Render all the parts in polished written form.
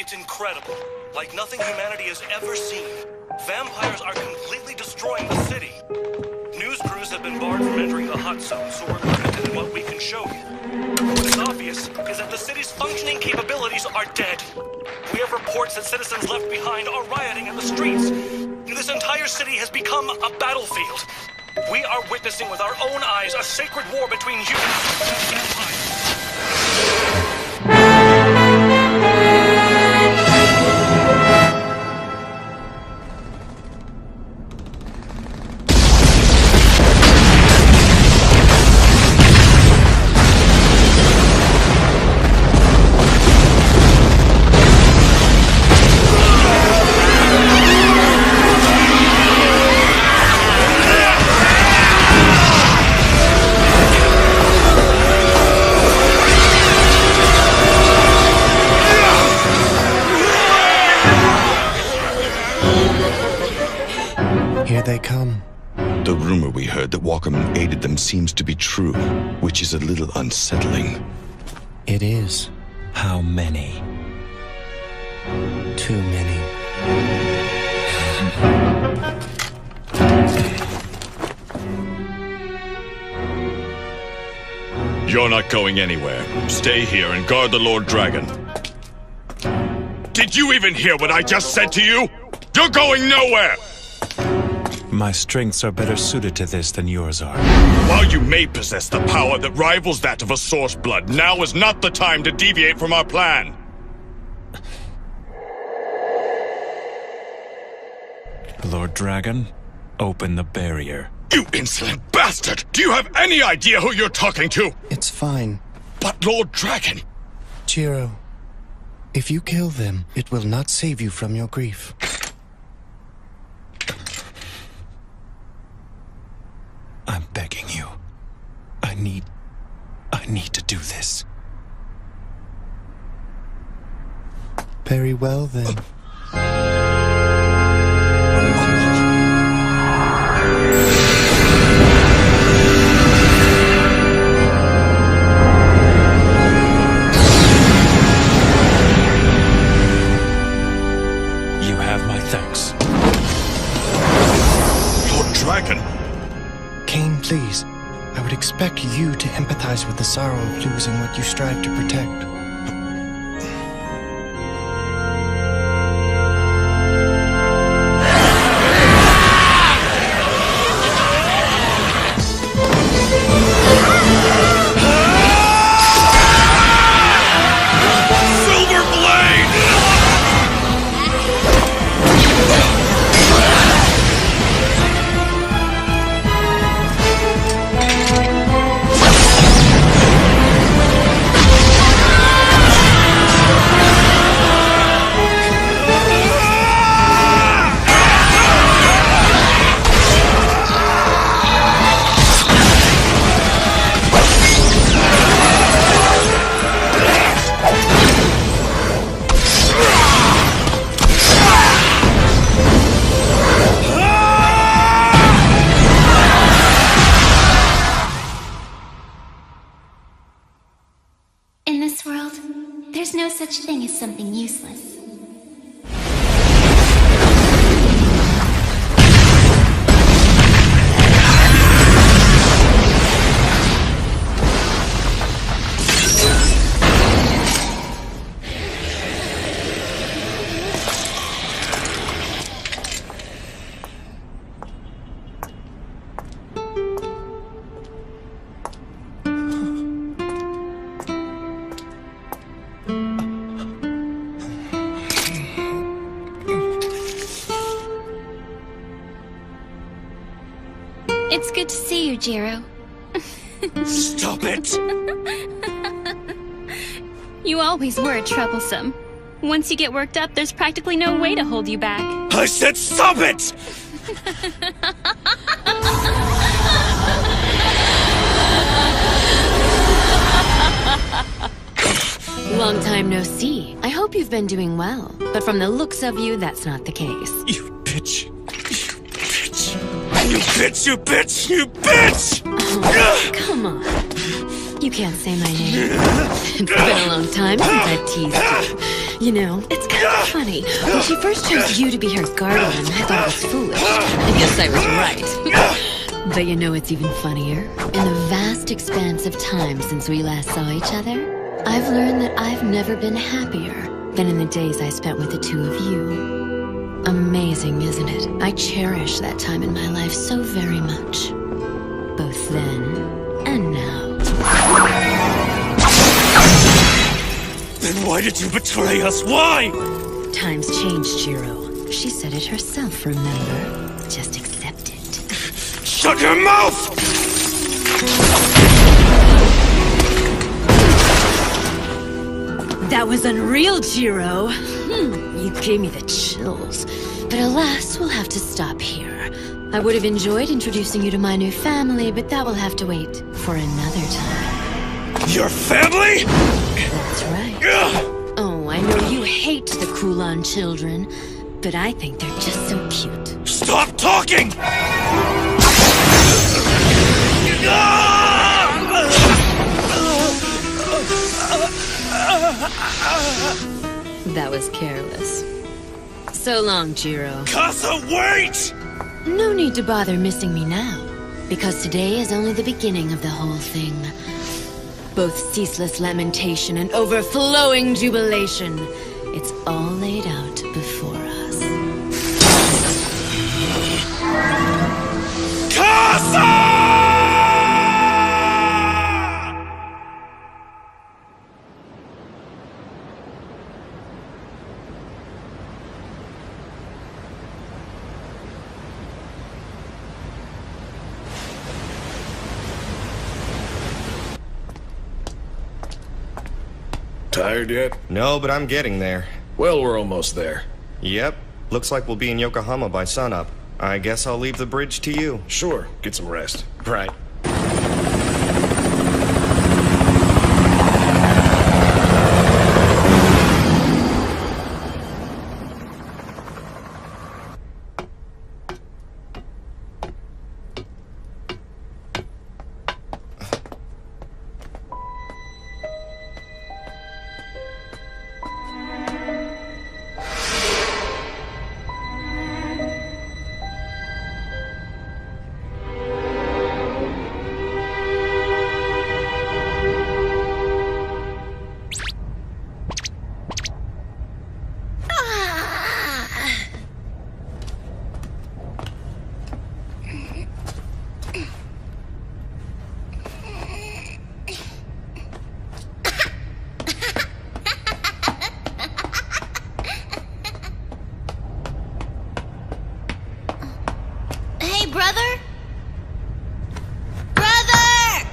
It's incredible. Like nothing humanity has ever seen. Vampires are completely destroying the city. News crews have been barred from entering the hot zone, so we're limited in what we can show you. What is obvious is that the city's functioning capabilities are dead. We have reports that citizens left behind are rioting in the streets. This entire city has become a battlefield. We are witnessing with our own eyes a sacred war between humans and vampires. Here they come. The rumor we heard that Walkerman aided them seems to be true, which is a little unsettling. It is. How many? Too many. You're not going anywhere. Stay here and guard the Lord Dragon. Did you even hear what I just said to you? You're going nowhere! My strengths are better suited to this than yours are. While you may possess the power that rivals that of a source blood, now is not the time to deviate from our plan. Lord Dragon, open the barrier. You insolent bastard! Do you have any idea who you're talking to? It's fine. But Lord Dragon... Jiro, if you kill them, it will not save you from your grief. I'm begging you. I need to do this. Very well, then. You have my thanks. Lord Dragon... Cain, please. I would expect you to empathize with the sorrow of losing what you strive to protect. In this world, there's no such thing as something useless. It's good to see you, Jiro. Stop it! You always were troublesome. Once you get worked up, there's practically no way to hold you back. I said stop it! Long time no see. I hope you've been doing well. But from the looks of you, that's not the case. You bitch! You bitch! You bitch! You bitch! You bitch! Oh, come on. You can't say my name. It's been a long time since I've teased you. You know, it's kind of funny. When she first chose you to be her guardian, I thought it was foolish. I guess I was right. But you know what's even funnier? In the vast expanse of time since we last saw each other, I've learned that I've never been happier than in the days I spent with the two of you. Amazing, isn't it? I cherish that time in my life so very much. Both then and now. Then why did you betray us? Why? Times changed, Jiro. She said it herself, remember? Just accept it. Shut your mouth! That was unreal, Jiro. You gave me the chills. But alas, we'll have to stop here. I would have enjoyed introducing you to my new family, but that will have to wait for another time. Your family? That's right. Oh, I know you hate the Kulan children, but I think they're just so cute. Stop talking! That was careless. So long, Jiro. Casa, wait! No need to bother missing me now, because today is only the beginning of the whole thing. Both ceaseless lamentation and overflowing jubilation. It's all laid out before us. Casa! Tired yet? No, but I'm getting there. Well, we're almost there. Yep. Looks like we'll be in Yokohama by sunup. I guess I'll leave the bridge to you. Sure, get some rest. Right. Brother? Brother!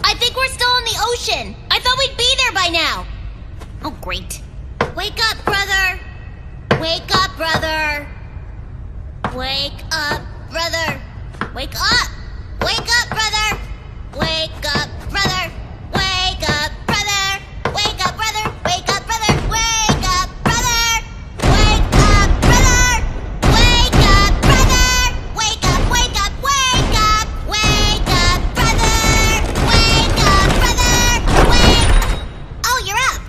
I think we're still in the ocean. I thought we'd be there by now. Oh, great. Wake up, brother. Wake up, brother. Wake up, brother. Wake up. Wake up, brother. Wake up, brother. Wake up, brother. Wake up, brother. Wake up, brother. Wake up, brother. Wake up, brother. Wake up, brother. Wake up, wake up, wake up. Wake up, brother. Wake up, brother. Wake. Oh, you're up.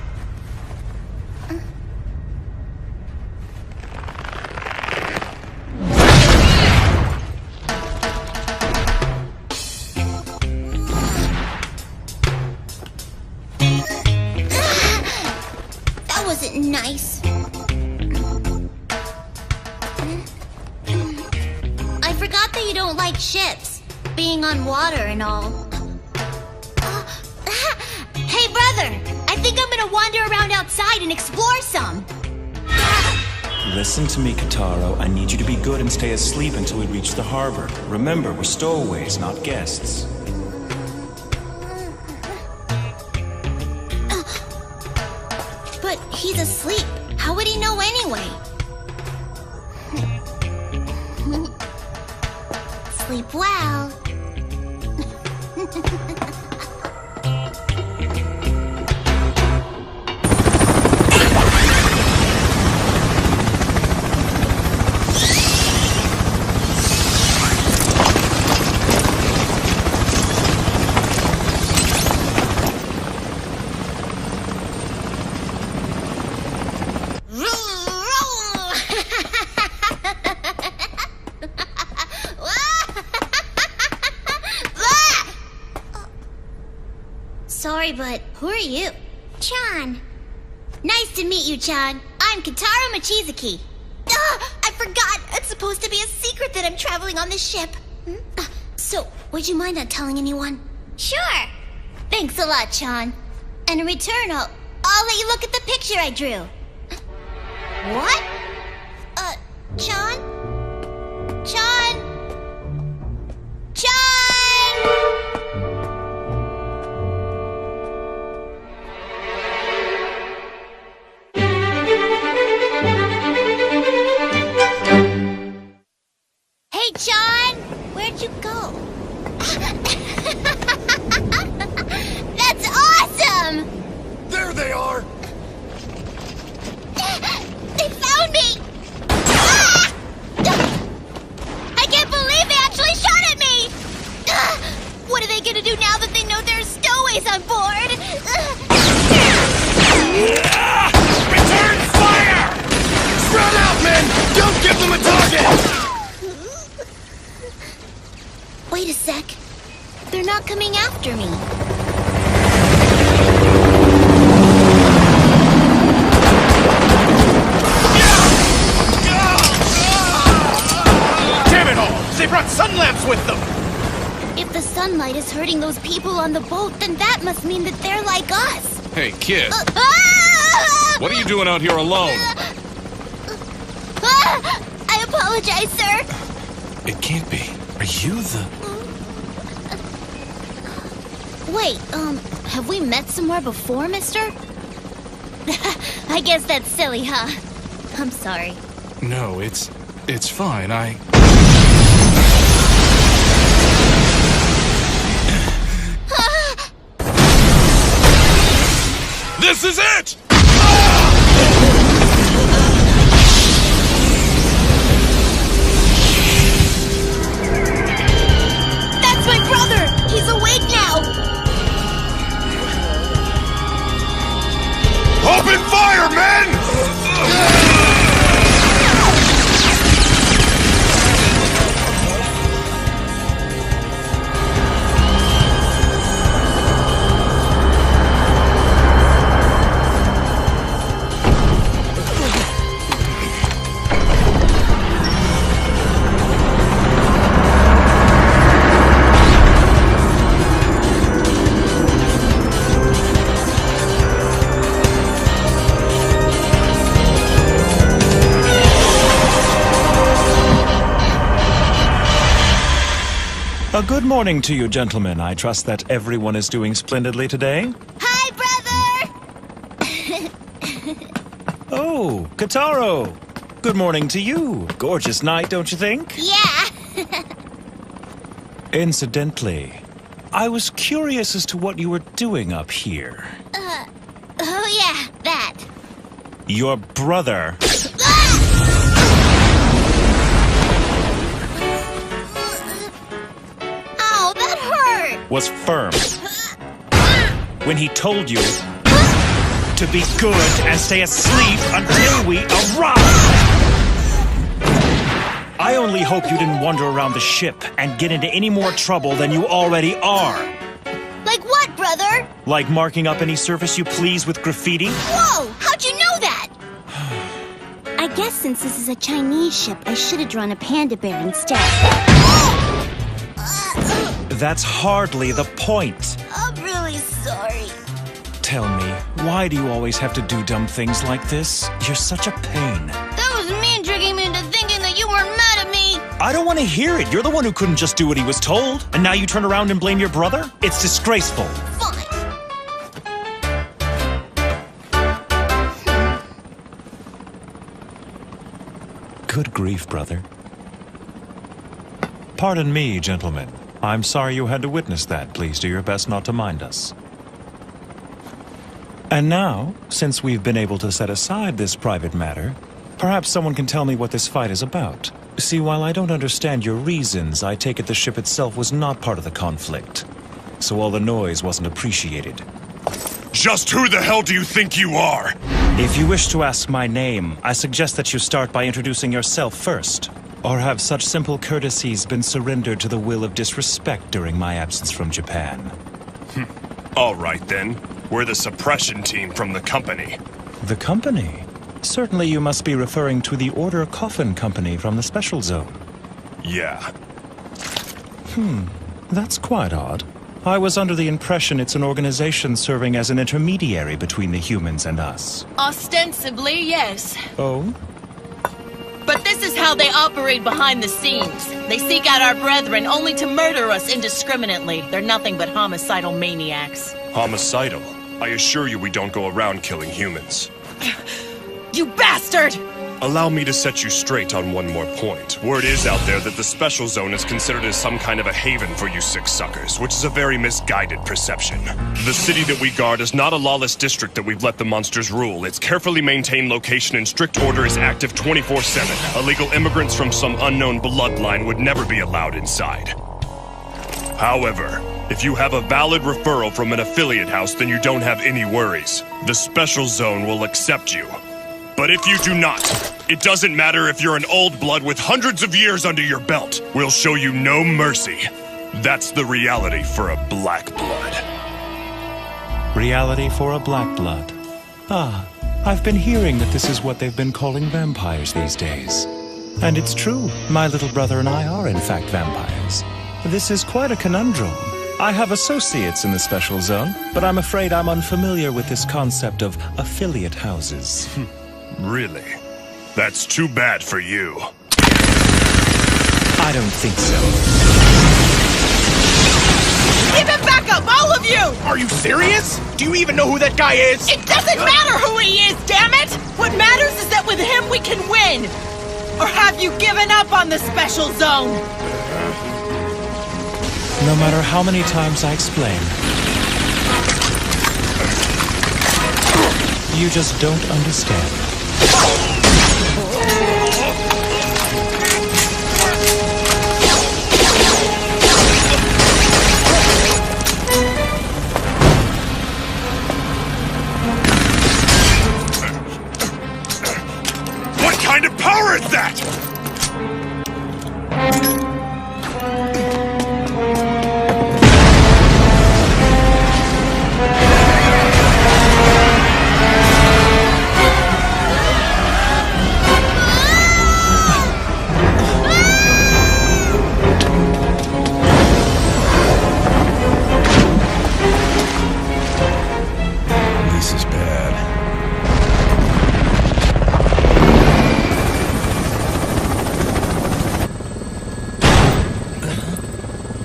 That wasn't nice. I forgot that you don't like ships, being on water and all. Hey, brother! I think I'm gonna wander around outside and explore some. Listen to me, Kataro. I need you to be good and stay asleep until we reach the harbor. Remember, we're stowaways, not guests. But he's asleep. How would he know anyway? Sleep well. sorry, but who are you? Chan. Nice to meet you, Chan. I'm Kitaro Mochizuki. I forgot. It's supposed to be a secret that I'm traveling on this ship. So, would you mind not telling anyone? Sure. Thanks a lot, Chan. And in return, I'll let you look at the picture I drew. What? Chan? Chan? Hey, Chan! Where'd you go? That's awesome! There they are! They found me! Ah! I can't believe they actually shot at me! What are they gonna do now that they know there's stowaways on board? Return fire! Spread out, men! Don't give them a target! Wait a sec. They're not coming after me. Damn it all! They brought sun lamps with them! If the sunlight is hurting those people on the boat, then that must mean that they're like us. Hey, kid. Ah! What are you doing out here alone? I apologize, sir. It can't be. Are you the... Wait, have we met somewhere before, mister? I guess that's silly, huh? I'm sorry. No, it's fine. This is it! That's my brother! He's awake now! Open fire, men! A good morning to you, gentlemen. I trust that everyone is doing splendidly today. Hi, brother! Oh, Kitaro! Good morning to you. Gorgeous night, don't you think? Yeah! Incidentally, I was curious as to what you were doing up here. Oh yeah, that. Your brother Ow, that hurt! was firm when he told you to be good and stay asleep until we arrive. I only hope you didn't wander around the ship and get into any more trouble than you already are. Like what, brother? Like marking up any surface you please with graffiti? Whoa! How'd you know that? I guess since this is a Chinese ship, I should have drawn a panda bear instead. That's hardly the point. I'm really sorry. Tell me, why do you always have to do dumb things like this? You're such a pain. That was mean tricking me into thinking that you weren't mad at me. I don't want to hear it. You're the one who couldn't just do what he was told. And now you turn around and blame your brother? It's disgraceful. Fine. Good grief, brother. Pardon me, gentlemen. I'm sorry you had to witness that. Please do your best not to mind us. And now, since we've been able to set aside this private matter, perhaps someone can tell me what this fight is about. See, while I don't understand your reasons, I take it the ship itself was not part of the conflict. So all the noise wasn't appreciated. Just who the hell do you think you are? If you wish to ask my name, I suggest that you start by introducing yourself first. Or have such simple courtesies been surrendered to the will of disrespect during my absence from Japan? All right, then. We're the suppression team from the company. The company? Certainly you must be referring to the Order Coffin Company from the Special Zone. Yeah. That's quite odd. I was under the impression it's an organization serving as an intermediary between the humans and us. Ostensibly, yes. Oh? But this is how they operate behind the scenes. They seek out our brethren only to murder us indiscriminately. They're nothing but homicidal maniacs. Homicidal? I assure you we don't go around killing humans. You bastard! Allow me to set you straight on one more point. Word is out there that the Special Zone is considered as some kind of a haven for you sick suckers, which is a very misguided perception. The city that we guard is not a lawless district that we've let the monsters rule. Its carefully maintained location and strict order is active 24/7. Illegal immigrants from some unknown bloodline would never be allowed inside. However, if you have a valid referral from an affiliate house, then you don't have any worries. The Special Zone will accept you. But if you do not, it doesn't matter if you're an old blood with hundreds of years under your belt. We'll show you no mercy. That's the reality for a black blood. Reality for a black blood. Ah, I've been hearing that this is what they've been calling vampires these days. And it's true, my little brother and I are in fact vampires. This is quite a conundrum. I have associates in the Special Zone, but I'm afraid I'm unfamiliar with this concept of affiliate houses. Really? That's too bad for you. I don't think so. Give him back up, all of you! Are you serious? Do you even know who that guy is? It doesn't matter who he is, damn it! What matters is that with him we can win! Or have you given up on the Special Zone? No matter how many times I explain, you just don't understand. What kind of power is that? This is bad.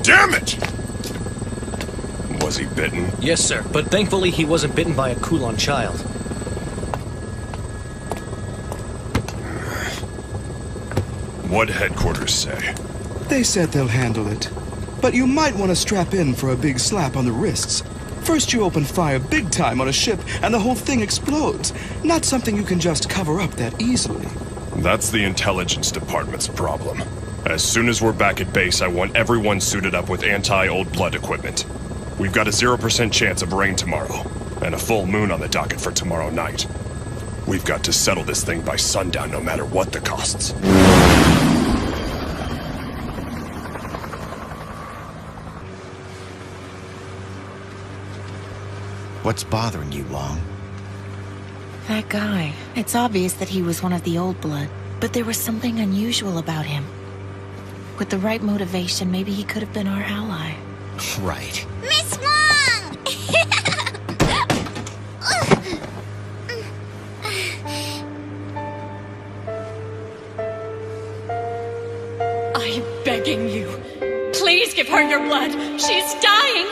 Damn it! Was he bitten? Yes, sir, but thankfully he wasn't bitten by a Kulon child. What'd headquarters say? They said they'll handle it. But you might want to strap in for a big slap on the wrists. First you open fire big time on a ship and the whole thing explodes. Not something you can just cover up that easily. That's the intelligence department's problem. As soon as we're back at base, I want everyone suited up with anti-old blood equipment. We've got a 0% chance of rain tomorrow, and a full moon on the docket for tomorrow night. We've got to settle this thing by sundown no matter what the costs. What's bothering you, Long? That guy. It's obvious that he was one of the old blood, but there was something unusual about him. With the right motivation, maybe he could have been our ally. Right. Miss Wong! I'm begging you. Please give her your blood. She's dying.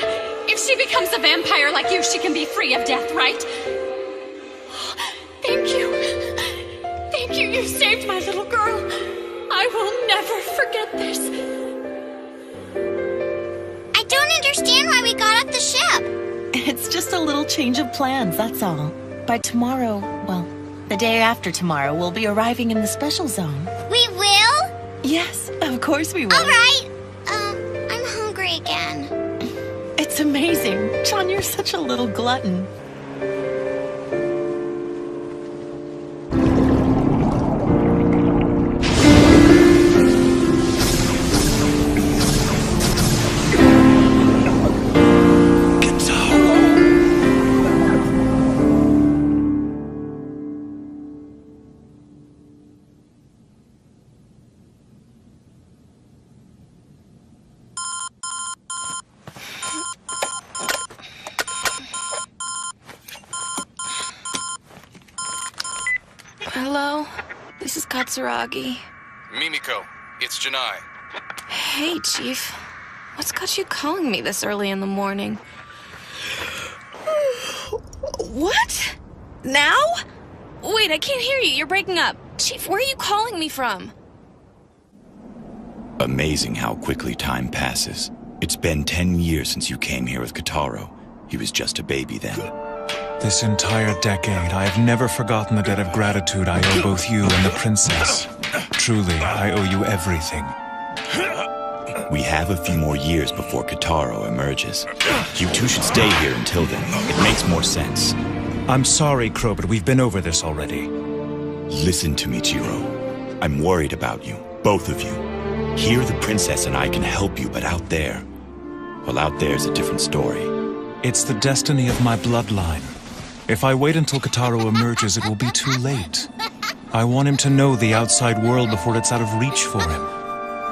If she becomes a vampire like you, she can be free of death, right? Thank you. Thank you. You saved my little girl. I will never forget this. I don't understand why we got off the ship. It's just a little change of plans, that's all. By tomorrow, well, the day after tomorrow, we'll be arriving in the Special Zone. We will? Yes, of course we will. All right. I'm hungry again. It's amazing. John, you're such a little glutton. Hello? This is Katsuragi. Mimiko, it's Janai. Hey, Chief. What's got you calling me this early in the morning? What? Now? Wait, I can't hear you. You're breaking up. Chief, where are you calling me from? Amazing how quickly time passes. It's been 10 years since you came here with Kotaro. He was just a baby then. This entire decade, I have never forgotten the debt of gratitude I owe both you and the princess. Truly, I owe you everything. We have a few more years before Kotaro emerges. You two should stay here until then. It makes more sense. I'm sorry, Crow, but we've been over this already. Listen to me, Jiro. I'm worried about you, both of you. Here, the princess and I can help you, but out there... well, out there's a different story. It's the destiny of my bloodline. If I wait until Kotaro emerges, it will be too late. I want him to know the outside world before it's out of reach for him.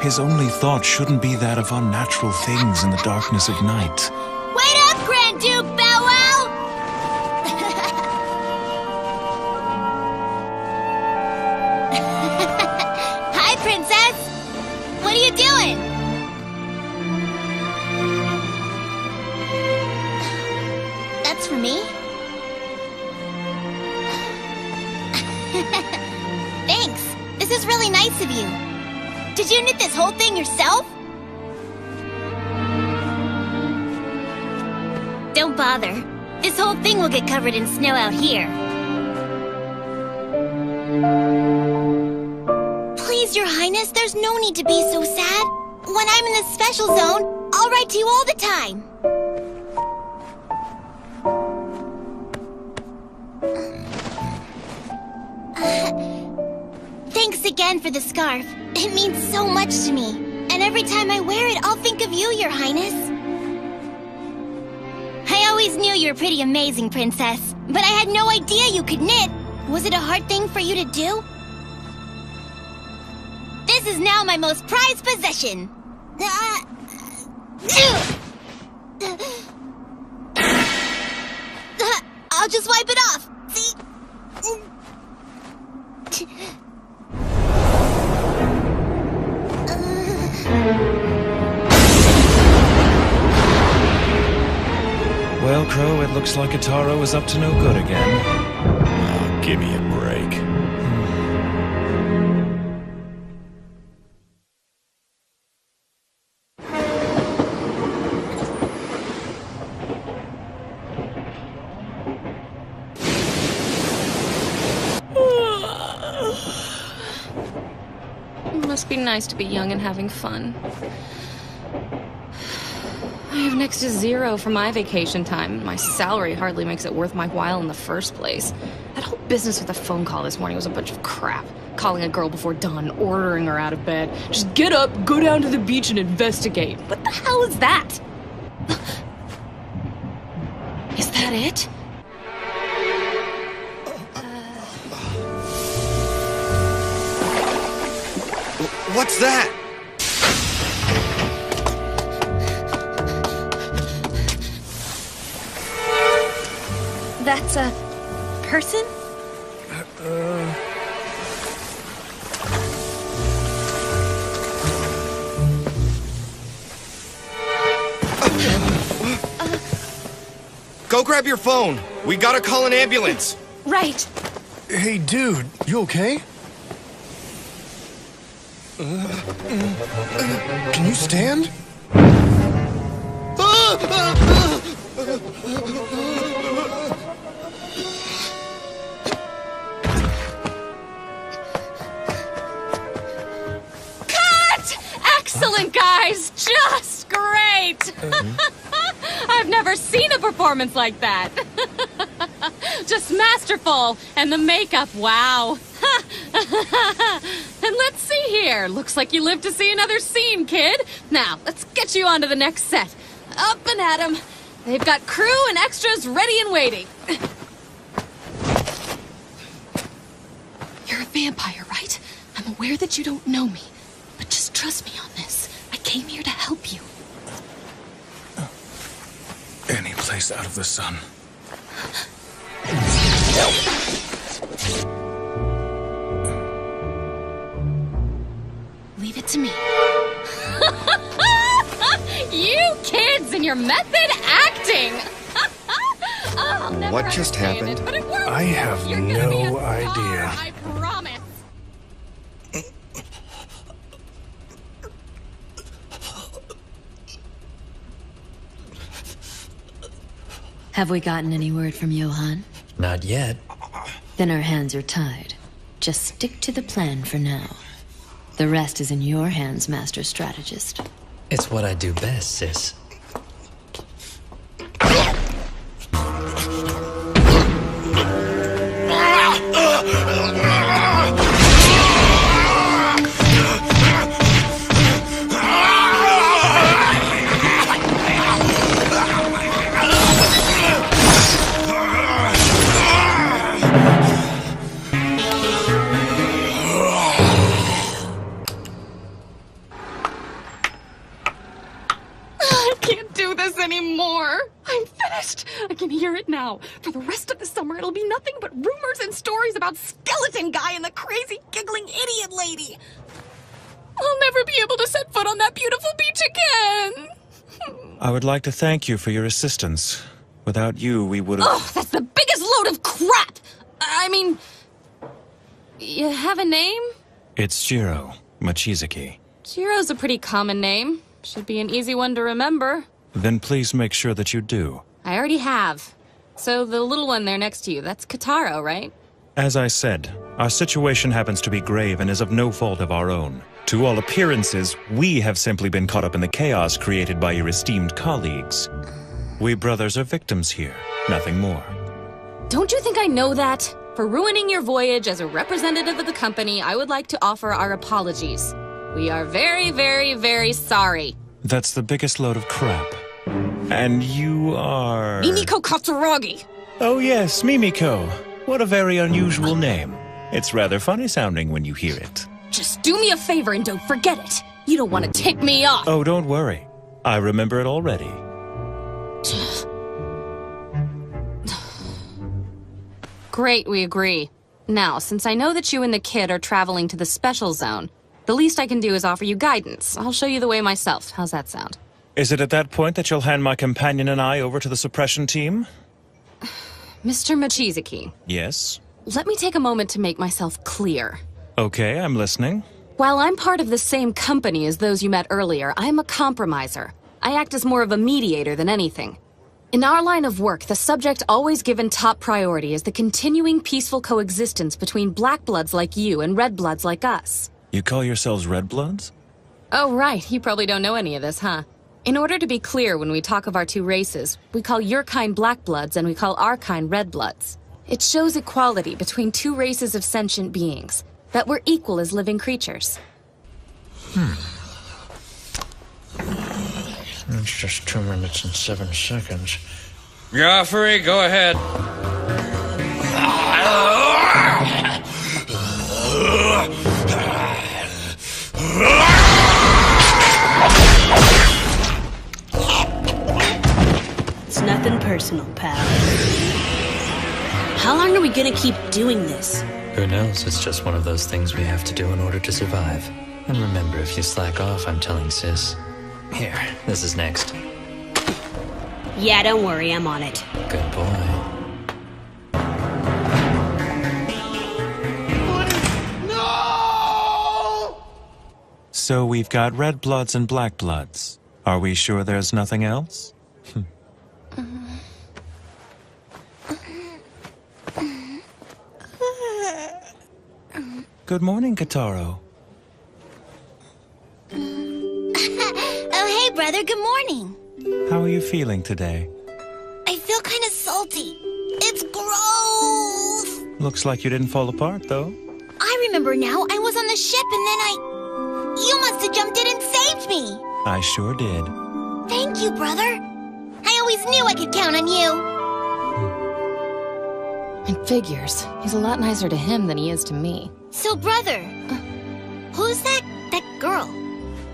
His only thought shouldn't be that of unnatural things in the darkness of night. Wait up, Grand Duke Bow Wow! Hi, Princess! What are you doing? That's for me? Thanks. This is really nice of you. Did you knit this whole thing yourself? Don't bother. This whole thing will get covered in snow out here. Please, Your Highness, there's no need to be so sad. When I'm in the special zone, I'll write to you all the time. Thanks again for the scarf. It means so much to me. And every time I wear it, I'll think of you, Your Highness. I always knew you were pretty amazing, Princess. But I had no idea you could knit. Was it a hard thing for you to do? This is now my most prized possession. I'll just wipe it off. See? Well, Crow, it looks like Kotaro is up to no good again. Oh, give me a break. It must be nice to be young and having fun. I have next to zero for my vacation time. My salary hardly makes it worth my while in the first place. That whole business with the phone call this morning was a bunch of crap. Calling a girl before dawn, ordering her out of bed. Just get up, go down to the beach and investigate. What the hell is that? Is that it? What's that? That's a person? Go grab your phone. We gotta call an ambulance. Right. Hey, dude, you okay? Can you stand? Cut! Excellent, guys! Just great! I've never seen a performance like that. Just masterful. And the makeup, wow. And let's see here. Looks like you live to see another scene, kid. Now, let's get you on to the next set. Up and at 'em. They've got crew and extras ready and waiting. You're a vampire, right? I'm aware that you don't know me. But just trust me on this. I came here to help you. Any place out of the sun. your method acting! I'll never What just understand happened? It, but it works. I have You're gonna be a no star, idea. I promise. Have we gotten any word from Johann? Not yet. Then our hands are tied. Just stick to the plan for now. The rest is in your hands, Master Strategist. It's what I do best, sis. I can't do this anymore. I'm finished. I can hear it now. For the rest of the summer, it'll be nothing but rumors and stories about Skeleton Guy and the crazy giggling idiot lady. I'll never be able to set foot on that beautiful beach again. I would like to thank you for your assistance. Without you, we would have... Oh, that's the biggest load of crap! I mean... You have a name? It's Jiro Mochizuki. Jiro's a pretty common name. Should be an easy one to remember. Then please make sure that you do. I already have. So the little one there next to you, that's Kataro, right? As I said, our situation happens to be grave and is of no fault of our own. To all appearances, we have simply been caught up in the chaos created by your esteemed colleagues. We brothers are victims here, nothing more. Don't you think I know that? For ruining your voyage as a representative of the company, I would like to offer our apologies. We are very, very, very sorry. That's the biggest load of crap. And you are... Mimiko Katsuragi! Oh yes, Mimiko. What a very unusual name. It's rather funny sounding when you hear it. Just do me a favor and don't forget it. You don't want to tick me off. Oh, don't worry. I remember it already. Great, we agree. Now, since I know that you and the kid are traveling to the special zone, the least I can do is offer you guidance. I'll show you the way myself. How's that sound? Is it at that point that you'll hand my companion and I over to the suppression team? Mr. Mochizuki. Yes? Let me take a moment to make myself clear. Okay, I'm listening. While I'm part of the same company as those you met earlier, I'm a compromiser. I act as more of a mediator than anything. In our line of work, the subject always given top priority is the continuing peaceful coexistence between black bloods like you and red bloods like us. You call yourselves Red Bloods? Oh, right. You probably don't know any of this, huh? In order to be clear when we talk of our two races, we call your kind black bloods and we call our kind red bloods. It shows equality between two races of sentient beings, that we're equal as living creatures. It's just 2 minutes and 7 seconds. Joffrey, go ahead. It's nothing personal, pal. How long are we gonna keep doing this? Who knows? It's just one of those things we have to do in order to survive. And remember, if you slack off, I'm telling sis. Here, this is next. Yeah, don't worry, I'm on it. Good boy. So we've got Red Bloods and Black Bloods. Are we sure there's nothing else? Good morning, Kataro. Oh, hey, brother, good morning. How are you feeling today? I feel kind of salty. It's gross. Looks like you didn't fall apart, though. I remember now. I was on the ship and then You must have jumped in and saved me. I sure did. Thank you, brother. I always knew I could count on you. It figures. He's a lot nicer to him than he is to me. So, brother, who's that girl?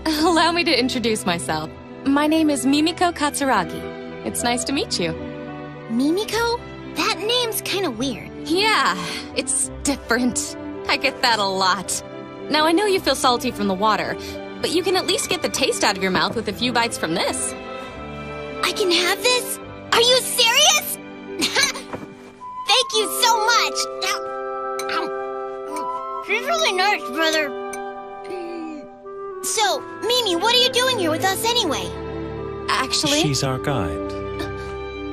Allow me to introduce myself. My name is Mimiko Katsuragi. It's nice to meet you. Mimiko? That name's kind of weird. Yeah, it's different. I get that a lot. Now, I know you feel salty from the water, but you can at least get the taste out of your mouth with a few bites from this. I can have this? Are you serious? Thank you so much. She's really nice, brother. So, Mimi, what are you doing here with us anyway? Actually... She's our guide.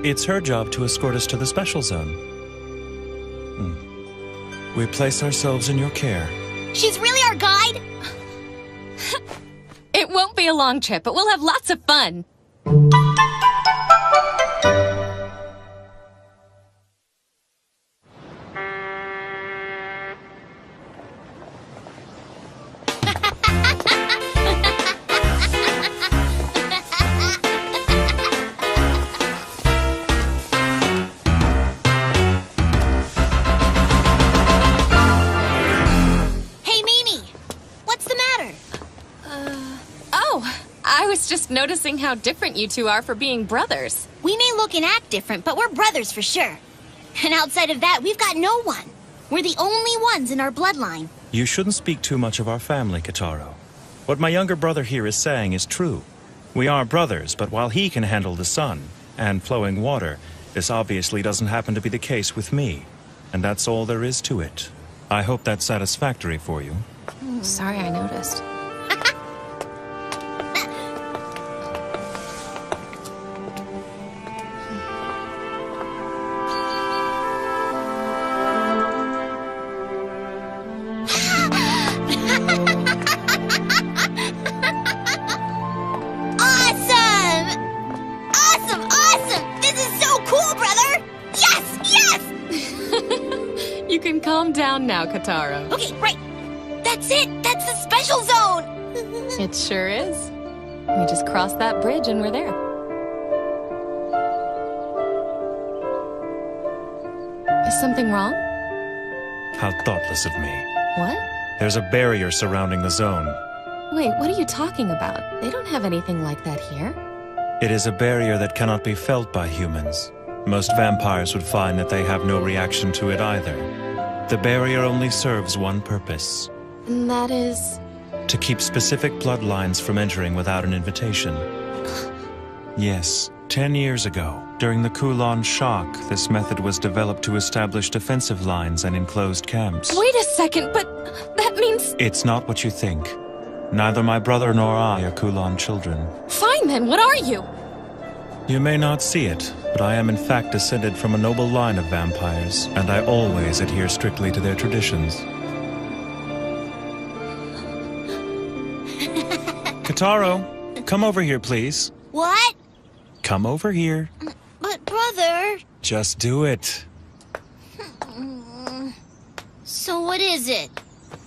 It's her job to escort us to the special zone. We place ourselves in your care. She's really our guide? It won't be a long trip, but we'll have lots of fun. Just noticing how different you two are for being brothers. We may look and act different, but we're brothers for sure. And outside of that, we've got no one. We're the only ones in our bloodline. You shouldn't speak too much of our family, Kitaro. What my younger brother here is saying is true. We are brothers, but while he can handle the sun and flowing water, this obviously doesn't happen to be the case with me. And that's all there is to it. I hope that's satisfactory for you. Sorry I noticed. Calm down now, Kitaro. Okay, right. That's it. That's the special zone. It sure is. We just crossed that bridge and we're there. Is something wrong? How thoughtless of me. What? There's a barrier surrounding the zone. Wait, what are you talking about? They don't have anything like that here. It is a barrier that cannot be felt by humans. Most vampires would find that they have no reaction to it either. The barrier only serves one purpose. And that is? To keep specific bloodlines from entering without an invitation. Yes, 10 years ago, during the Kulon shock, this method was developed to establish defensive lines and enclosed camps. Wait a second, but that means... It's not what you think. Neither my brother nor I are Kulon children. Fine then, what are you? You may not see it, but I am in fact descended from a noble line of vampires, and I always adhere strictly to their traditions. Kitaro, come over here, please. What? Come over here. But, brother... Just do it. So what is it?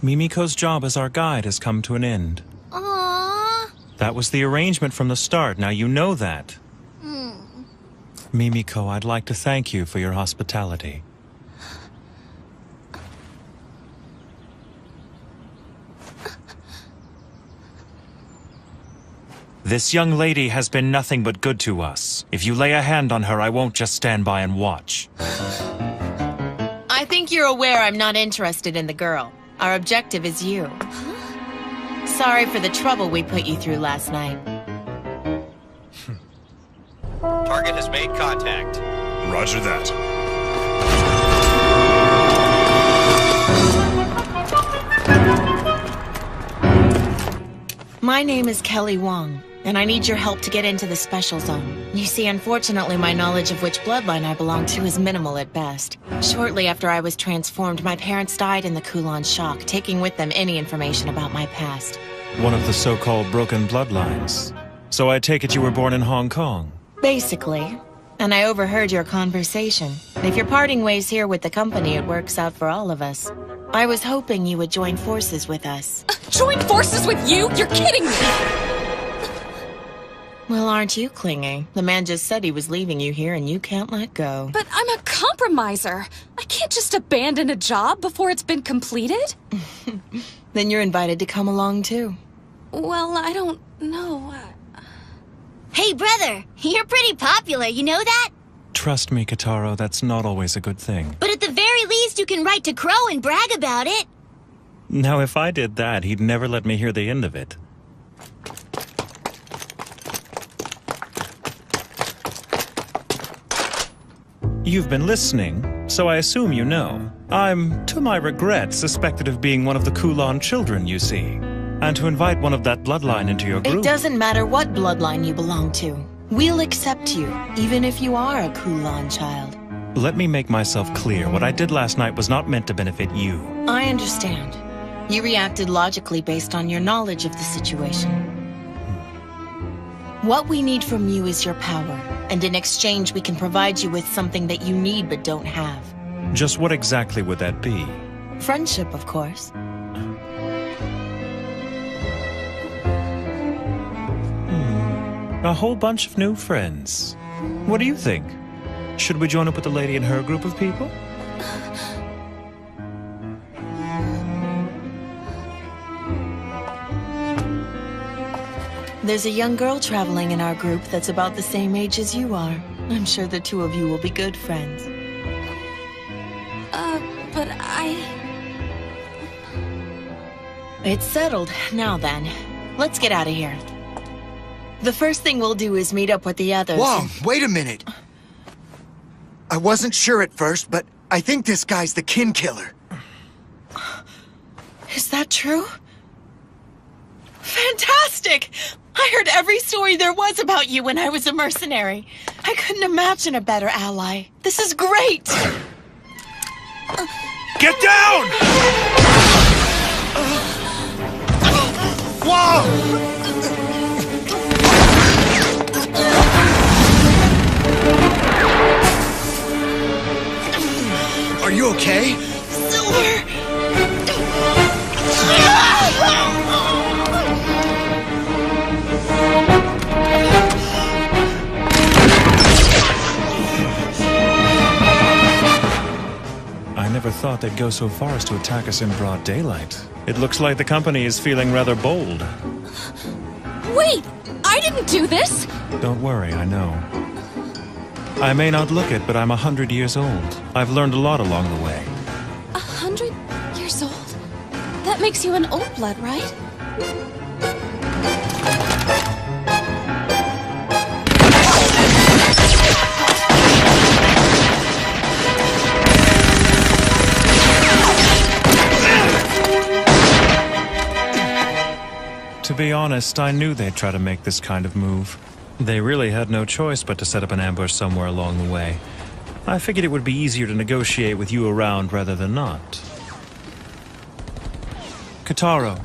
Mimiko's job as our guide has come to an end. Aww. That was the arrangement from the start, now you know that. Mimiko, I'd like to thank you for your hospitality. This young lady has been nothing but good to us. If you lay a hand on her, I won't just stand by and watch. I think you're aware I'm not interested in the girl. Our objective is you. Sorry for the trouble we put you through last night. Target has made contact. Roger that. My name is Kelly Wong, and I need your help to get into the special zone. You see, unfortunately, my knowledge of which bloodline I belong to is minimal at best. Shortly after I was transformed, my parents died in the Kulon shock, taking with them any information about my past. One of the so-called broken bloodlines. So I take it you were born in Hong Kong? Basically. And I overheard your conversation. If you're parting ways here with the company, it works out for all of us. I was hoping you would join forces with us. Join forces with you? You're kidding me! Well, aren't you clingy? The man just said he was leaving you here and you can't let go. But I'm a compromiser. I can't just abandon a job before it's been completed. Then you're invited to come along too. Well, I don't know. Hey, brother, you're pretty popular, you know that? Trust me, Kitaro, that's not always a good thing. But at the very least, you can write to Crow and brag about it. Now, if I did that, he'd never let me hear the end of it. You've been listening, so I assume you know. I'm, to my regret, suspected of being one of the Kulan children, you see. And to invite one of that bloodline into your group... It doesn't matter what bloodline you belong to. We'll accept you, even if you are a Kulan child. Let me make myself clear. What I did last night was not meant to benefit you. I understand. You reacted logically based on your knowledge of the situation. What we need from you is your power, and in exchange we can provide you with something that you need but don't have. Just what exactly would that be? Friendship, of course. A whole bunch of new friends. What do you think? Should we join up with the lady and her group of people? There's a young girl traveling in our group that's about the same age as you are. I'm sure the two of you will be good friends. But I... It's settled. Now then, let's get out of here. The first thing we'll do is meet up with the others. Whoa, wait a minute. I wasn't sure at first, but I think this guy's the kin killer. Is that true? Fantastic! I heard every story there was about you when I was a mercenary. I couldn't imagine a better ally. This is great! Get down! Whoa! Are you okay? Silver! I never thought they'd go so far as to attack us in broad daylight. It looks like the company is feeling rather bold. Wait! I didn't do this! Don't worry, I know. I may not look it, but I'm 100 years old. I've learned a lot along the way. 100 years old? That makes you an old blood, right? To be honest, I knew they'd try to make this kind of move. They really had no choice but to set up an ambush somewhere along the way. I figured it would be easier to negotiate with you around rather than not. Kataro,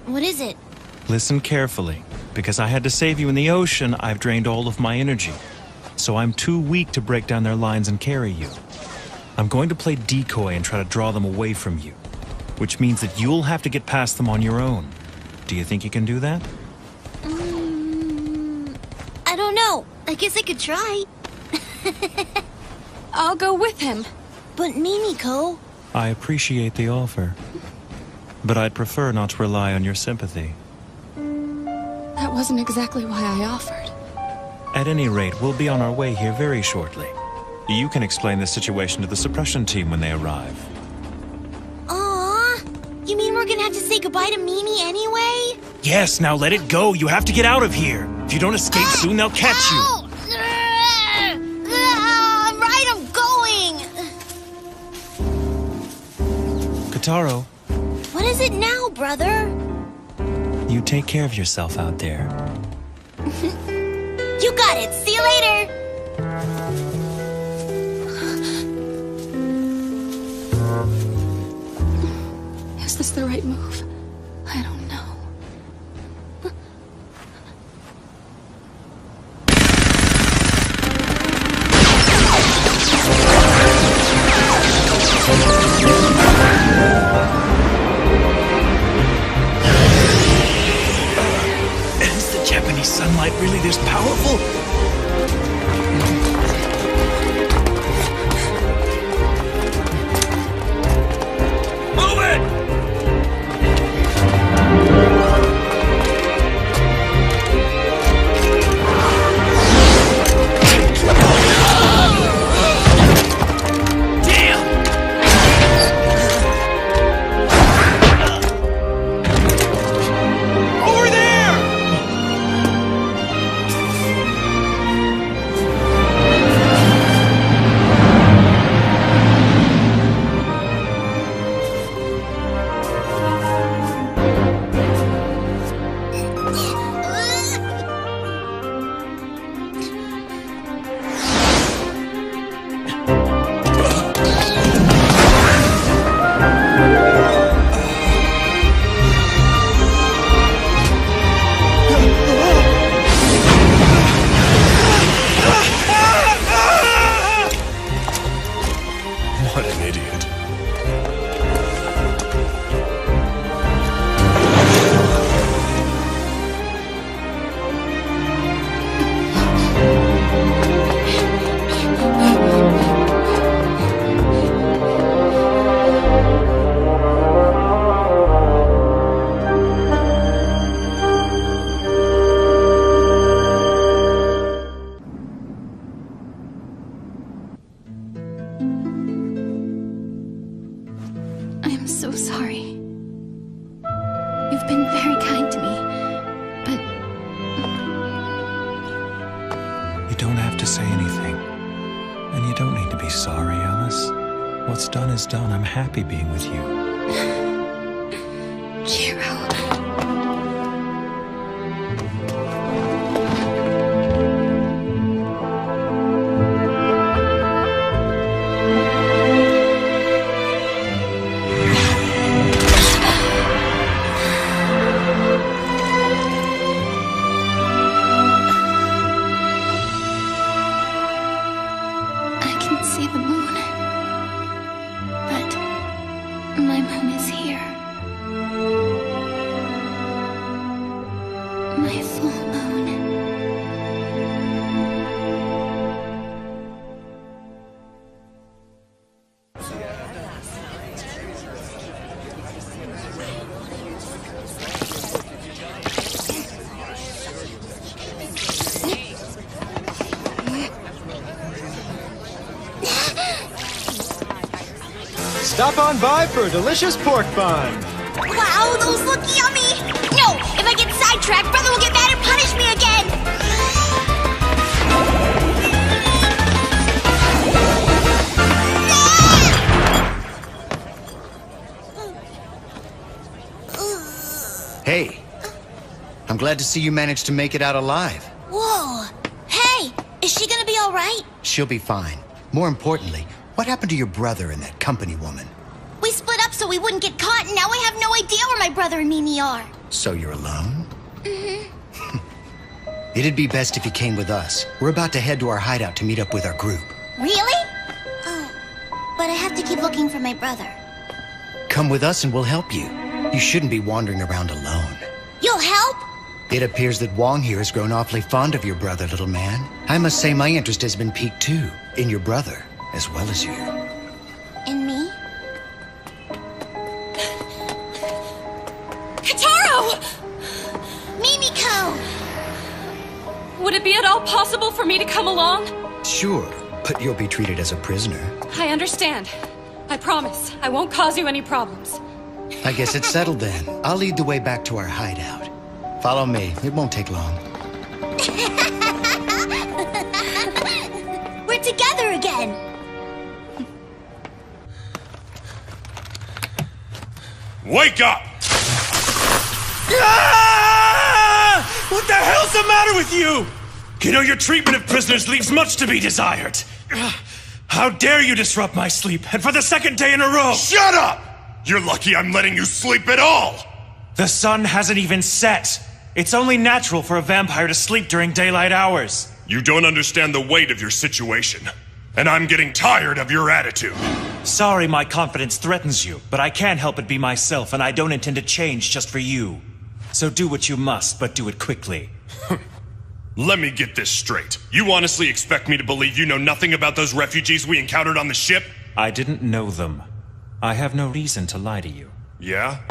What is it? listen carefully. Because I had to save you in the ocean, I've drained all of my energy. So I'm too weak to break down their lines and carry you. I'm going to play decoy and try to draw them away from you. Which means that you'll have to get past them on your own. Do you think you can do that? I don't know. I guess I could try. I'll go with him. But Mimiko... I appreciate the offer. But I'd prefer not to rely on your sympathy. That wasn't exactly why I offered. At any rate, we'll be on our way here very shortly. You can explain the situation to the suppression team when they arrive. Aww. You mean we're gonna have to say goodbye to Mimi anyway? Yes, now let it go. You have to get out of here. If you don't escape soon, they'll catch you. I'm right, I'm going! Kataro, What is it now, brother? you take care of yourself out there. You got it. See you later. Is this the right move? I don't know. Is the Japanese sunlight really this powerful? Move it! What an idiot. I am so sorry. You've been very kind to me, but You don't have to say anything. And you don't need to be sorry, Alice. What's done is done. I'm happy being with you. Jiro. I can see the moon, but my moon is here. My full moon. Stop on by for a delicious pork bun. Wow, those look yummy! No! If I get sidetracked, Brother will get mad and punish me again! Hey, I'm glad to see you managed to make it out alive. Whoa! Hey! Is she gonna be alright? She'll be fine. More importantly, what happened to your brother and that company woman? We split up so we wouldn't get caught, and now I have no idea where my brother and Mimi are. So you're alone? Mm-hmm. It'd be best if you came with us. We're about to head to our hideout to meet up with our group. Really? Oh, but I have to keep looking for my brother. Come with us and we'll help you. You shouldn't be wandering around alone. You'll help? It appears that Wong here has grown awfully fond of your brother, little man. I must say my interest has been piqued too, in your brother, as well as you. And me? Kataro! Mimiko! Would it be at all possible for me to come along? Sure, but you'll be treated as a prisoner. I understand. I promise. I won't cause you any problems. I guess it's settled then. I'll lead the way back to our hideout. Follow me. It won't take long. We're together again! Wake up! Ah! What the hell's the matter with you? You know, your treatment of prisoners leaves much to be desired. How dare you disrupt my sleep, and for the second day in a row! Shut up! You're lucky I'm letting you sleep at all! The sun hasn't even set. It's only natural for a vampire to sleep during daylight hours. You don't understand the weight of your situation, and I'm getting tired of your attitude. Sorry my confidence threatens you, but I can't help but be myself, and I don't intend to change just for you. So do what you must, but do it quickly. Let me get this straight. You honestly expect me to believe you know nothing about those refugees we encountered on the ship? I didn't know them. I have no reason to lie to you. Yeah?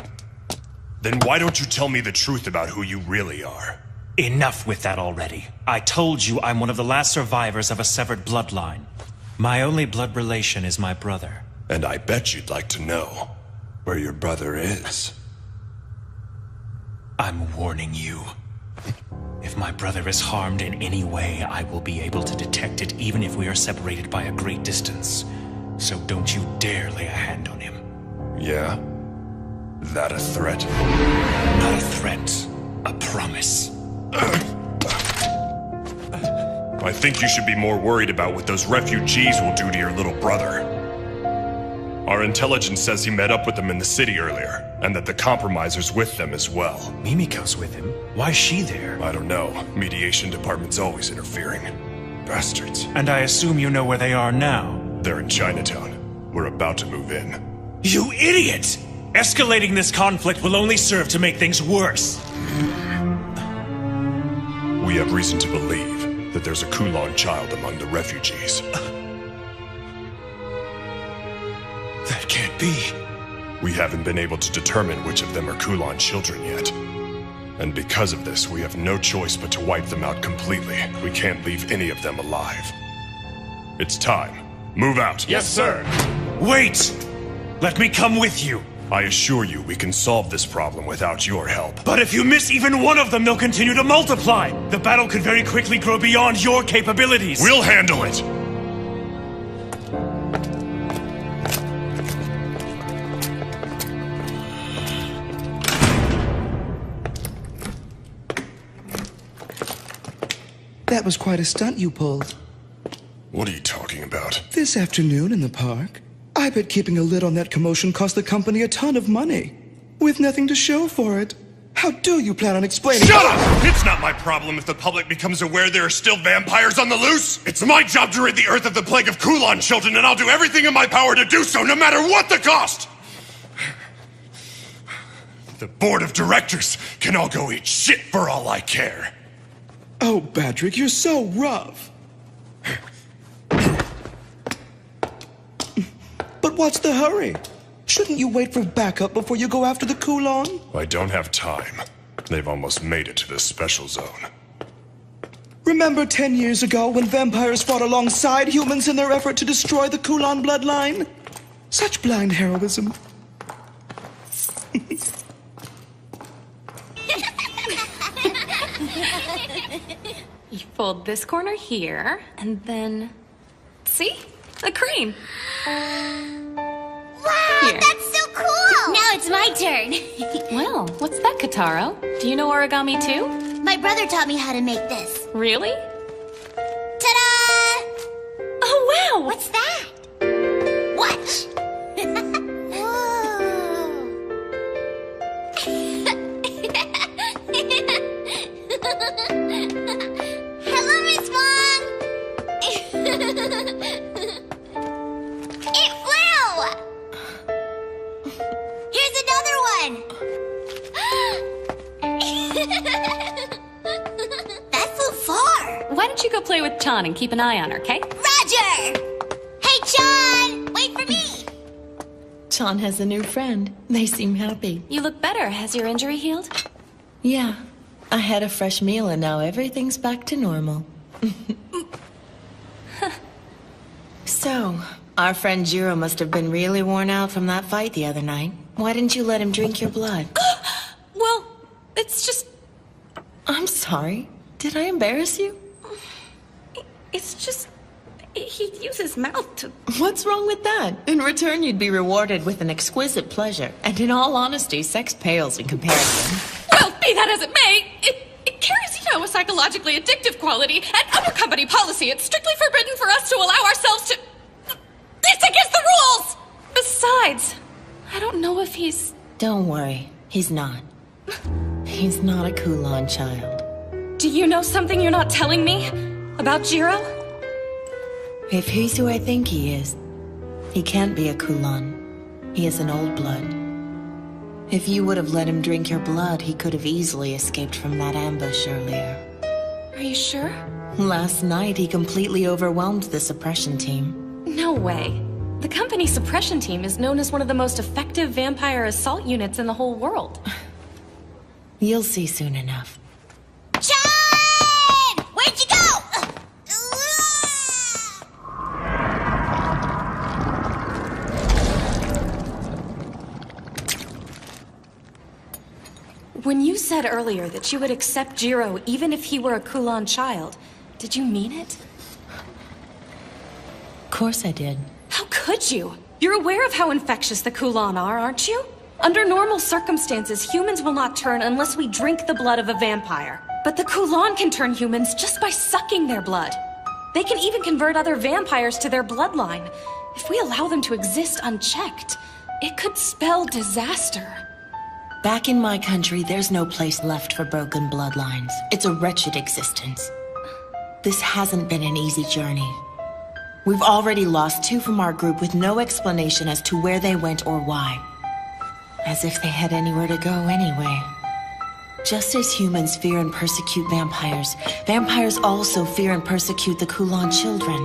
Then why don't you tell me the truth about who you really are? Enough with that already. I told you I'm one of the last survivors of a severed bloodline. My only blood relation is my brother. And I bet you'd like to know where your brother is. I'm warning you. If my brother is harmed in any way, I will be able to detect it even if we are separated by a great distance. So don't you dare lay a hand on him. Yeah? That a threat? Not a threat. A promise. I think you should be more worried about what those refugees will do to your little brother. Our intelligence says he met up with them in the city earlier, and that the compromiser's with them as well. Mimiko's with him? Why is she there? I don't know. Mediation department's always interfering. Bastards. And I assume you know where they are now? They're in Chinatown. We're about to move in. You idiot! Escalating this conflict will only serve to make things worse. We have reason to believe that there's a Kulon child among the refugees. That can't be. We haven't been able to determine which of them are Kulon children yet. And because of this, we have no choice but to wipe them out completely. We can't leave any of them alive. It's time. Move out. Yes, sir. Wait! Let me come with you. I assure you, we can solve this problem without your help. But if you miss even one of them, they'll continue to multiply. The battle could very quickly grow beyond your capabilities. We'll handle it! That was quite a stunt you pulled. What are you talking about? This afternoon in the park, I bet keeping a lid on that commotion cost the company a ton of money. With nothing to show for it. How do you plan on explaining— Shut up! It's not my problem if the public becomes aware there are still vampires on the loose. It's my job to rid the Earth of the plague of Kulon children, and I'll do everything in my power to do so, no matter what the cost! The board of directors can all go eat shit for all I care. Oh, Patrick, you're so rough. But what's the hurry? Shouldn't you wait for backup before you go after the Kulon? I don't have time. They've almost made it to the special zone. Remember 10 years ago when vampires fought alongside humans in their effort to destroy the Kulon bloodline? Such blind heroism. You fold this corner here, and then... See? The cream. Wow, Here. that's so cool! Now it's my turn. Well, what's that, Kataro? Do you know origami too? My brother taught me how to make this. Really? Ta-da! Oh, wow! What's that? Watch! Hello, Miss Wong! It flew! Here's another one! That flew far! Why don't you go play with Chan and keep an eye on her, okay? Roger! Hey, John! Wait for me! Chan has a new friend. They seem happy. You look better. Has your injury healed? Yeah. I had a fresh meal and now everything's back to normal. So, our friend Jiro must have been really worn out from that fight the other night. Why didn't you let him drink your blood? Well, it's just... I'm sorry. Did I embarrass you? It's just... He'd use his mouth to... What's wrong with that? In return, you'd be rewarded with an exquisite pleasure. And in all honesty, sex pales in comparison. Well, be that as it may, it carries, a psychologically addictive quality, and under company policy, it's strictly forbidden for us to allow ourselves to... It's against the rules! Besides, I don't know if he's... Don't worry, he's not. He's not a Kulon child. Do you know something you're not telling me? About Jiro? If he's who I think he is, he can't be a Kulon. He is an old blood. If you would have let him drink your blood, he could have easily escaped from that ambush earlier. Are you sure? Last night, he completely overwhelmed the suppression team. No way. The company suppression team is known as one of the most effective vampire assault units in the whole world. You'll see soon enough. John! Where'd you go? When you said earlier that you would accept Jiro even if he were a Kulon child, did you mean it? Of course I did. How could you? You're aware of how infectious the Kulon are, aren't you? Under normal circumstances, humans will not turn unless we drink the blood of a vampire. But the Kulon can turn humans just by sucking their blood. They can even convert other vampires to their bloodline. If we allow them to exist unchecked, it could spell disaster. Back in my country, there's no place left for broken bloodlines. It's a wretched existence. This hasn't been an easy journey. We've already lost 2 from our group with no explanation as to where they went or why. As if they had anywhere to go anyway. Just as humans fear and persecute vampires, vampires also fear and persecute the Kulan children.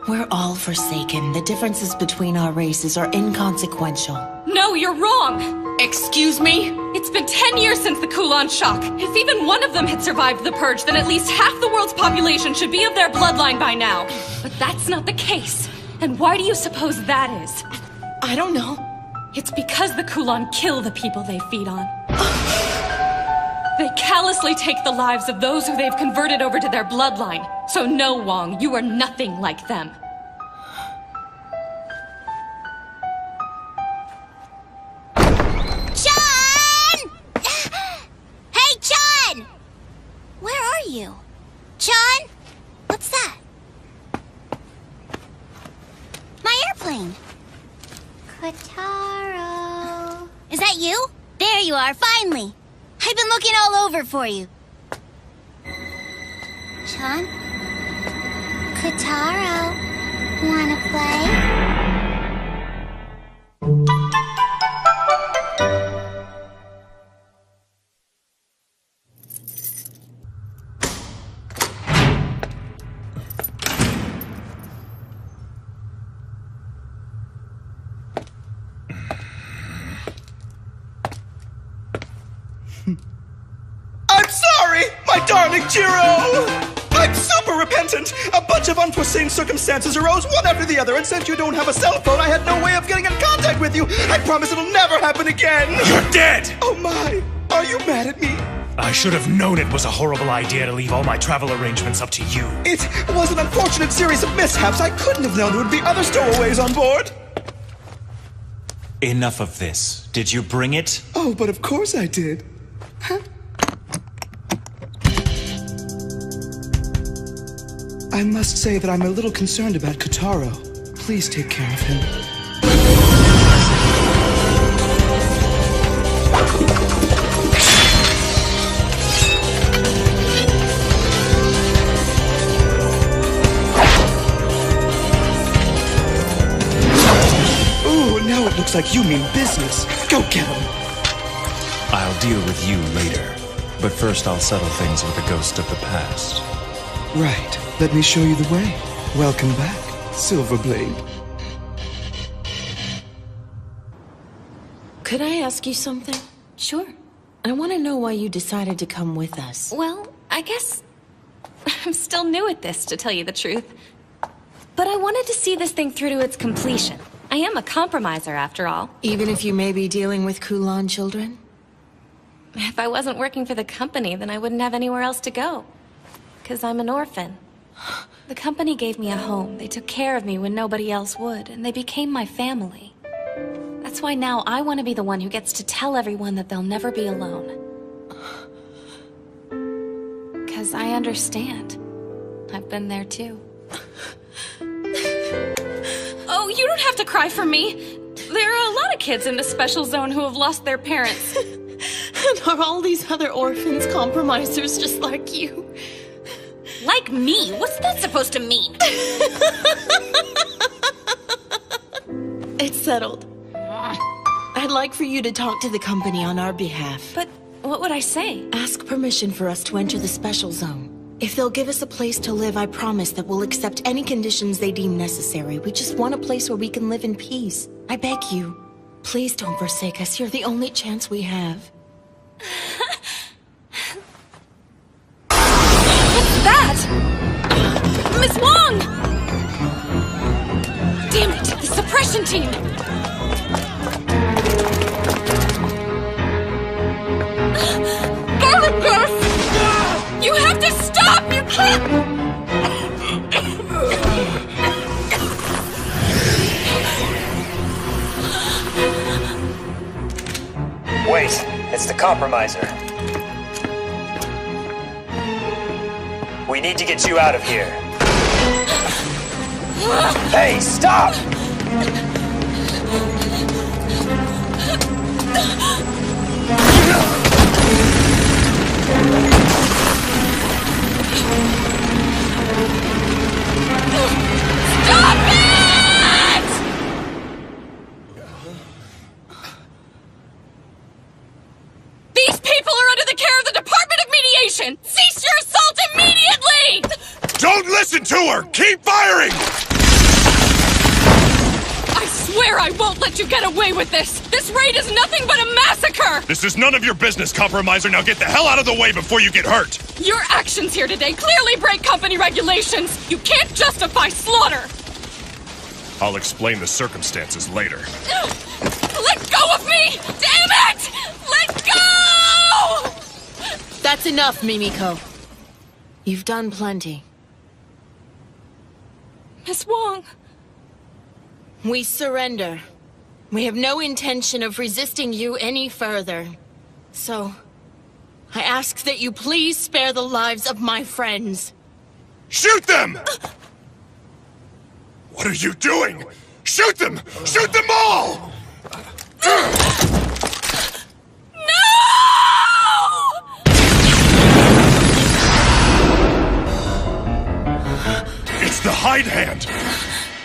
We're all forsaken. The differences between our races are inconsequential. No, you're wrong! Excuse me? It's been 10 years since the Kulan shock. If even one of them had survived the purge, then at least half the world's population should be of their bloodline by now. But that's not the case. And why do you suppose that is? I don't know. It's because the Kulan kill the people they feed on. They callously take the lives of those who they've converted over to their bloodline. So no, Wong, you are nothing like them. Chun! Hey, Chun! Where are you? Chun? What's that? My airplane. Kotaro. Is that you? There you are, finally. I've been looking all over for you. Chun? Kotaro, wanna play? I'm sorry, my darling Jiro! I'm super repentant! A bunch of unforeseen circumstances arose one after the other, and since you don't have a cell phone, I had no way of getting in contact with you! I promise it'll never happen again! You're dead! Oh my! Are you mad at me? I should have known it was a horrible idea to leave all my travel arrangements up to you. It was an unfortunate series of mishaps. I couldn't have known there would be other stowaways on board. Enough of this. Did you bring it? Oh, but of course I did. Huh? I must say that I'm a little concerned about Kotaro. Please take care of him. Ooh, now it looks like you mean business. Go get him. I'll deal with you later. But first I'll settle things with the ghost of the past. Right. Let me show you the way. Welcome back, Silverblade. Could I ask you something? Sure. I want to know why you decided to come with us. Well, I guess I'm still new at this, to tell you the truth. But I wanted to see this thing through to its completion. I am a compromiser, after all. Even if you may be dealing with Kulan children? If I wasn't working for the company, then I wouldn't have anywhere else to go. 'Cause I'm an orphan. The company gave me a home. They took care of me when nobody else would, and they became my family. That's why now I want to be the one who gets to tell everyone that they'll never be alone. 'Cause I understand. I've been there too. Oh, you don't have to cry for me. There are a lot of kids in the special zone who have lost their parents. And are all these other orphans compromisers just like you? Like me? What's that supposed to mean? It's settled. I'd like for you to talk to the company on our behalf. But what would I say? Ask permission for us to enter the special zone. If they'll give us a place to live, I promise that we'll accept any conditions they deem necessary. We just want a place where we can live in peace. I beg you. Please don't forsake us. You're the only chance we have. What's that? Miss Wong! Damn it, the suppression team! Garlic Girth! You have to stop! You can't! Wait, it's the compromiser. We need to get you out of here. Hey, stop! Stop it! These people are under the care of the Department of Mediation! Cease your assault immediately! Don't listen to her! Keep firing! I swear I won't let you get away with this! This raid is nothing but a massacre! This is none of your business, Compromiser. Now get the hell out of the way before you get hurt! Your actions here today clearly break company regulations! You can't justify slaughter! I'll explain the circumstances later. Let go of me! Damn it! Let go! That's enough, Mimiko. You've done plenty. Miss Wong. We surrender. We have no intention of resisting you any further. So, I ask that you please spare the lives of my friends. Shoot them! What are you doing? Shoot them! Shoot them all! It's the Hide Hand!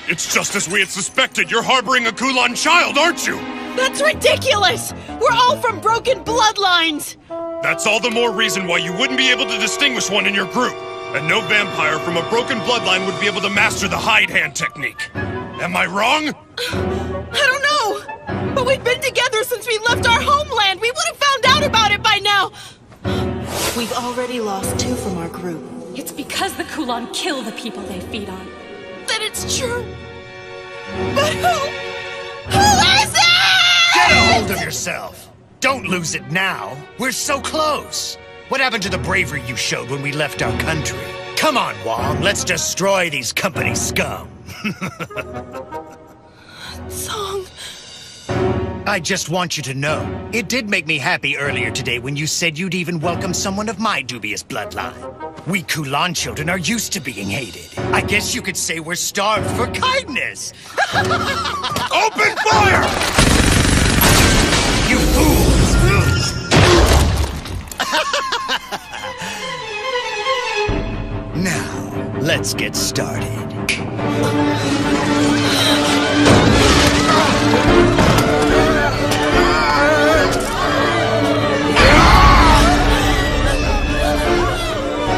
It's just as we had suspected. You're harboring a Kulan child, aren't you? That's ridiculous! We're all from broken bloodlines! That's all the more reason why you wouldn't be able to distinguish one in your group. And no vampire from a broken bloodline would be able to master the Hide Hand technique. Am I wrong? I don't know! But we've been together since we left our homeland! We would have found out about it by now! We've already lost 2 from our group. It's because the Kulan kill the people they feed on. Then it's true. But who is it? Get a hold of yourself. Don't lose it now. We're so close. What happened to the bravery you showed when we left our country? Come on, Wong. Let's destroy these company scum. Song. I just want you to know, it did make me happy earlier today when you said you'd even welcome someone of my dubious bloodline. We Kulan children are used to being hated. I guess you could say we're starved for kindness. Open fire! You fools! Now, let's get started.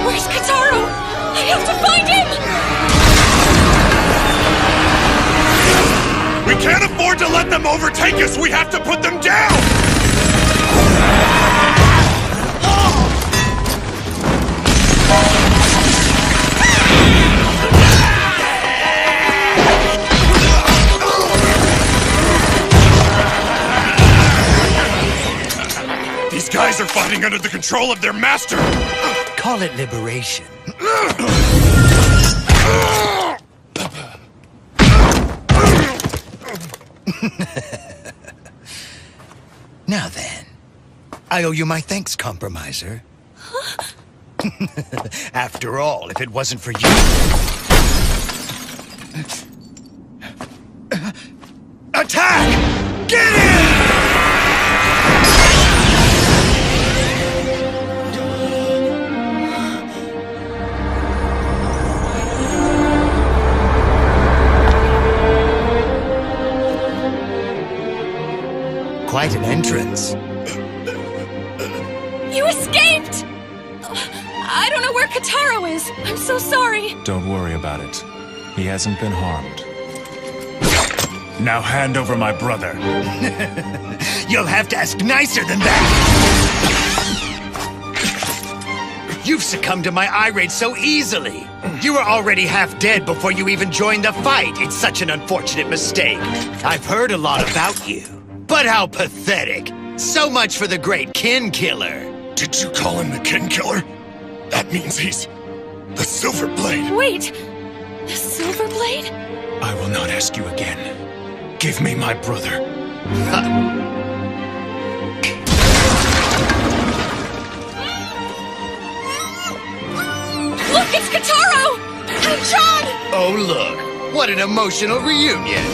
Where's Kataro? I have to find him! We can't afford to let them overtake us! We have to put them down! These guys are fighting under the control of their master! Call it liberation. Now then, I owe you my thanks, Compromiser. After all, if it wasn't for you... Attack! Get in! Quite an entrance. You escaped! I don't know where Kataro is. I'm so sorry. Don't worry about it. He hasn't been harmed. Now hand over my brother. You'll have to ask nicer than that! You've succumbed to my irate so easily! You were already half dead before you even joined the fight! It's such an unfortunate mistake! I've heard a lot about you. But how pathetic! So much for the great kin killer! Did you call him the kin killer? That means he's the Silver Blade. Wait! The Silver Blade? I will not ask you again. Give me my brother. Look, it's Kataro! And John! Oh, look. What an emotional reunion!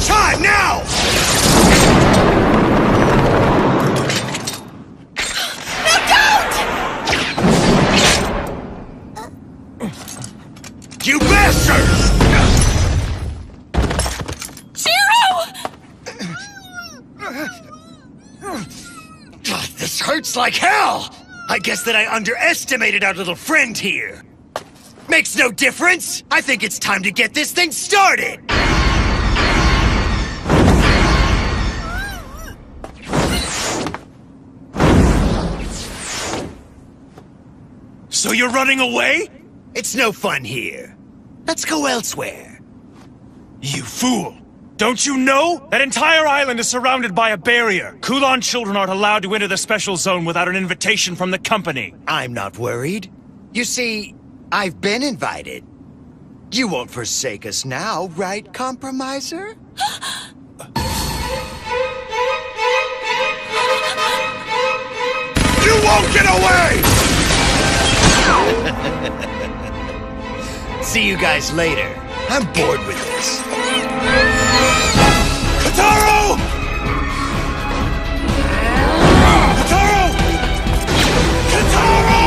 Time now! You bastard! This hurts like hell! I guess that I underestimated our little friend here. Makes no difference! I think it's time to get this thing started! So you're running away? It's no fun here. Let's go elsewhere. You fool! Don't you know? That entire island is surrounded by a barrier. Kulan children aren't allowed to enter the special zone without an invitation from the company. I'm not worried. You see, I've been invited. You won't forsake us now, right, Compromiser? You won't get away! See you guys later. I'm bored with this. Kotaro! Kotaro! Kotaro!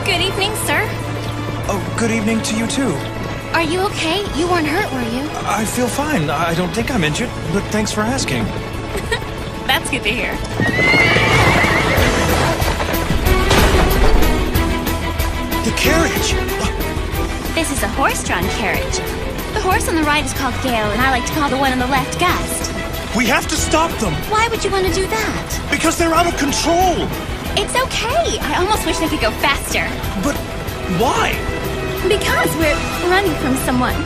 Good evening, sir. Oh, good evening to you too. Are you okay? You weren't hurt, were you? I feel fine. I don't think I'm injured, but thanks for asking. That's good to hear. The carriage! This is a horse-drawn carriage. The horse on the right is called Gale, and I like to call the one on the left Gust. We have to stop them! Why would you want to do that? Because they're out of control! It's okay. I almost wish they could go faster. But why? Because we're running from someone.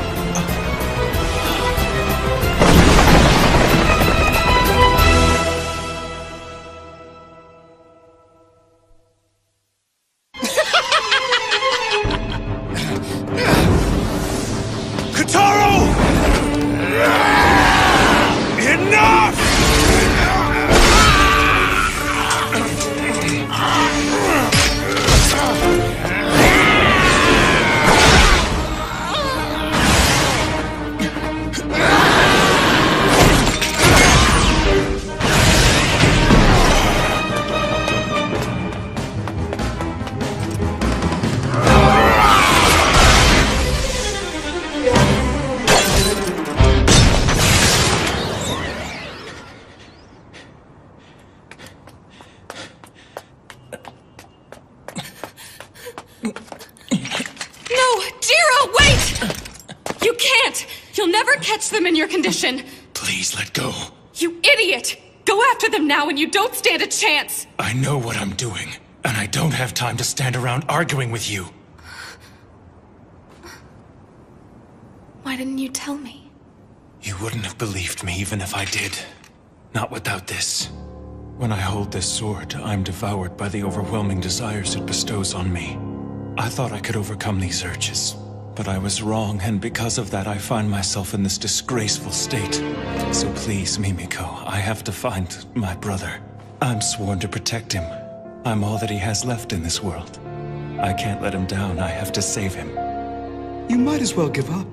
Kotaro! Enough! Catch them in your condition. Please let go. You idiot! Go after them now and you don't stand a chance! I know what I'm doing, and I don't have time to stand around arguing with you. Why didn't you tell me? You wouldn't have believed me even if I did. Not without this. When I hold this sword, I'm devoured by the overwhelming desires it bestows on me. I thought I could overcome these urges. But I was wrong, and because of that, I find myself in this disgraceful state. So please, Mimiko, I have to find my brother. I'm sworn to protect him. I'm all that he has left in this world. I can't let him down. I have to save him. You might as well give up.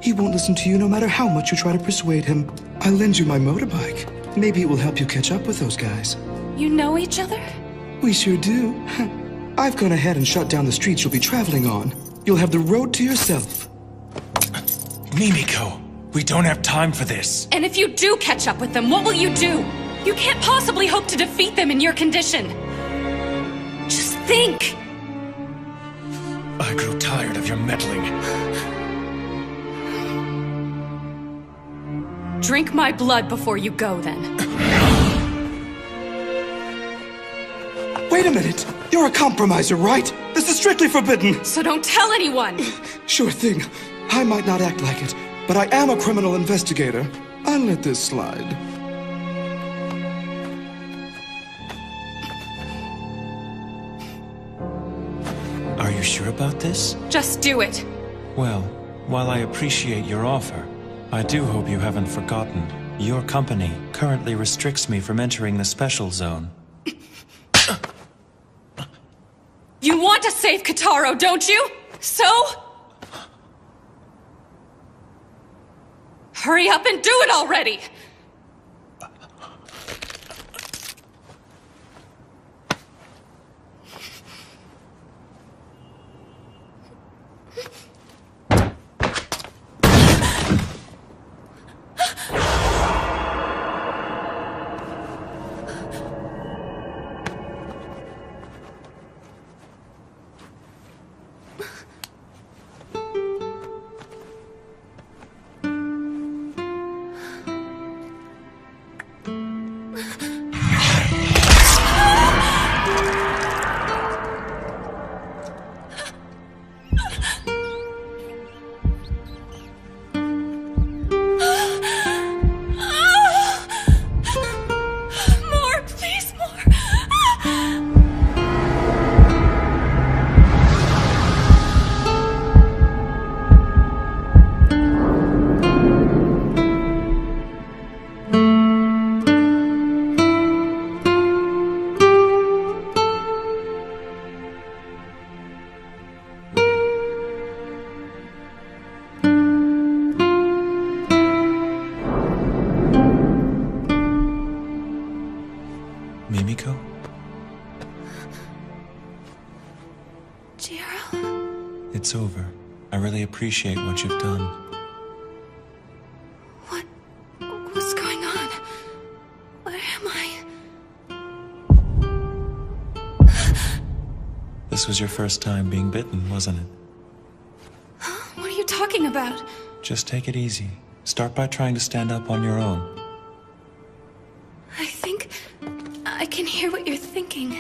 He won't listen to you no matter how much you try to persuade him. I'll lend you my motorbike. Maybe it will help you catch up with those guys. You know each other? We sure do. I've gone ahead and shut down the streets you'll be traveling on. You'll have the road to yourself. Mimiko, We don't have time for this. And if you do catch up with them, what will you do? You can't possibly hope to defeat them in your condition. Just think. I grew tired of your meddling. Drink my blood before you go, then. Wait a minute! You're a compromiser, right? This is strictly forbidden! So don't tell anyone! Sure thing. I might not act like it, but I am a criminal investigator. I'll let this slide. Are you sure about this? Just do it. Well, while I appreciate your offer, I do hope you haven't forgotten. Your company currently restricts me from entering the special zone. You want to save Kataro, don't you? So? Hurry up and do it already! Mimiko? Jiro? It's over. I really appreciate what you've done. What's going on? Where am I? This was your first time being bitten, wasn't it? What are you talking about? Just take it easy. Start by trying to stand up on your own. I think I can hear what you're thinking.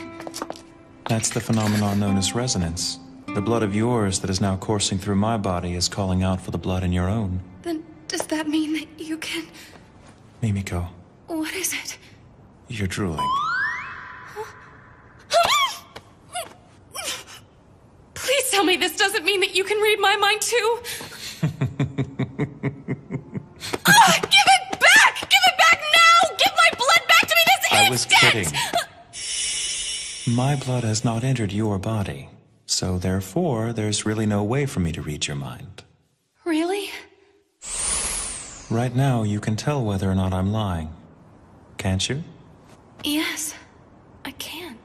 That's the phenomenon known as resonance. The blood of yours that is now coursing through my body is calling out for the blood in your own. Then does that mean that you can... Mimiko, What is it? you're drooling. Please tell me this doesn't mean that you can read my mind too. Give it back! Give it back now! Give my blood back to me this I was instant! kidding. My blood has not entered your body, so therefore there's really no way for me to read your mind. Really? Right now, you can tell whether or not I'm lying. Can't you? Yes, I can.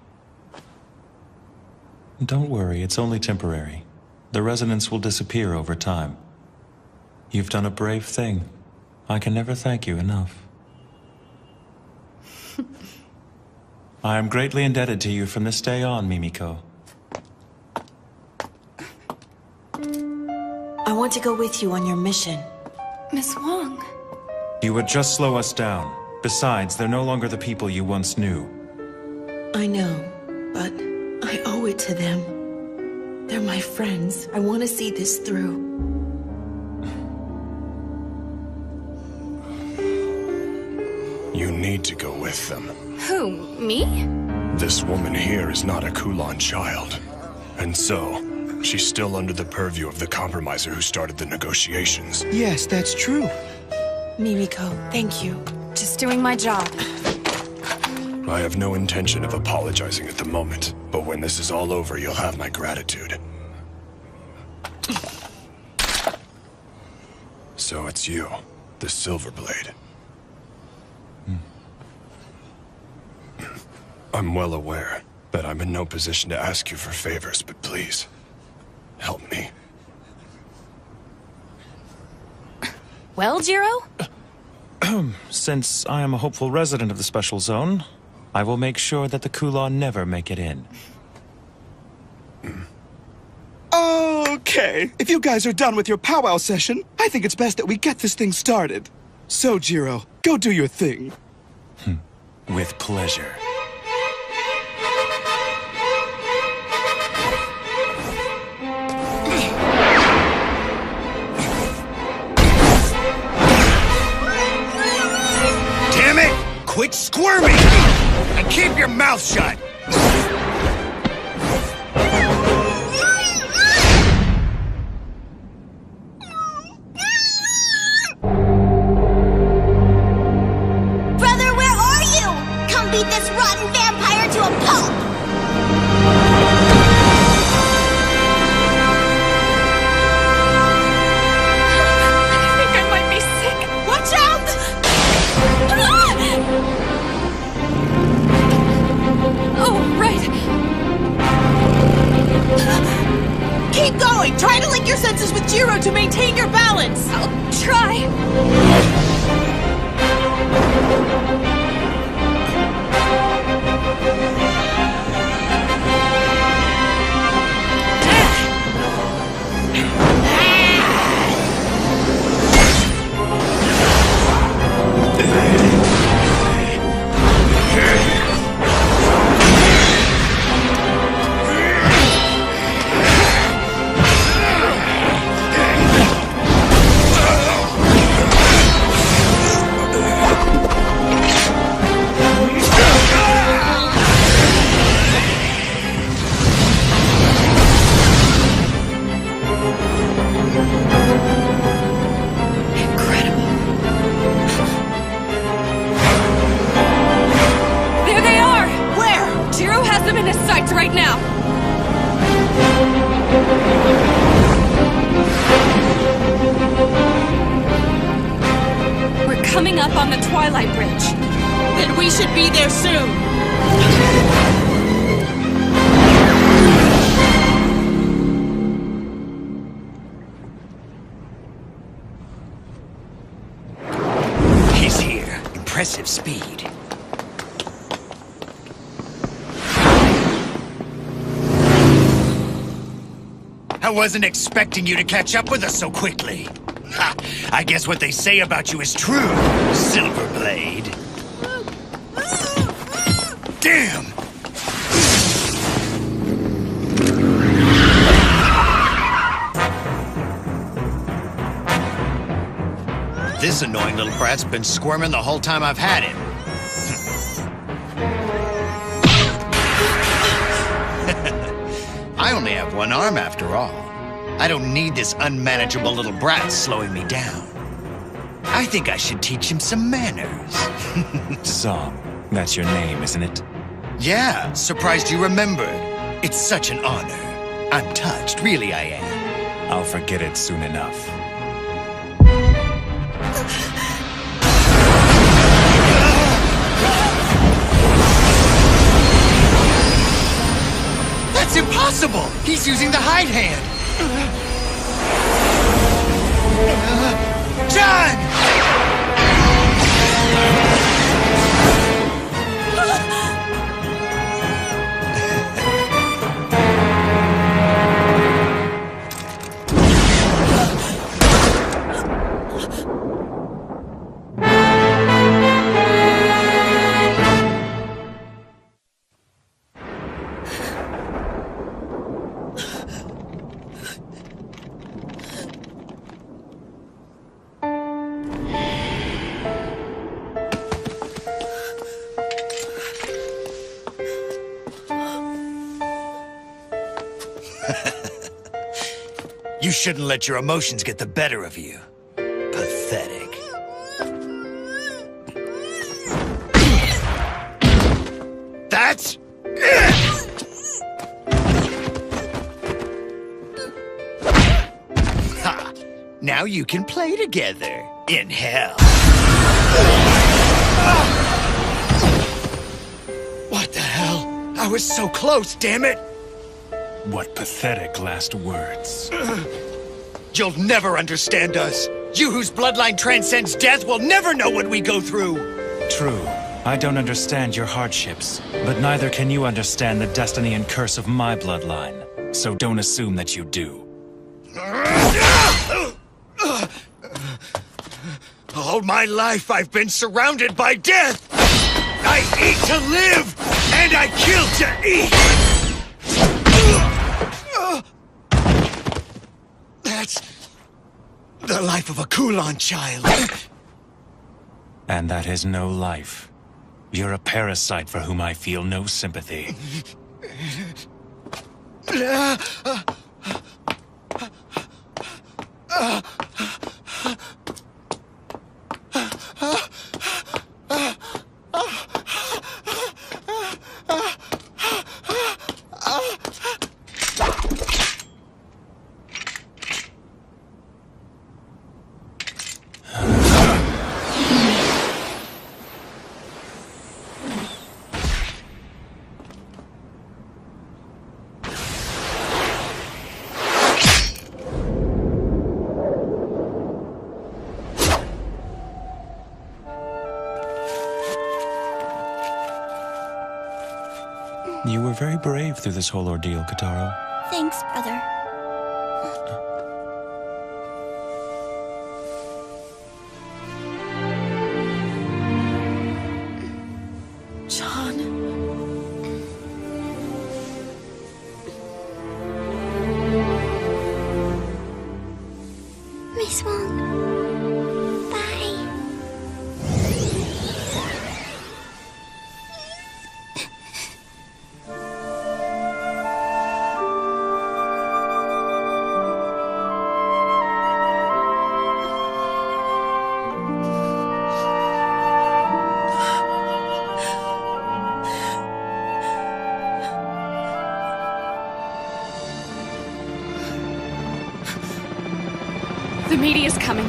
Don't worry, it's only temporary. The resonance will disappear over time. You've done a brave thing. I can never thank you enough. I am greatly indebted to you from this day on, Mimiko. I want to go with you on your mission. Miss Wong. You would just slow us down. Besides, they're no longer the people you once knew. I know, but I owe it to them. They're my friends. I want to see this through. You need to go with them. Who, me? This woman here is not a Kulon child. And so, she's still under the purview of the compromiser who started the negotiations. Yes, that's true. Mimiko, thank you. Just doing my job. I have no intention of apologizing at the moment, but when this is all over, you'll have my gratitude. So it's you, the Silverblade. I'm well aware that I'm in no position to ask you for favors, but please, help me. Well, Jiro? Since I am a hopeful resident of the Special Zone, I will make sure that the Kula never make it in. Okay, if you guys are done with your powwow session, I think it's best that we get this thing started. So, Jiro, go do your thing. With pleasure. Damn it! Quit squirming! And keep your mouth shut! Brother, where are you? Come beat this rotten vampire to a pulp! I think I might be sick. Watch out! Oh, right. Keep going! Try to link your senses with Jiro to maintain your balance! I'll try. There they are! Where? Jiro has them in his sights right now. We're coming up on the Twilight Bridge. Then we should be there soon. He's here. Impressive speed. I wasn't expecting you to catch up with us so quickly. Ha! I guess what they say about you is true, Silverblade. Damn! This annoying little brat's been squirming the whole time I've had him. I only have one arm after all. I don't need this unmanageable little brat slowing me down. I think I should teach him some manners. Song, that's your name, isn't it? Yeah, surprised you remembered. It's such an honor. I'm touched, really I am. I'll forget it soon enough. That's impossible! He's using the hide hand! John! You shouldn't let your emotions get the better of you. Pathetic. That's... Ha! Now you can play together in hell. What the hell? I was so close, damn it! What pathetic last words. You'll never understand us. You whose bloodline transcends death will never know what we go through! True. I don't understand your hardships, but neither can you understand the destiny and curse of my bloodline. So don't assume that you do. All my life I've been surrounded by death! I eat to live, and I kill to eat! That's the life of a Kulan child. And that is no life. You're a parasite for whom I feel no sympathy. You were very brave through this whole ordeal, Kataro. Thanks, brother. John. Miss Wong. Bye. The media's coming.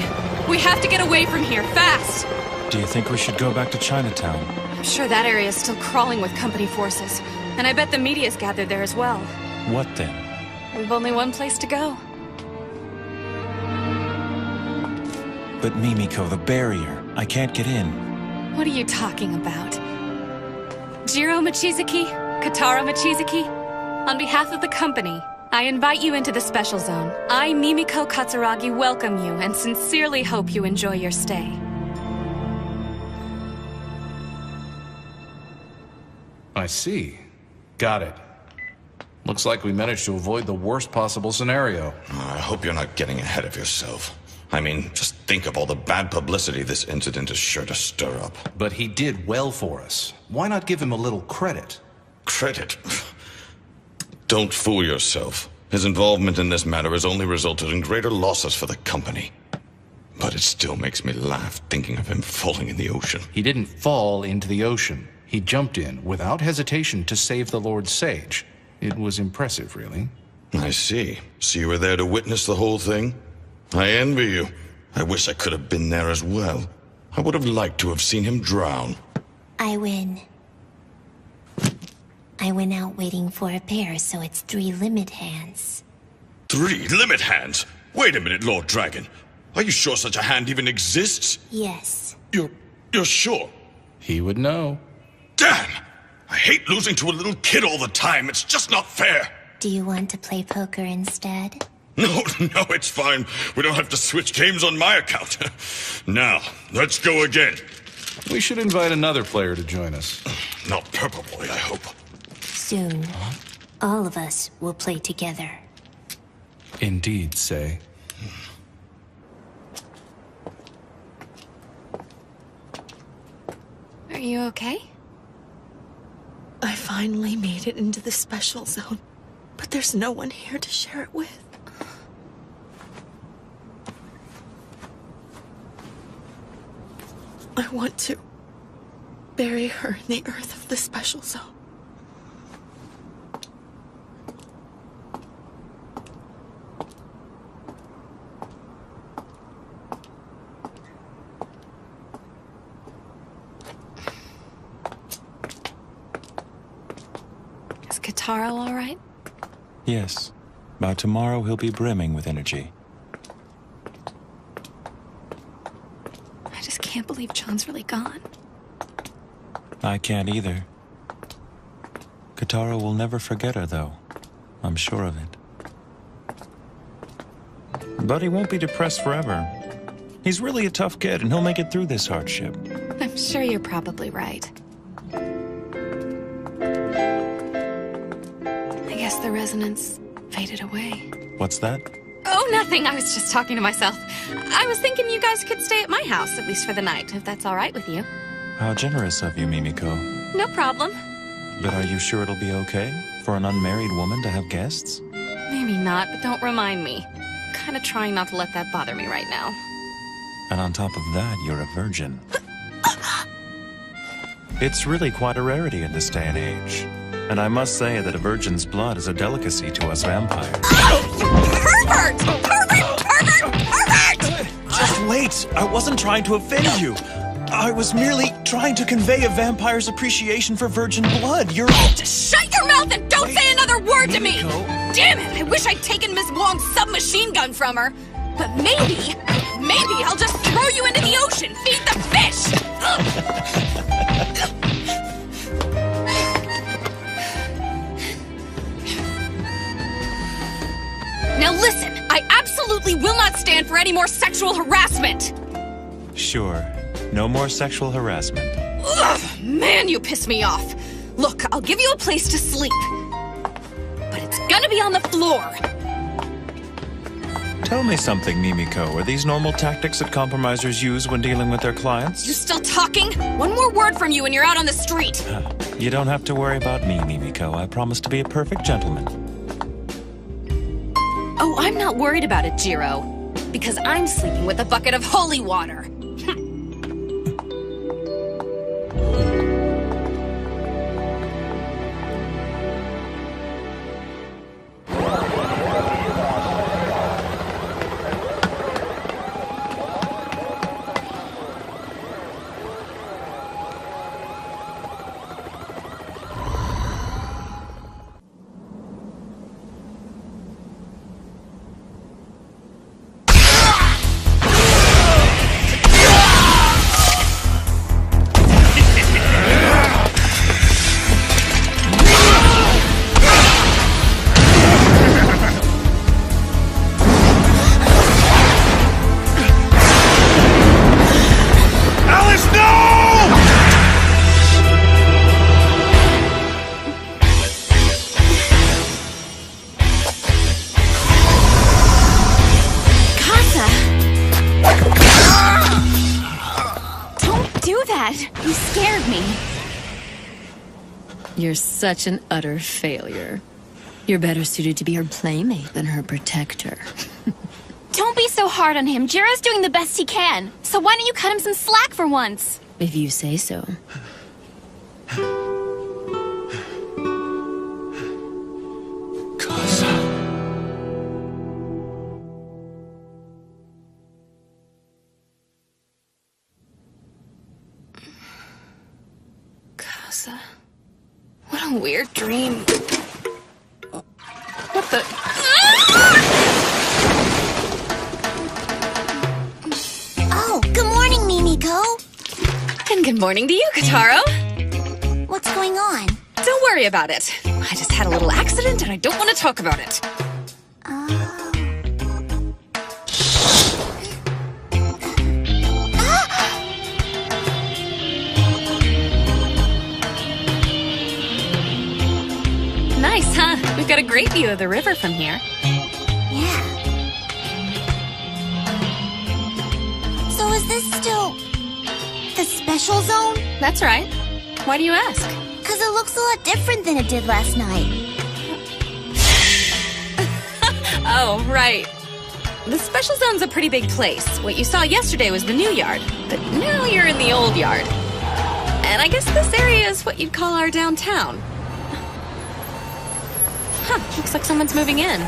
We have to get away from here, fast! Do you think we should go back to Chinatown? I'm sure that area is still crawling with company forces. And I bet the media's gathered there as well. What then? We've only one place to go. But Mimiko, the barrier. I can't get in. What are you talking about? Jiro Mochizuki? Katara Mochizuki? On behalf of the company, I invite you into the special zone. I, Mimiko Katsuragi, welcome you and sincerely hope you enjoy your stay. I see. Got it. Looks like we managed to avoid the worst possible scenario. I hope you're not getting ahead of yourself. I mean, just think of all the bad publicity this incident is sure to stir up. But he did well for us. Why not give him a little credit? Credit? Don't fool yourself. His involvement in this matter has only resulted in greater losses for the company. But it still makes me laugh thinking of him falling in the ocean. He didn't fall into the ocean. He jumped in without hesitation to save the Lord Sage. It was impressive, really. I see. So you were there to witness the whole thing? I envy you. I wish I could have been there as well. I would have liked to have seen him drown. I win. I went out waiting for a pair, so it's 3 limit hands. 3 limit hands? Wait a minute, Lord Dragon. Are you sure such a hand even exists? Yes. You're sure? He would know. Damn! I hate losing to a little kid all the time. It's just not fair. Do you want to play poker instead? No, it's fine. We don't have to switch games on my account. Now, let's go again. We should invite another player to join us. Not Purple Boy, I hope. Soon, all of us will play together. Indeed, Say. Are you okay? I finally made it into the special zone, but there's no one here to share it with. I want to bury her in the earth of the special zone. Is Kataro all right? Yes. By tomorrow, he'll be brimming with energy. can't believe John's really gone. I can't either. Katara will never forget her, though. I'm sure of it. But he won't be depressed forever. He's really a tough kid, and he'll make it through this hardship. I'm sure you're probably right. I guess the resonance faded away. What's that? Oh, nothing. I was just talking to myself. I was thinking you guys could stay at my house, at least for the night, if that's all right with you. How generous of you, Mimiko. No problem. But are you sure it'll be okay for an unmarried woman to have guests? Maybe not, but don't remind me. I'm kind of trying not to let that bother me right now. And on top of that, you're a virgin. It's really quite a rarity in this day and age. And I must say that a virgin's blood is a delicacy to us vampires. Pervert! Pervert! Pervert! Pervert! Just wait! I wasn't trying to offend you. I was merely trying to convey a vampire's appreciation for virgin blood. You're... Just shut your mouth and don't say another word to me! Damn it! I wish I'd taken Miss Wong's submachine gun from her. But maybe I'll just throw you into the ocean. Feed the fish! Now listen, I absolutely will not stand for any more sexual harassment! Sure. No more sexual harassment. Ugh, man, you piss me off. Look, I'll give you a place to sleep. But it's gonna be on the floor. Tell me something, Mimiko. Are these normal tactics that compromisers use when dealing with their clients? You still talking? One more word from you and you're out on the street. You don't have to worry about me, Mimiko. I promise to be a perfect gentleman. Oh, I'm not worried about it, Jiro. Because I'm sleeping with a bucket of holy water. You scared me. You're such an utter failure. You're better suited to be her playmate than her protector. Don't be so hard on him. Jiro's doing the best he can. So why don't you cut him some slack for once? If you say so. What a weird dream. What the... Oh, good morning, Mimiko. And good morning to you, Kataro. What's going on? Don't worry about it. I just had a little accident and I don't want to talk about it. Nice, huh? We've got a great view of the river from here. Yeah. So is this still the special zone? That's right. Why do you ask? Because it looks a lot different than it did last night. Oh, right. The special zone's a pretty big place. What you saw yesterday was the new yard, but now you're in the old yard. And I guess this area is what you'd call our downtown. Huh, looks like someone's moving in.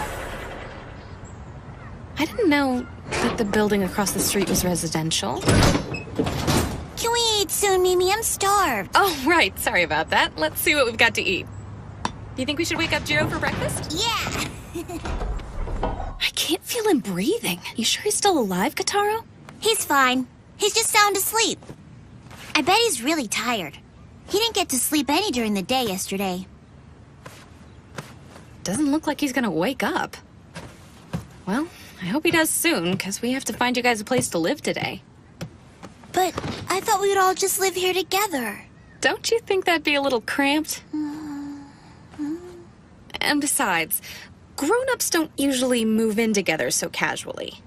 I didn't know that the building across the street was residential. Can we eat soon, Mimi? I'm starved. Oh, right. Sorry about that. Let's see what we've got to eat. Do you think we should wake up Jiro for breakfast? Yeah. I can't feel him breathing. You sure he's still alive, Kataro? He's fine. He's just sound asleep. I bet he's really tired. He didn't get to sleep any during the day yesterday. Doesn't look like he's gonna wake up. Well, I hope he does soon, because we have to find you guys a place to live today. But I thought we would all just live here together. Don't you think that'd be a little cramped? And besides, grown-ups don't usually move in together so casually.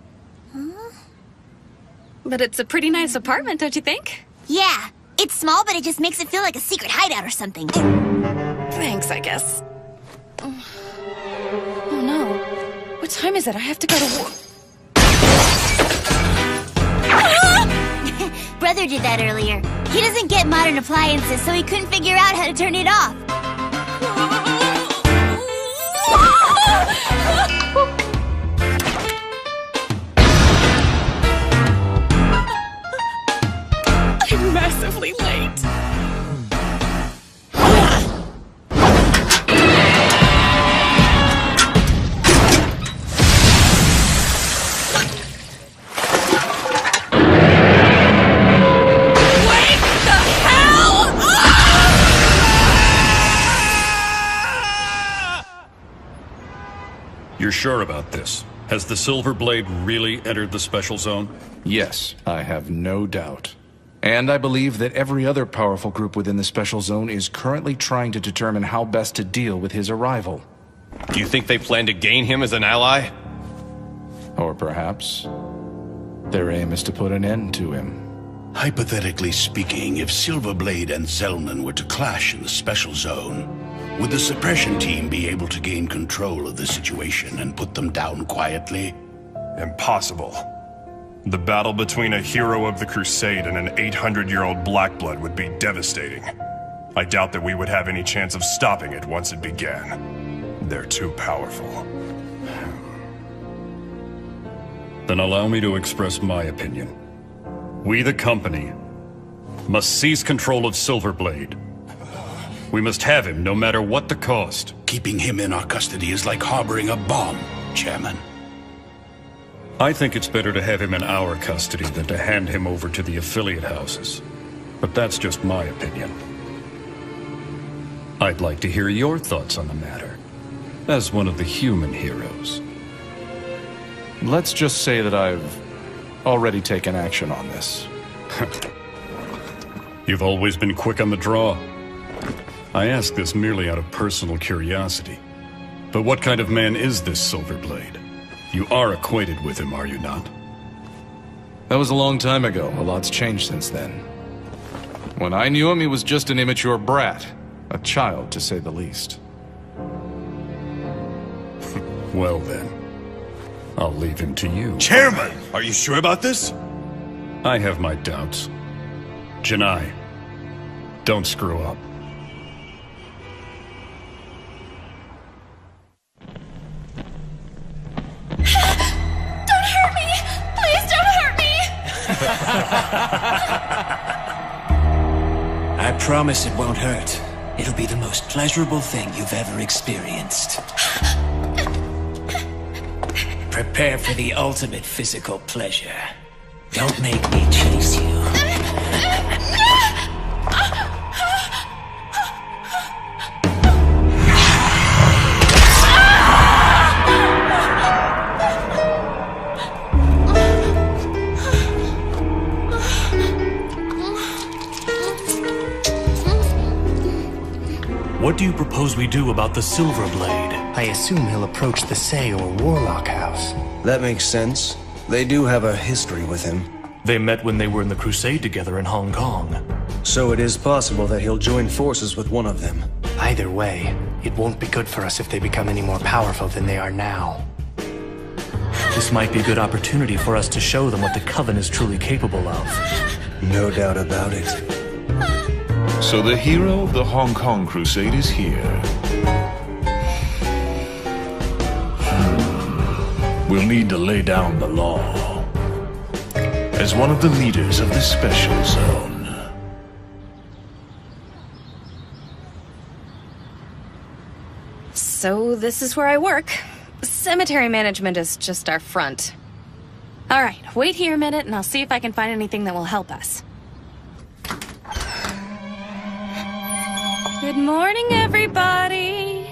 But it's a pretty nice apartment, don't you think? Yeah, it's small, but it just makes it feel like a secret hideout or something. Thanks, I guess. Oh no. What time is it? I have to go to work. Brother did that earlier. He doesn't get modern appliances, so he couldn't figure out how to turn it off. I'm massively late. You're sure about this? Has the Silver Blade really entered the special zone? Yes, I have no doubt. And I believe that every other powerful group within the special zone is currently trying to determine how best to deal with his arrival. Do you think they plan to gain him as an ally? Or perhaps their aim is to put an end to him. Hypothetically speaking, if Silverblade and Zellman were to clash in the special zone, would the suppression team be able to gain control of the situation and put them down quietly? Impossible. The battle between a hero of the Crusade and an 800-year-old Blackblood would be devastating. I doubt that we would have any chance of stopping it once it began. They're too powerful. Then allow me to express my opinion. We, the company, must seize control of Silverblade. We must have him, no matter what the cost. Keeping him in our custody is like harboring a bomb, Chairman. I think it's better to have him in our custody than to hand him over to the affiliate houses. But that's just my opinion. I'd like to hear your thoughts on the matter, as one of the human heroes. Let's just say that I've already taken action on this. You've always been quick on the draw. I ask this merely out of personal curiosity. But what kind of man is this Silverblade? You are acquainted with him, are you not? That was a long time ago. A lot's changed since then. When I knew him, he was just an immature brat. A child, to say the least. Well then, I'll leave him to you. Chairman! Are you sure about this? I have my doubts. Janai, don't screw up. Don't hurt me! Please don't hurt me! I promise it won't hurt. It'll be the most pleasurable thing you've ever experienced. Prepare for the ultimate physical pleasure. Don't make me chase you. What do you propose we do about the Silver Blade? I assume he'll approach the Say or Warlock House. That makes sense. They do have a history with him. They met when they were in the Crusade together in Hong Kong. So it is possible that he'll join forces with one of them. Either way, it won't be good for us if they become any more powerful than they are now. This might be a good opportunity for us to show them what the Coven is truly capable of. No doubt about it. So the hero of the Hong Kong Crusade is here. We'll need to lay down the law. As one of the leaders of the special zone. So this is where I work. Cemetery management is just our front. Alright, wait here a minute and I'll see if I can find anything that will help us. Good morning, everybody.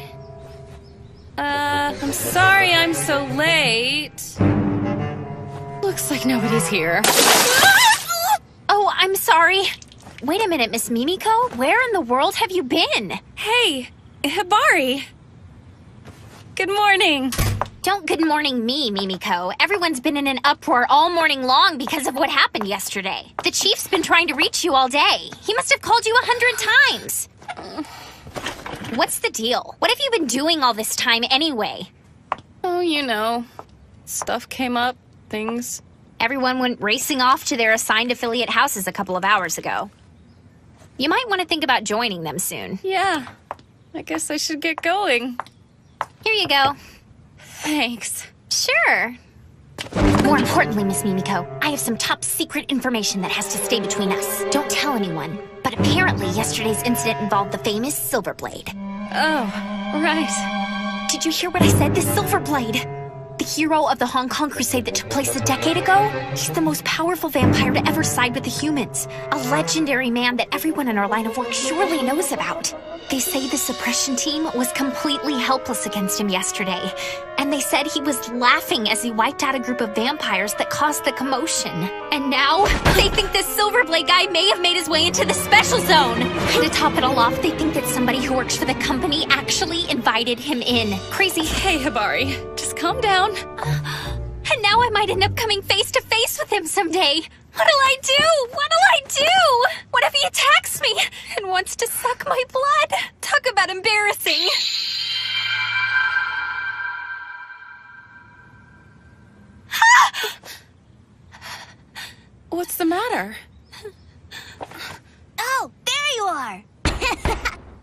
I'm sorry I'm so late. Looks like nobody's here. Oh, I'm sorry. Wait a minute, Miss Mimiko. Where in the world have you been? Hey, Hibari. Good morning. Don't good morning me, Mimiko. Everyone's been in an uproar all morning long because of what happened yesterday. The chief's been trying to reach you all day. He must have called you 100 times. What's the deal? What have you been doing all this time anyway? Oh, you know. Stuff came up, things. Everyone went racing off to their assigned affiliate houses a couple of hours ago. You might want to think about joining them soon. Yeah, I guess I should get going. Here you go. Thanks. Sure. More importantly, Miss Mimiko, I have some top secret information that has to stay between us. Don't tell anyone. But apparently yesterday's incident involved the famous Silverblade. Oh, right. Did you hear what I said? The Silverblade! The hero of the Hong Kong Crusade that took place a decade ago? He's the most powerful vampire to ever side with the humans. A legendary man that everyone in our line of work surely knows about. They say the suppression team was completely helpless against him yesterday. And they said he was laughing as he wiped out a group of vampires that caused the commotion. And now, they think this Silverblade guy may have made his way into the special zone. And to top it all off, they think that somebody who works for the company actually invited him in. Crazy. Hey, Hibari, just calm down. And now I might end up coming face to face with him someday. What'll I do? What'll I do? What if he attacks me and wants to suck my blood? Talk about embarrassing. What's the matter? Oh, there you are!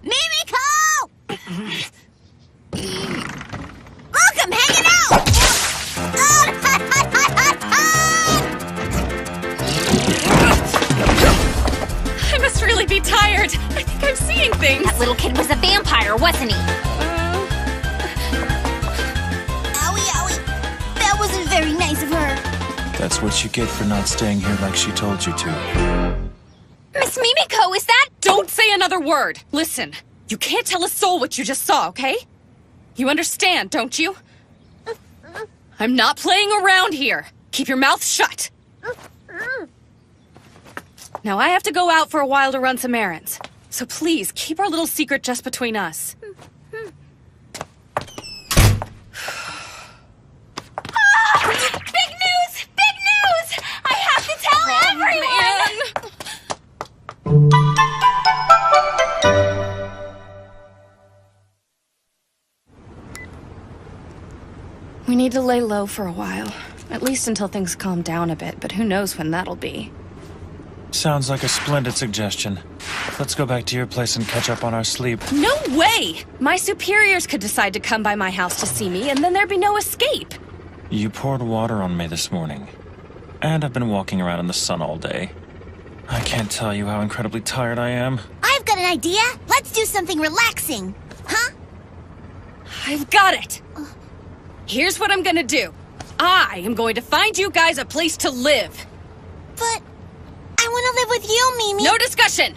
Mimiko! Look, I'm hanging out! I must really be tired. I think I'm seeing things. That little kid was a vampire, wasn't he? Owie, owie. That wasn't very nice of her. That's what you get for not staying here like she told you to. Miss Mimiko, is that— Don't say another word. Listen, you can't tell a soul what you just saw, okay? You understand, don't you? I'm not playing around here. Keep your mouth shut. Now I have to go out for a while to run some errands. So please, keep our little secret just between us. Big news! Big news! I have to tell everyone! We need to lay low for a while. At least until things calm down a bit, but who knows when that'll be. Sounds like a splendid suggestion. Let's go back to your place and catch up on our sleep. No way! My superiors could decide to come by my house to see me, and then there'd be no escape. You poured water on me this morning. And I've been walking around in the sun all day. I can't tell you how incredibly tired I am. I've got an idea. Let's do something relaxing. Huh? I've got it! Here's what I'm gonna do. I am going to find you guys a place to live. But I want to live with you, Mimi. No discussion!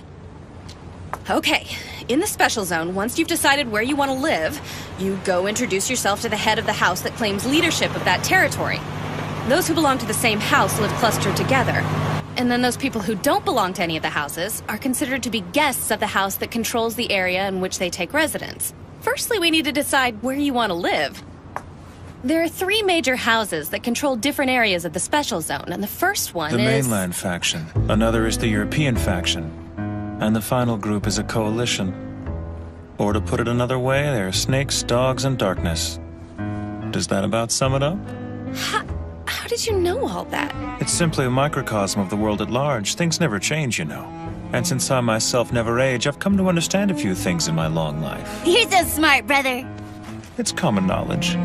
Okay, in the special zone, once you've decided where you want to live, you go introduce yourself to the head of the house that claims leadership of that territory. Those who belong to the same house live clustered together. And then those people who don't belong to any of the houses are considered to be guests of the house that controls the area in which they take residence. Firstly, we need to decide where you want to live. There are 3 major houses that control different areas of the special zone, and the first one The is... mainland faction. Another is the European faction. And the final group is a coalition. Or to put it another way, there are snakes, dogs, and darkness. Does that about sum it up? How did you know all that? It's simply a microcosm of the world at large. Things never change, you know. And since I myself never age, I've come to understand a few things in my long life. You're so smart, brother. It's common knowledge.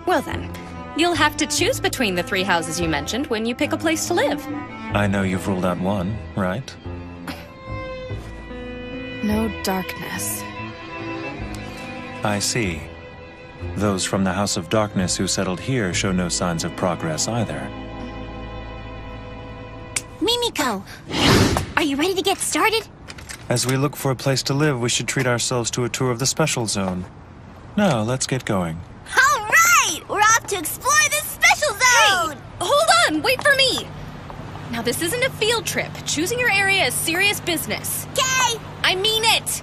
Well then, you'll have to choose between the 3 houses you mentioned when you pick a place to live. I know you've ruled out one, right? No darkness. I see. Those from the House of Darkness who settled here show no signs of progress either. Mimiko, are you ready to get started? As we look for a place to live, we should treat ourselves to a tour of the Special Zone. Now, let's get going. All right! We're off to explore this special zone! Hey! Hold on! Wait for me! Now, this isn't a field trip. Choosing your area is serious business. Okay! I mean it!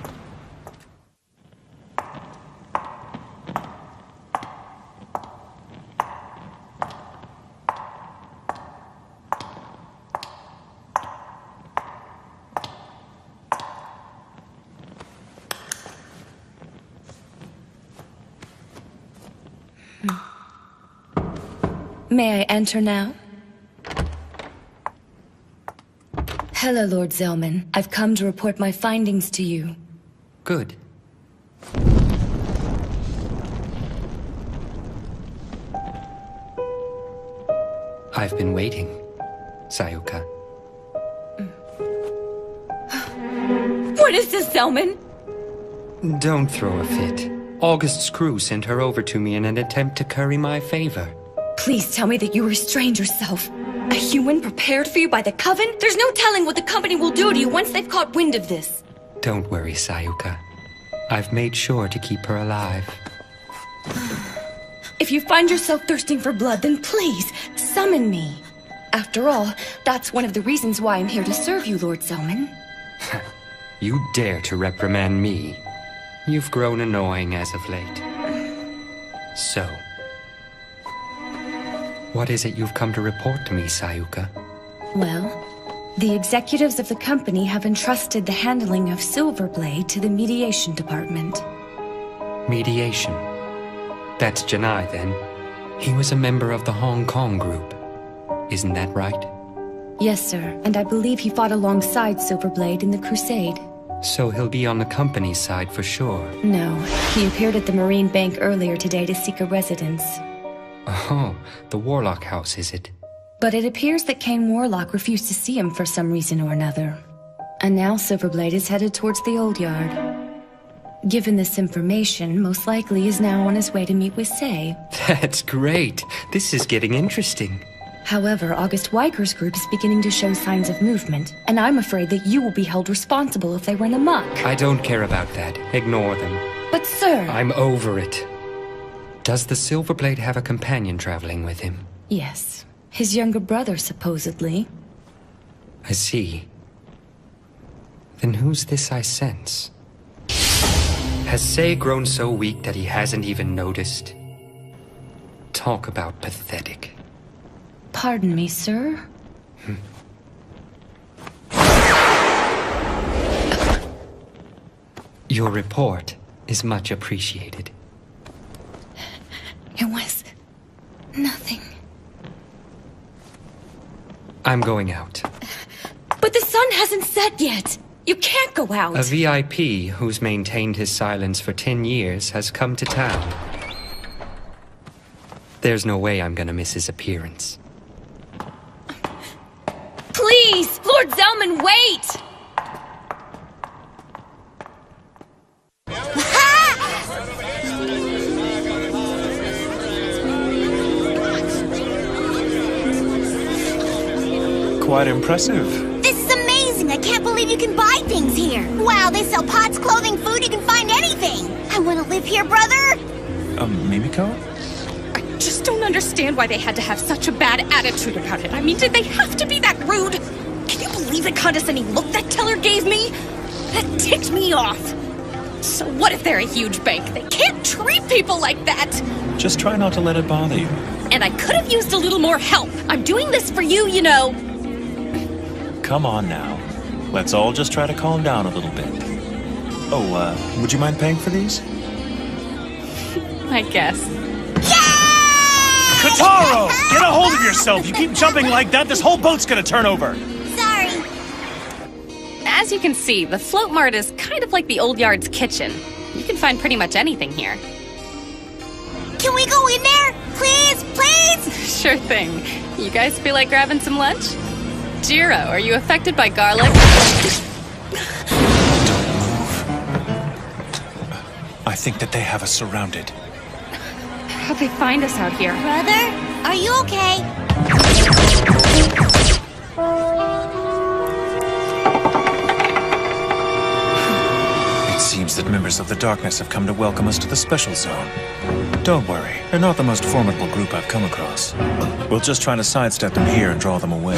May I enter now? Hello, Lord Zellman. I've come to report my findings to you. Good. I've been waiting, Sayuka. What is this, Zellman? Don't throw a fit. August's crew sent her over to me in an attempt to curry my favor. Please tell me that you restrained yourself. A human prepared for you by the Coven? There's no telling what the company will do to you once they've caught wind of this. Don't worry, Sayuka. I've made sure to keep her alive. If you find yourself thirsting for blood, then please, summon me. After all, that's one of the reasons why I'm here to serve you, Lord Zellman. You dare to reprimand me? You've grown annoying as of late. So, what is it you've come to report to me, Sayuka? Well, the executives of the company have entrusted the handling of Silverblade to the mediation department. Mediation. That's Janai, then. He was a member of the Hong Kong group. Isn't that right? Yes, sir, and I believe he fought alongside Silverblade in the Crusade. So he'll be on the company's side for sure. No, he appeared at the Marine Bank earlier today to seek a residence. Oh, the Warlock House, is it? But it appears that Kane Warlock refused to see him for some reason or another. And now Silverblade is headed towards the Old Yard. Given this information, most likely is now on his way to meet with Say. That's great. This is getting interesting. However, August Weiger's group is beginning to show signs of movement, and I'm afraid that you will be held responsible if they run amok. I don't care about that. Ignore them. But sir... I'm over it. Does the Silverblade have a companion traveling with him? Yes. His younger brother, supposedly. I see. Then who's this I sense? Has Say grown so weak that he hasn't even noticed? Talk about pathetic. Pardon me, sir? Your report is much appreciated. It was... nothing. I'm going out. But the sun hasn't set yet! You can't go out! A VIP who's maintained his silence for 10 years has come to town. There's no way I'm gonna miss his appearance. Please! Lord Zellman, wait! Quite impressive. This is amazing! I can't believe you can buy things here! Wow, they sell pots, clothing, food, you can find anything! I want to live here, brother! Mimiko? I just don't understand why they had to have such a bad attitude about it. I mean, did they have to be that rude? Can you believe the condescending look that teller gave me? That ticked me off. So what if they're a huge bank? They can't treat people like that! Just try not to let it bother you. And I could have used a little more help. I'm doing this for you, you know. Come on now. Let's all just try to calm down a little bit. Oh, would you mind paying for these? I guess. Kataro! Get a hold of yourself! You keep jumping like that, this whole boat's gonna turn over! Sorry. As you can see, the float mart is kind of like the old yard's kitchen. You can find pretty much anything here. Can we go in there? Please, please? Sure thing. You guys feel like grabbing some lunch? Jiro, are you affected by garlic? I think that they have us surrounded. How'd they find us out here? Brother, are you okay? It seems that members of the Darkness have come to welcome us to the Special Zone. Don't worry, they're not the most formidable group I've come across. We'll just try to sidestep them here and draw them away.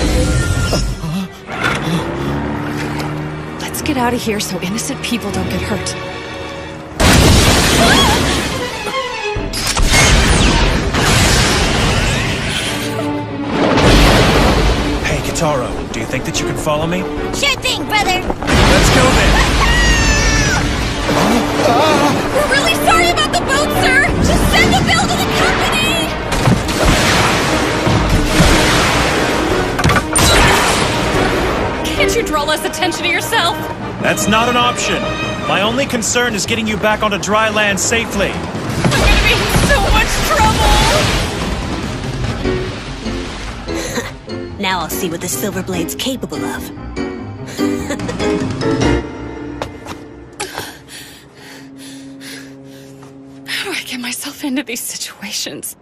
Let's get out of here so innocent people don't get hurt. Hey, Kitaro, do you think that you can follow me? Sure thing, brother. Let's go then! We're really sorry about the boat, sir! Just send the bill to the company! Can't you draw less attention to yourself? That's not an option. My only concern is getting you back onto dry land safely. I'm gonna be in so much trouble! Now I'll see what the Silver Blade's capable of. How do I get myself into these situations?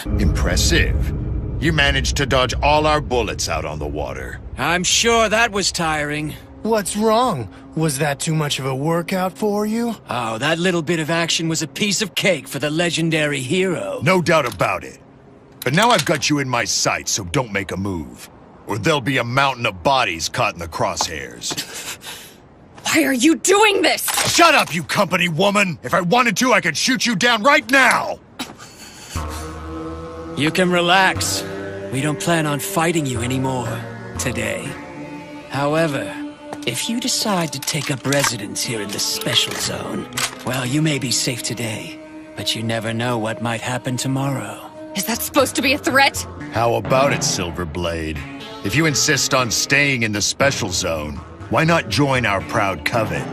Impressive. You managed to dodge all our bullets out on the water. I'm sure that was tiring. What's wrong? Was that too much of a workout for you? Oh, that little bit of action was a piece of cake for the legendary hero. No doubt about it. But now I've got you in my sights, so don't make a move. Or there'll be a mountain of bodies caught in the crosshairs. Why are you doing this? Shut up, you company woman! If I wanted to, I could shoot you down right now! You can relax. We don't plan on fighting you anymore today. However, if you decide to take up residence here in the Special Zone, well, you may be safe today, but you never know what might happen tomorrow. Is that supposed to be a threat? How about it, Silverblade? If you insist on staying in the Special Zone, why not join our proud coven?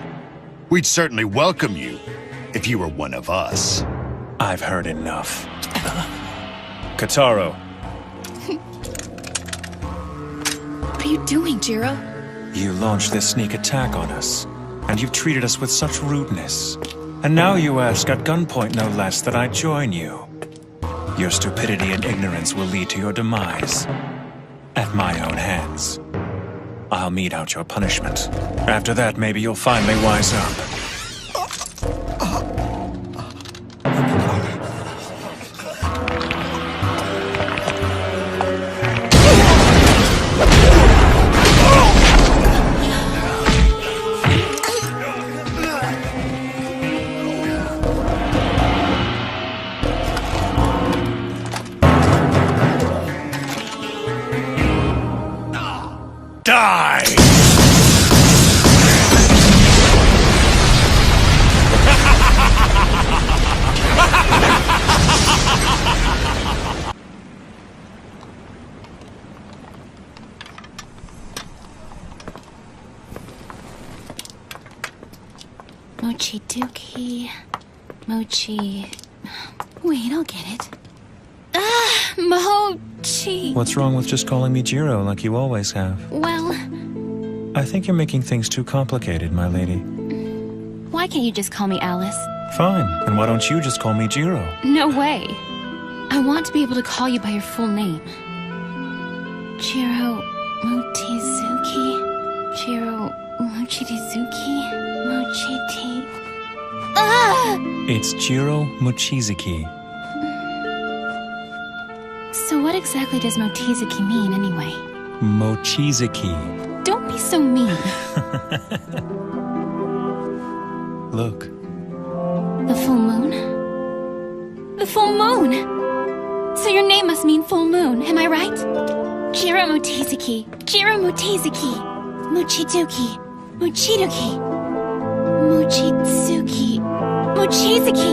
We'd certainly welcome you, if you were one of us. I've heard enough. Kitaro. What are you doing, Jiro? You launched this sneak attack on us, and you've treated us with such rudeness. And now you ask at gunpoint, no less, that I join you. Your stupidity and ignorance will lead to your demise. At my own hands. I'll mete out your punishment. After that, maybe you'll finally wise up. Die! Mochi Dookie. Mochi. Wait, I'll get it. Mochi. What's wrong with just calling me Jiro like you always have? Well, I think you're making things too complicated, my lady. why can't you just call me Alice? Fine, and why don't you just call me Jiro? No way. I want to be able to call you by your full name. Jiro Mochizuki. Jiro Mochizuki. Mochiti. Ah! It's Jiro Mochizuki. So what exactly does Mochizuki mean, anyway? Mochizuki. Don't be so mean. Look. The full moon? The full moon! So your name must mean full moon, am I right? Jiro Mochizuki. Jiro Mochizuki. Mochiduki. Mochiduki. Mochizuki. Mochizuki.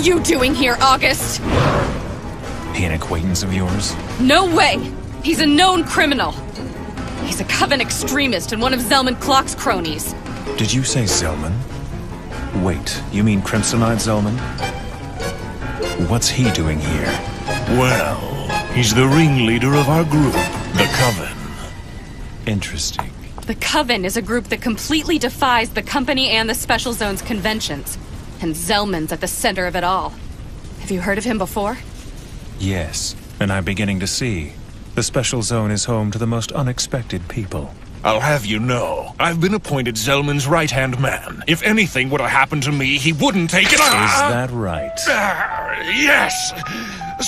you doing here, August? He an acquaintance of yours? No way! He's a known criminal. He's a Coven extremist and one of Zellman Clock's cronies. Did you say Zellman? Wait, you mean Crimsonite Zellman? What's he doing here? Well, he's the ringleader of our group, the Coven. Interesting. The Coven is a group that completely defies the company and the Special Zone's conventions. And Zellman's at the center of it all. Have you heard of him before? Yes, and I'm beginning to see. The Special Zone is home to the most unexpected people. I'll have you know, I've been appointed Zellman's right-hand man. If anything were to happen to me, he wouldn't take it. Is that right? Yes!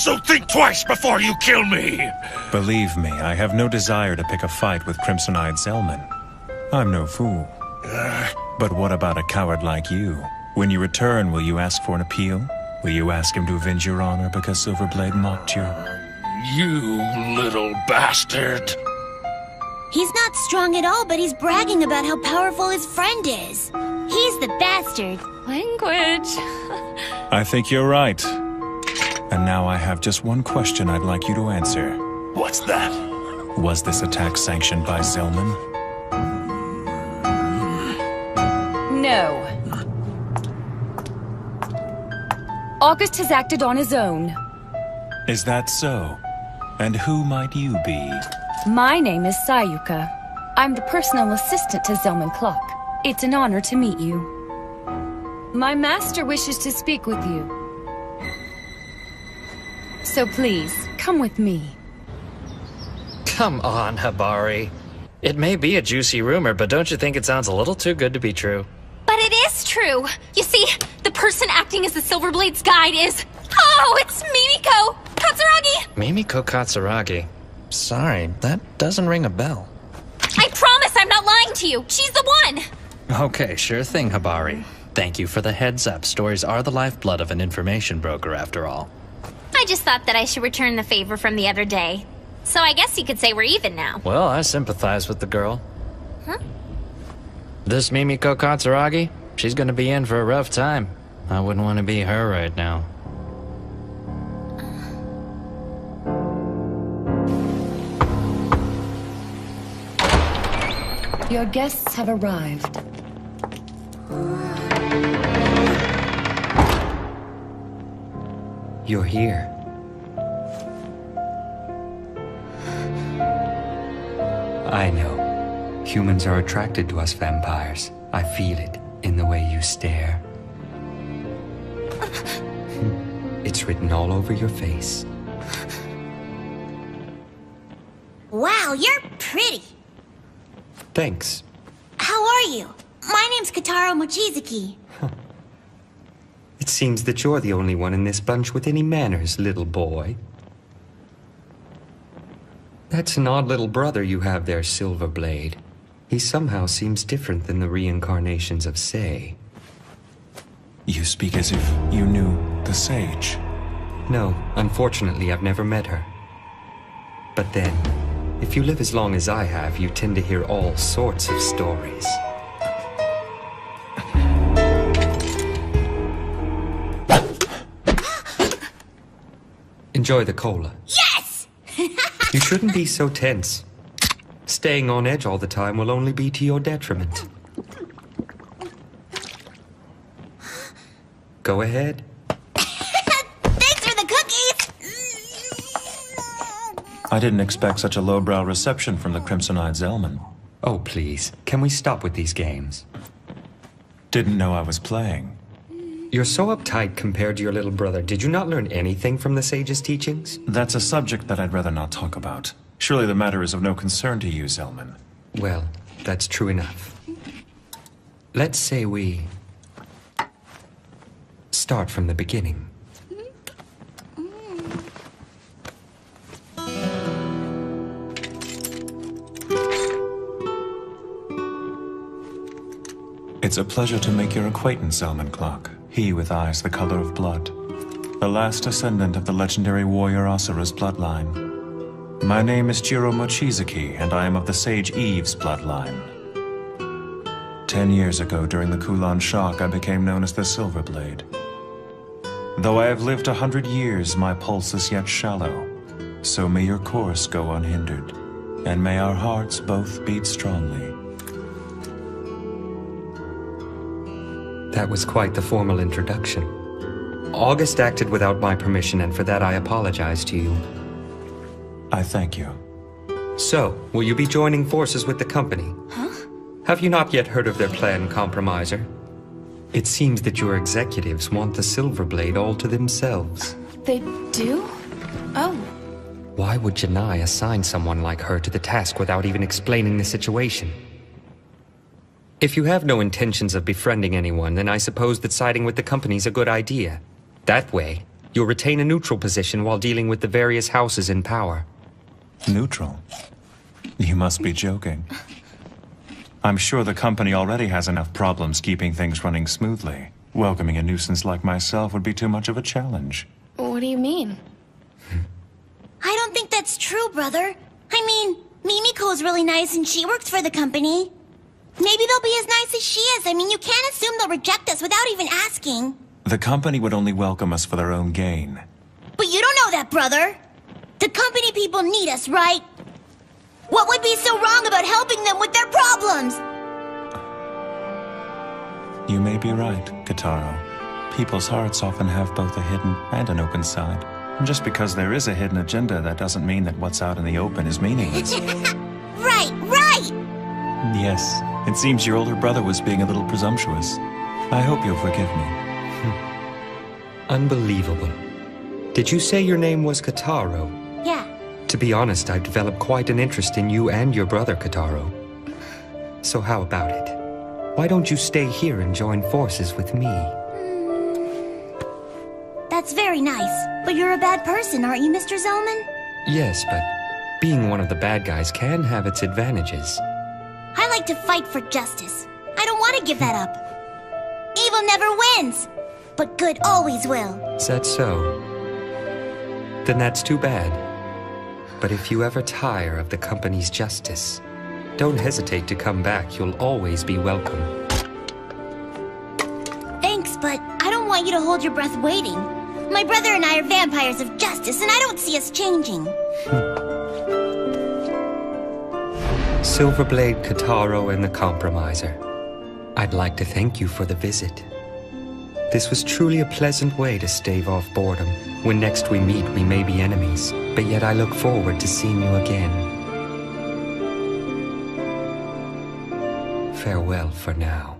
So think twice before you kill me! Believe me, I have no desire to pick a fight with Crimsonite Zellman. I'm no fool. But what about a coward like you? When you return, will you ask for an appeal? Will you ask him to avenge your honor because Silverblade mocked you? You little bastard! He's not strong at all, but he's bragging about how powerful his friend is. He's the bastard. Language. I think you're right. And now I have just one question I'd like you to answer. What's that? Was this attack sanctioned by Zellman? No. August has acted on his own. Is that so? And who might you be? My name is Sayuka. I'm the personal assistant to Zellman Clock. It's an honor to meet you. My master wishes to speak with you. So please, come with me. Come on, Habari. It may be a juicy rumor, but don't you think it sounds a little too good to be true? But it is true. You see, the person acting as the Silverblade's guide is... Oh, it's Mimiko Katsuragi! Mimiko Katsuragi? Sorry, that doesn't ring a bell. I promise I'm not lying to you. She's the one. Okay, sure thing, Habari. Thank you for the heads up. Stories are the lifeblood of an information broker, after all. I just thought that I should return the favor from the other day. So I guess you could say we're even now. Well, I sympathize with the girl. Huh? This Mimiko Katsuragi, she's gonna be in for a rough time. I wouldn't want to be her right now. Your guests have arrived. You're here. I know. Humans are attracted to us vampires. I feel it in the way you stare. It's written all over your face. Wow, you're pretty. Thanks. How are you? My name's Kataro Mochizuki. It seems that you're the only one in this bunch with any manners, little boy. That's an odd little brother you have there, Silverblade. He somehow seems different than the reincarnations of Sei. You speak as if you knew the Sage. No, unfortunately, I've never met her. But then, if you live as long as I have, you tend to hear all sorts of stories. Enjoy the cola. Yes! You shouldn't be so tense. Staying on edge all the time will only be to your detriment. Go ahead. Thanks for the cookies! I didn't expect such a lowbrow reception from the Crimsonite Zellman. Oh, please. Can we stop with these games? Didn't know I was playing. You're so uptight compared to your little brother. Did you not learn anything from the sage's teachings? That's a subject that I'd rather not talk about. Surely the matter is of no concern to you, Zellman. Well, that's true enough. Let's say we start from the beginning. It's a pleasure to make your acquaintance, Zellman Clock. He with eyes the color of blood. The last descendant of the legendary warrior Asura's bloodline. My name is Jiro Mochizuki, and I am of the Sage Eve's bloodline. 10 years ago, during the Kulan shock, I became known as the Silverblade. Though I have lived 100 years, my pulse is yet shallow. So may your course go unhindered, and may our hearts both beat strongly. That was quite the formal introduction. August acted without my permission, and for that I apologize to you. I thank you. So, will you be joining forces with the company? Huh? Have you not yet heard of their plan, Compromiser? It seems that your executives want the Silver Blade all to themselves. They do? Oh. Why would Janai assign someone like her to the task without even explaining the situation? If you have no intentions of befriending anyone, then I suppose that siding with the company's a good idea. That way, you'll retain a neutral position while dealing with the various houses in power. Neutral? You must be joking. I'm sure the company already has enough problems keeping things running smoothly. Welcoming a nuisance like myself would be too much of a challenge. What do you mean? I don't think that's true, brother. I mean, Mimiko's really nice and she works for the company. Maybe they'll be as nice as she is. I mean, you can't assume they'll reject us without even asking. The company would only welcome us for their own gain. But you don't know that, brother. The company people need us, right? What would be so wrong about helping them with their problems? You may be right, Kitaro. People's hearts often have both a hidden and an open side. And just because there is a hidden agenda, that doesn't mean that what's out in the open is meaningless. Right, right! Yes, it seems your older brother was being a little presumptuous. I hope you'll forgive me. Unbelievable. Did you say your name was Kitaro? Yeah. To be honest, I've developed quite an interest in you and your brother, Kitaro. So how about it? Why don't you stay here and join forces with me? That's very nice. But you're a bad person, aren't you, Mr. Zellman? Yes, but being one of the bad guys can have its advantages. I like to fight for justice. I don't want to give that up. Evil never wins, but good always will. Is that so? Then that's too bad. But if you ever tire of the company's justice, don't hesitate to come back. You'll always be welcome. Thanks, but I don't want you to hold your breath waiting. My brother and I are vampires of justice, and I don't see us changing. Silverblade, Kitaro, and the Compromiser. I'd like to thank you for the visit. This was truly a pleasant way to stave off boredom. When next we meet, we may be enemies, but yet I look forward to seeing you again. Farewell for now.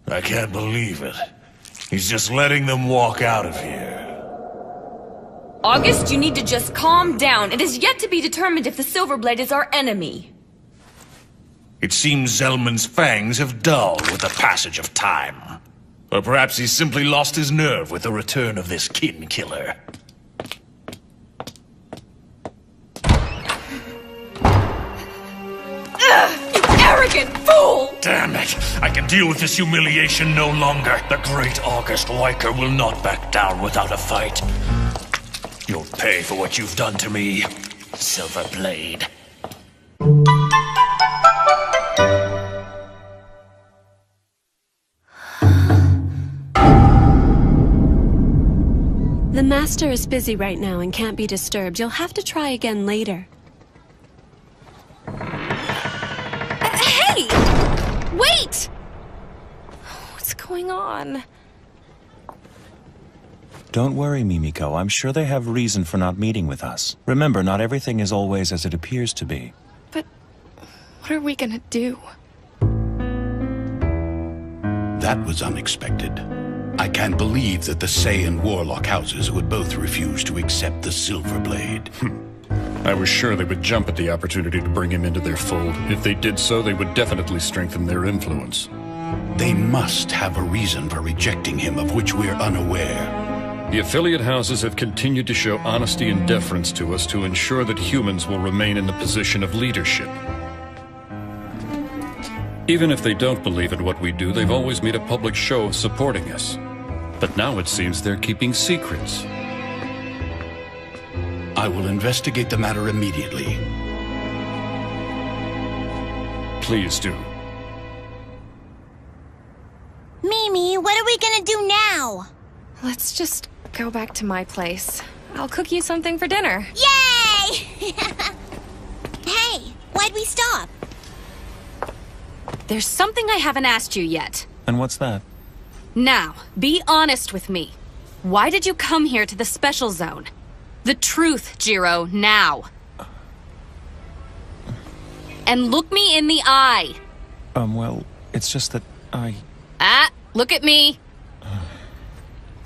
I can't believe it. He's just letting them walk out of here. August, you need to just calm down. It is yet to be determined if the Silverblade is our enemy. It seems Zellman's fangs have dulled with the passage of time. Or perhaps he's simply lost his nerve with the return of this kin killer. Ugh, you arrogant fool! Damn it! I can deal with this humiliation no longer. The great August Weicker will not back down without a fight. You'll pay for what you've done to me, Silverblade. The Master is busy right now and can't be disturbed. You'll have to try again later. Hey! Wait! What's going on? Don't worry, Mimiko. I'm sure they have reason for not meeting with us. Remember, not everything is always as it appears to be. But what are we gonna do? That was unexpected. I can't believe that the Sei and Warlock houses would both refuse to accept the Silver Blade. I was sure they would jump at the opportunity to bring him into their fold. If they did so, they would definitely strengthen their influence. They must have a reason for rejecting him of which we're unaware. The affiliate houses have continued to show honesty and deference to us to ensure that humans will remain in the position of leadership. Even if they don't believe in what we do, they've always made a public show of supporting us. But now it seems they're keeping secrets. I will investigate the matter immediately. Please do. Amy, what are we gonna do now? Let's just go back to my place. I'll cook you something for dinner. Yay! Hey, why'd we stop? There's something I haven't asked you yet. And what's that? Now, be honest with me. Why did you come here to the special zone? The truth, Jiro, now. And look me in the eye. Well, it's just that I... Look at me.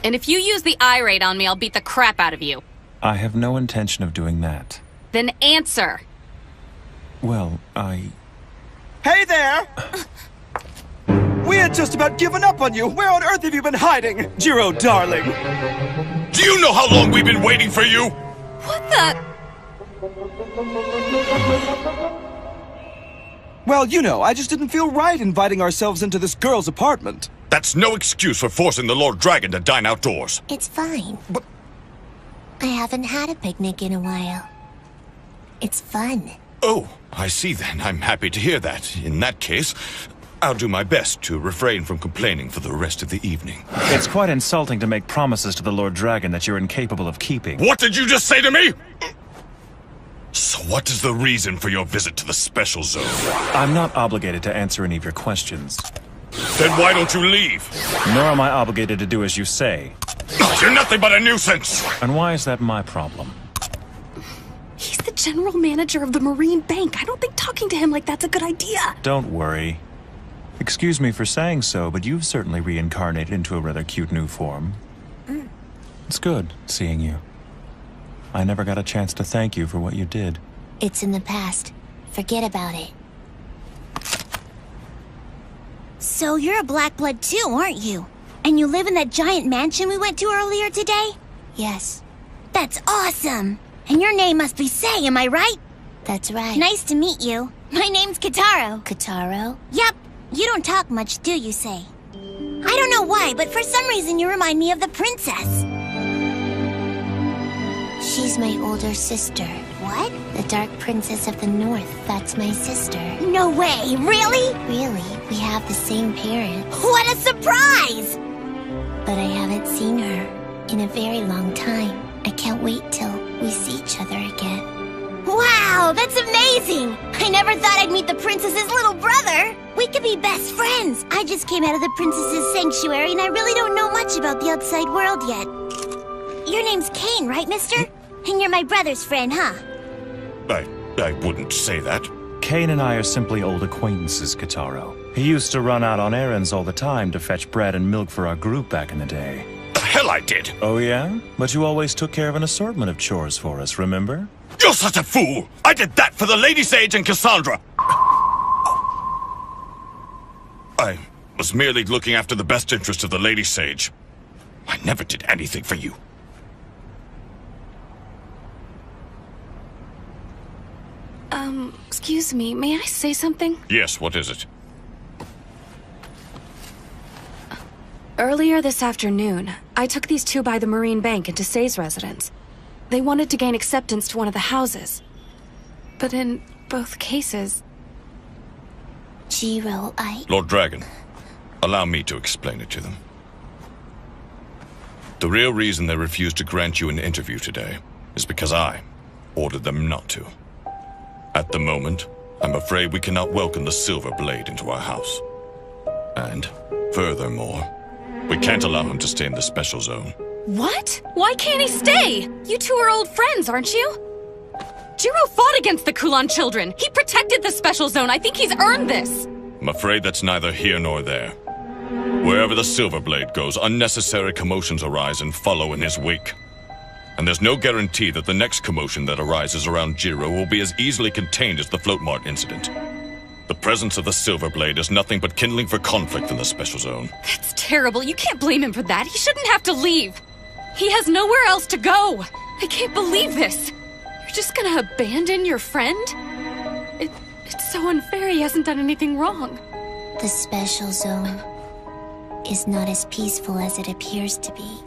And if you use the eye raid on me, I'll beat the crap out of you. I have no intention of doing that. Then answer. Well, Hey there! We had just about given up on you. Where on earth have you been hiding, Jiro, darling? Do you know how long we've been waiting for you? What the... Well, you know, I just didn't feel right inviting ourselves into this girl's apartment. That's no excuse for forcing the Lord Dragon to dine outdoors. It's fine. But I haven't had a picnic in a while. It's fun. Oh, I see then. I'm happy to hear that. In that case, I'll do my best to refrain from complaining for the rest of the evening. It's quite insulting to make promises to the Lord Dragon that you're incapable of keeping. What did you just say to me? So what is the reason for your visit to the special zone? I'm not obligated to answer any of your questions. Then why don't you leave? Nor am I obligated to do as you say. You're nothing but a nuisance! And why is that my problem? He's the general manager of the Marine Bank. I don't think talking to him like that's a good idea. Don't worry. Excuse me for saying so, but you've certainly reincarnated into a rather cute new form. It's good seeing you. I never got a chance to thank you for what you did. It's in the past. Forget about it. So you're a black blood too, aren't you? And you live in that giant mansion we went to earlier today? Yes. That's awesome! And your name must be Sei, am I right? That's right. Nice to meet you. My name's Kitaro. Kitaro? Yep. You don't talk much, do you, Sei? I don't know why, but for some reason you remind me of the princess. She's my older sister. What? The Dark Princess of the North. That's my sister. No way! Really? Really. We have the same parents. What a surprise! But I haven't seen her in a very long time. I can't wait till we see each other again. Wow, that's amazing! I never thought I'd meet the princess's little brother. We could be best friends. I just came out of the princess's sanctuary and I really don't know much about the outside world yet. Your name's Kane, right, mister? And you're my brother's friend, huh? I wouldn't say that. Kane and I are simply old acquaintances, Kitaro. He used to run out on errands all the time to fetch bread and milk for our group back in the day. The hell I did! Oh yeah? But you always took care of an assortment of chores for us, remember? You're such a fool! I did that for the Lady Sage and Cassandra! I was merely looking after the best interest of the Lady Sage. I never did anything for you. Excuse me, may I say something? Yes, what is it? Earlier this afternoon, I took these two by the Marine Bank into Sei's residence. They wanted to gain acceptance to one of the houses. But in both cases... Jiro, Lord Dragon, allow me to explain it to them. The real reason they refused to grant you an interview today is because I ordered them not to. At the moment, I'm afraid we cannot welcome the Silver Blade into our house. And, furthermore, we can't allow him to stay in the special zone. What? Why can't he stay? You two are old friends, aren't you? Jiro fought against the Kulan children. He protected the special zone. I think he's earned this. I'm afraid that's neither here nor there. Wherever the Silver Blade goes, unnecessary commotions arise and follow in his wake. And there's no guarantee that the next commotion that arises around Jiro will be as easily contained as the Float Mart incident. The presence of the Silver Blade is nothing but kindling for conflict in the special zone. That's terrible. You can't blame him for that. He shouldn't have to leave. He has nowhere else to go. I can't believe this. You're just gonna abandon your friend? It's so unfair. He hasn't done anything wrong. The special zone is not as peaceful as it appears to be.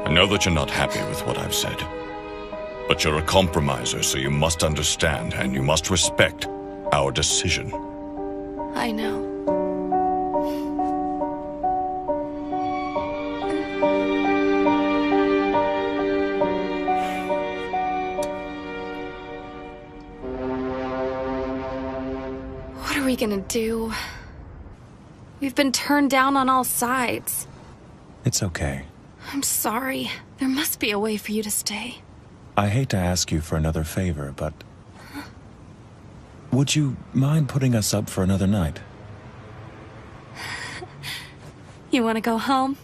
I know that you're not happy with what I've said. But you're a compromiser, so you must understand and you must respect our decision. I know. we gonna do? We've been turned down on all sides. It's okay. I'm sorry. There must be a way for you to stay. I hate to ask you for another favor, but... would you mind putting us up for another night? You wanna go home?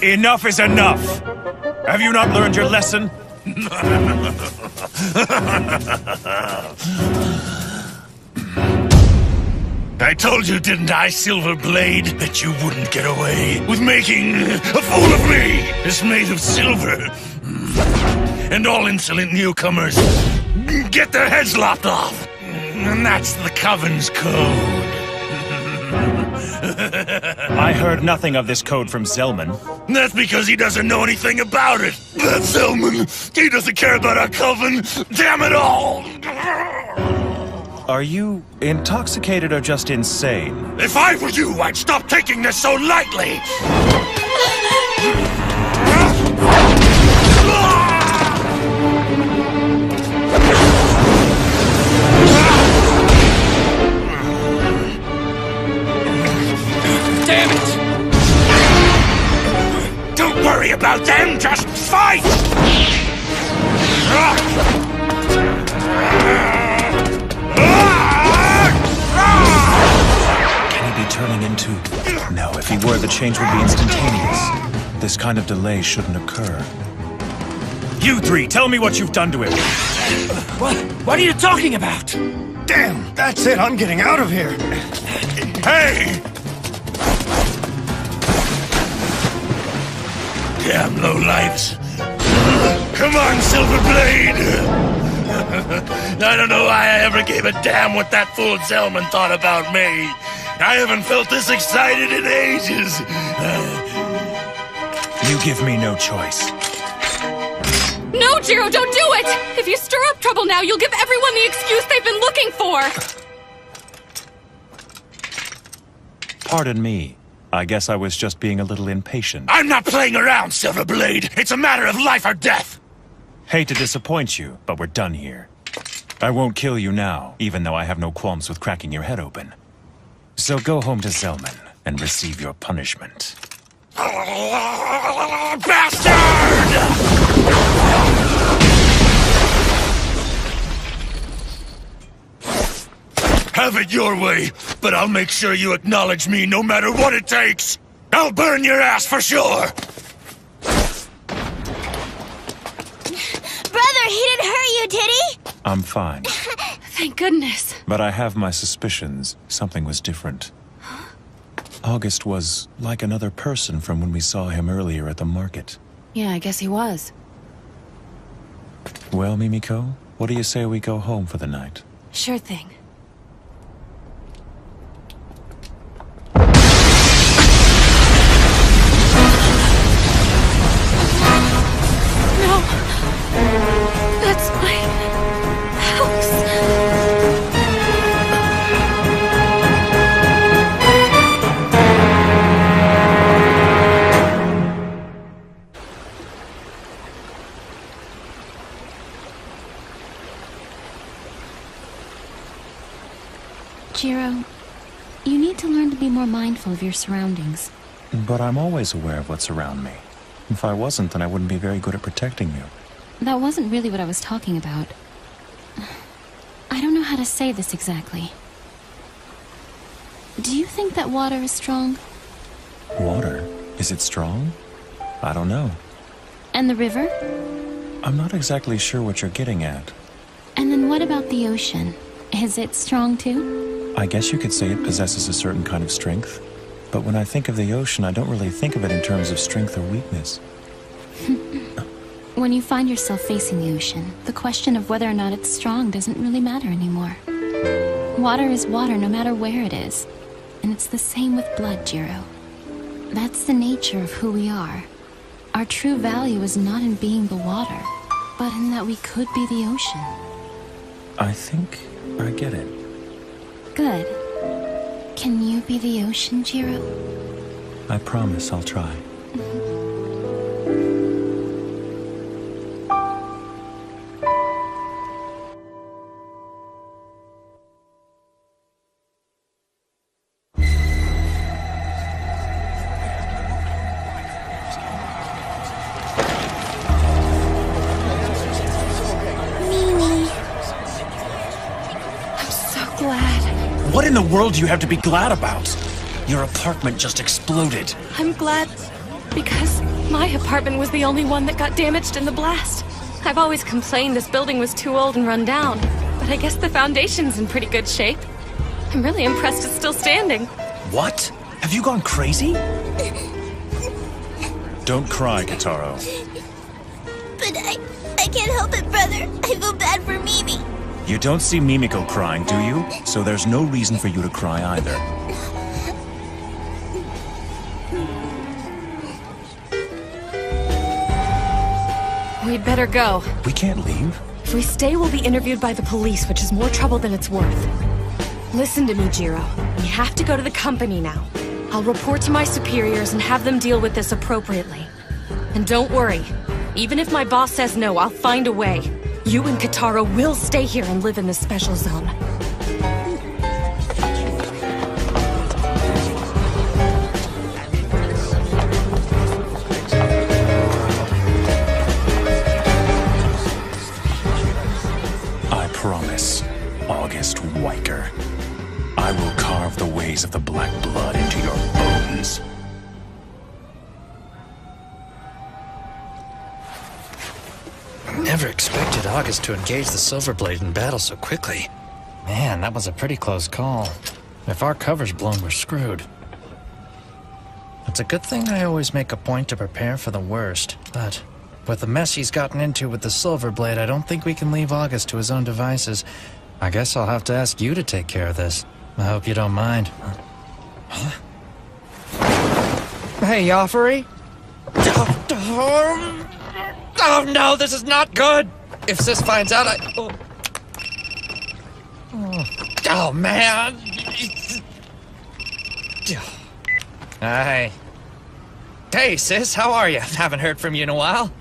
Enough is enough! Have you not learned your lesson? I told you, didn't I, Silverblade, that you wouldn't get away with making a fool of me! It's made of silver. And all insolent newcomers get their heads lopped off. And that's the Coven's code. I heard nothing of this code from Zellman. That's because he doesn't know anything about it. That Zellman, he doesn't care about our Coven. Damn it all! Are you intoxicated or just insane? If I were you, I'd stop taking this so lightly! Damn it! Don't worry about them, just fight! Can he be turning into... No, if he were, the change would be instantaneous. This kind of delay shouldn't occur. You three, tell me what you've done to him! What are you talking about? Damn, that's it. I'm getting out of here. Hey! Damn lowlifes. Come on, Silverblade! I don't know why I ever gave a damn what that fool Zellman thought about me. I haven't felt this excited in ages. You give me no choice. No, Jiro, don't do it! If you stir up trouble now, you'll give everyone the excuse they've been looking for! Pardon me. I guess I was just being a little impatient. I'm not playing around, Silverblade. It's a matter of life or death. Hate to disappoint you, but we're done here. I won't kill you now, even though I have no qualms with cracking your head open. So go home to Zellman and receive your punishment. Bastard! Have it your way, but I'll make sure you acknowledge me no matter what it takes. I'll burn your ass for sure. Brother, he didn't hurt you, did he? I'm fine. Thank goodness. But I have my suspicions. Something was different. August was like another person from when we saw him earlier at the market. Yeah, I guess he was. Well, Mimiko, what do you say we go home for the night? Sure thing. No. That's my house. Jiro, you need to learn to be more mindful of your surroundings. But I'm always aware of what's around me. If I wasn't, then I wouldn't be very good at protecting you. That wasn't really what I was talking about. I don't know how to say this exactly. Do you think that water is strong? Water? Is it strong? I don't know. And the river? I'm not exactly sure what you're getting at. And then what about the ocean? Is it strong too? I guess you could say it possesses a certain kind of strength. But when I think of the ocean, I don't really think of it in terms of strength or weakness. When you find yourself facing the ocean, the question of whether or not it's strong doesn't really matter anymore. Water is water no matter where it is. And it's the same with blood, Jiro. That's the nature of who we are. Our true value is not in being the water, but in that we could be the ocean. I think I get it. Good. Can you be the ocean, Jiro? I promise I'll try. What in the world do you have to be glad about? Your apartment just exploded. I'm glad because my apartment was the only one that got damaged in the blast. I've always complained this building was too old and run down, but I guess the foundation's in pretty good shape. I'm really impressed it's still standing. What? Have you gone crazy? Don't cry, Kitaro. But I can't help it, brother. I feel bad for Mimi. You don't see Mimiko crying, do you? So there's no reason for you to cry either. We'd better go. We can't leave. If we stay, we'll be interviewed by the police, which is more trouble than it's worth. Listen to me, Jiro. We have to go to the company now. I'll report to my superiors and have them deal with this appropriately. And don't worry. Even if my boss says no, I'll find a way. You and Kitaro will stay here and live in the special zone. I promise, August Weicker. I will carve the ways of the Black Blood into your bones. Never expected August to engage the Silverblade in battle so quickly. Man, that was a pretty close call. If our cover's blown, we're screwed. It's a good thing I always make a point to prepare for the worst, but with the mess he's gotten into with the Silverblade, I don't think we can leave August to his own devices. I guess I'll have to ask you to take care of this. I hope you don't mind. Huh? Hey, Yoffrey? Oh no, this is not good! If Sis finds out, Oh man! Hi. Hey, Sis, how are you? Haven't heard from you in a while.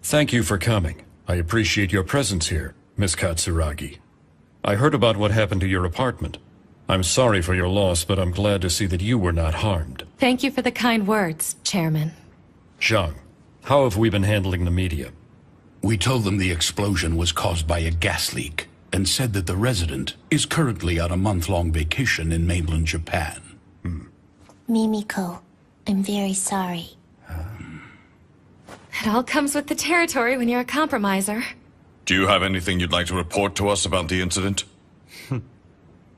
Thank you for coming. I appreciate your presence here, Miss Katsuragi. I heard about what happened to your apartment. I'm sorry for your loss, but I'm glad to see that you were not harmed. Thank you for the kind words, Chairman. Zhang, how have we been handling the media? We told them the explosion was caused by a gas leak and said that the resident is currently on a month-long vacation in mainland Japan. Mimiko, I'm very sorry. It all comes with the territory when you're a compromiser. Do you have anything you'd like to report to us about the incident?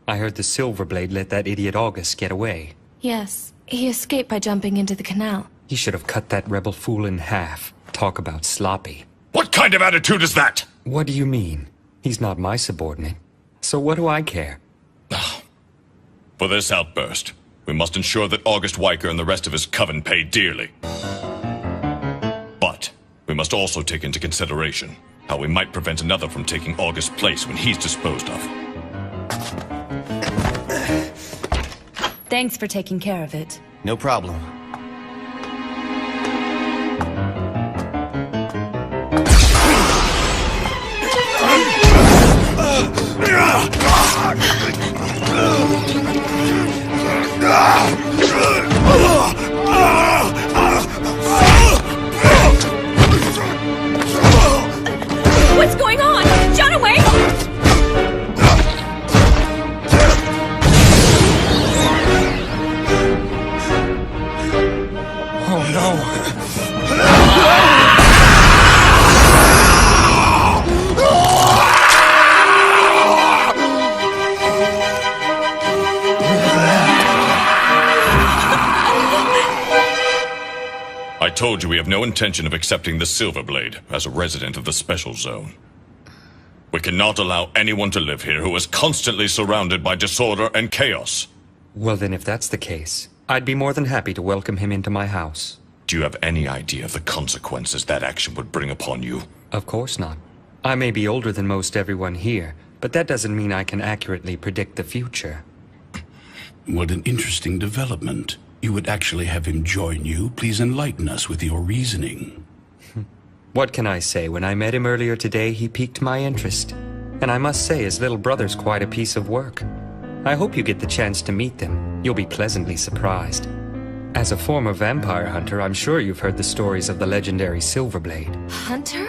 I heard the Silverblade let that idiot August get away. Yes, he escaped by jumping into the canal. He should have cut that rebel fool in half. Talk about sloppy. What kind of attitude is that? What do you mean? He's not my subordinate. So what do I care? For this outburst, we must ensure that August Weicker and the rest of his coven pay dearly. But we must also take into consideration how we might prevent another from taking August's place when he's disposed of. Thanks for taking care of it. No problem. What's going on? Jonaway! Oh no! I told you we have no intention of accepting the Silverblade as a resident of the Special Zone. We cannot allow anyone to live here who is constantly surrounded by disorder and chaos. Well then, if that's the case, I'd be more than happy to welcome him into my house. Do you have any idea of the consequences that action would bring upon you? Of course not. I may be older than most everyone here, but that doesn't mean I can accurately predict the future. What an interesting development. You would actually have him join you. Please enlighten us with your reasoning. What can I say? When I met him earlier today, he piqued my interest. And I must say, his little brother's quite a piece of work. I hope you get the chance to meet them. You'll be pleasantly surprised. As a former vampire hunter, I'm sure you've heard the stories of the legendary Silverblade. Hunter?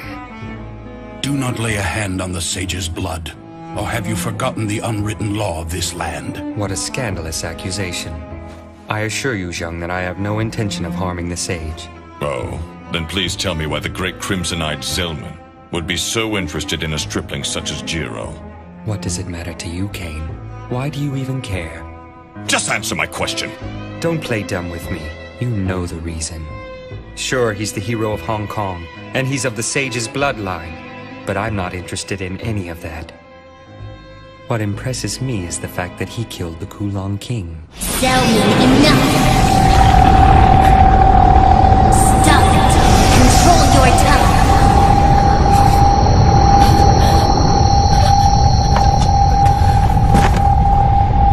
Do not lay a hand on the sage's blood. Or have you forgotten the unwritten law of this land? What a scandalous accusation. I assure you, Zheng, that I have no intention of harming the sage. Oh, then please tell me why the great crimson-eyed Zelman would be so interested in a stripling such as Jiro. What does it matter to you, Kane? Why do you even care? Just answer my question. Don't play dumb with me. You know the reason. Sure, he's the hero of Hong Kong, and he's of the sage's bloodline. But I'm not interested in any of that. What impresses me is the fact that he killed the Kulong King. Zelman, enough! Stop it! Control your tongue!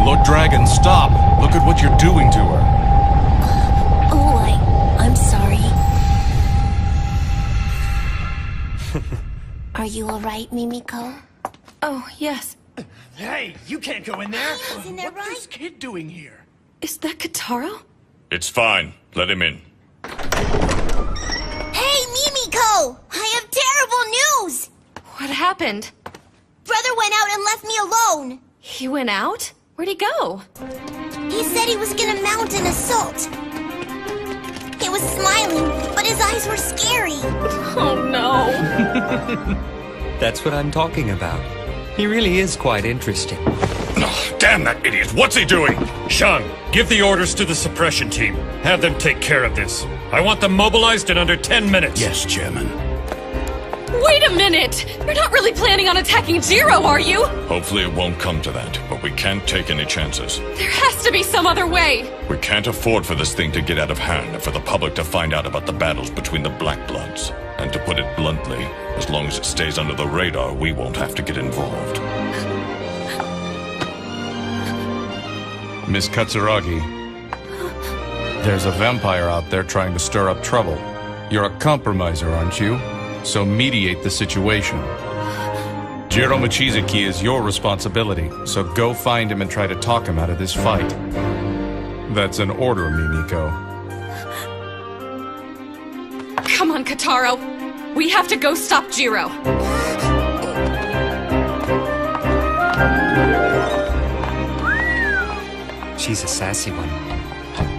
Lord Dragon, stop! Look at what you're doing to her. Oh, I'm sorry. Are you alright, Mimiko? Oh, yes. Hey, you can't go in there. Isn't that What's right? this kid doing here? Is that Kataro? It's fine. Let him in. Hey, Mimiko! I have terrible news! What happened? Brother went out and left me alone. He went out? Where'd he go? He said he was gonna mount an assault. He was smiling, but his eyes were scary. Oh no. That's what I'm talking about. He really is quite interesting. Oh, damn that idiot! What's he doing? Shang, give the orders to the suppression team. Have them take care of this. I want them mobilized in under 10 minutes. Yes, Chairman. Wait a minute! You're not really planning on attacking Jiro, are you? Hopefully it won't come to that, but we can't take any chances. There has to be some other way. We can't afford for this thing to get out of hand and for the public to find out about the battles between the Black Bloods. And to put it bluntly, as long as it stays under the radar, we won't have to get involved. Miss Katsuragi, there's a vampire out there trying to stir up trouble. You're a compromiser, aren't you? So mediate the situation. Jiro Mochizuki is your responsibility, so go find him and try to talk him out of this fight. That's an order, Mimiko. Come on, Kataro. We have to go stop Jiro. She's a sassy one.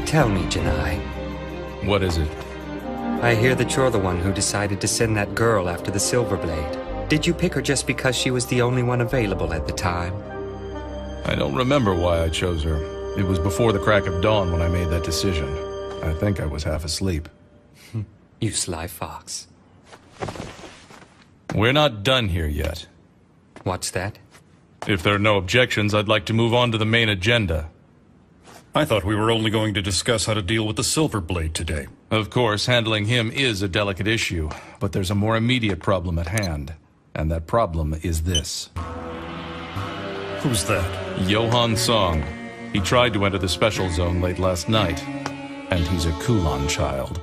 Tell me, Janai. What is it? I hear that you're the one who decided to send that girl after the Silverblade. Did you pick her just because she was the only one available at the time? I don't remember why I chose her. It was before the crack of dawn when I made that decision. I think I was half asleep. You sly fox. We're not done here yet. What's that? If there are no objections, I'd like to move on to the main agenda. I thought we were only going to discuss how to deal with the Silverblade today. Of course, handling him is a delicate issue, but there's a more immediate problem at hand. And that problem is this. Who's that? Johan Song. He tried to enter the special zone late last night. And he's a Kulon child.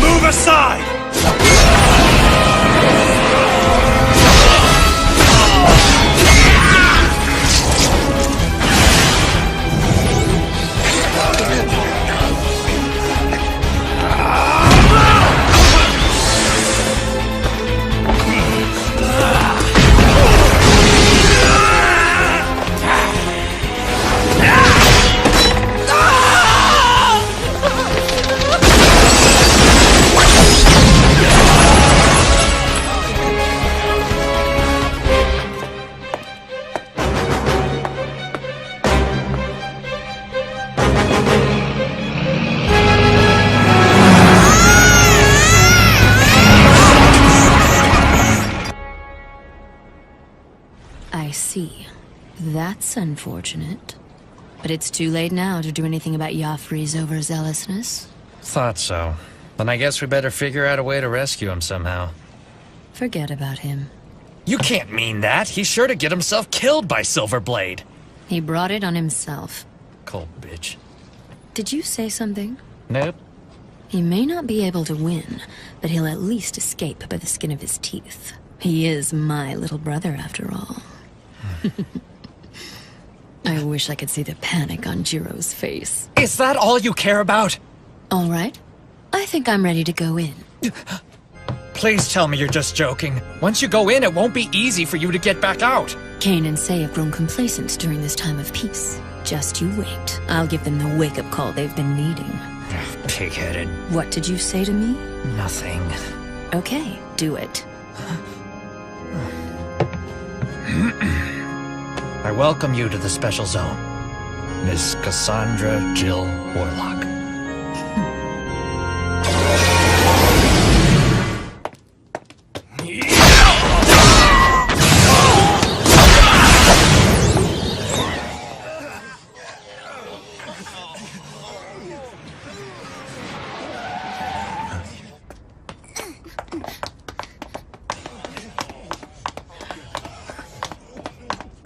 Move aside! I see. That's unfortunate. But it's too late now to do anything about Joffrey's overzealousness. Thought so. Then I guess we better figure out a way to rescue him somehow. Forget about him. You can't mean that. He's sure to get himself killed by Silverblade. He brought it on himself. Cold bitch. Did you say something? Nope. He may not be able to win, but he'll at least escape by the skin of his teeth. He is my little brother, after all. I wish I could see the panic on Jiro's face. Is that all you care about? All right. I think I'm ready to go in. Please tell me you're just joking. Once you go in, it won't be easy for you to get back out. Cain and Say have grown complacent during this time of peace. Just you wait. I'll give them the wake-up call they've been needing. Pig-headed. What did you say to me? Nothing. Okay, do it. I welcome you to the Special Zone, Miss Cassandra Jill Warlock.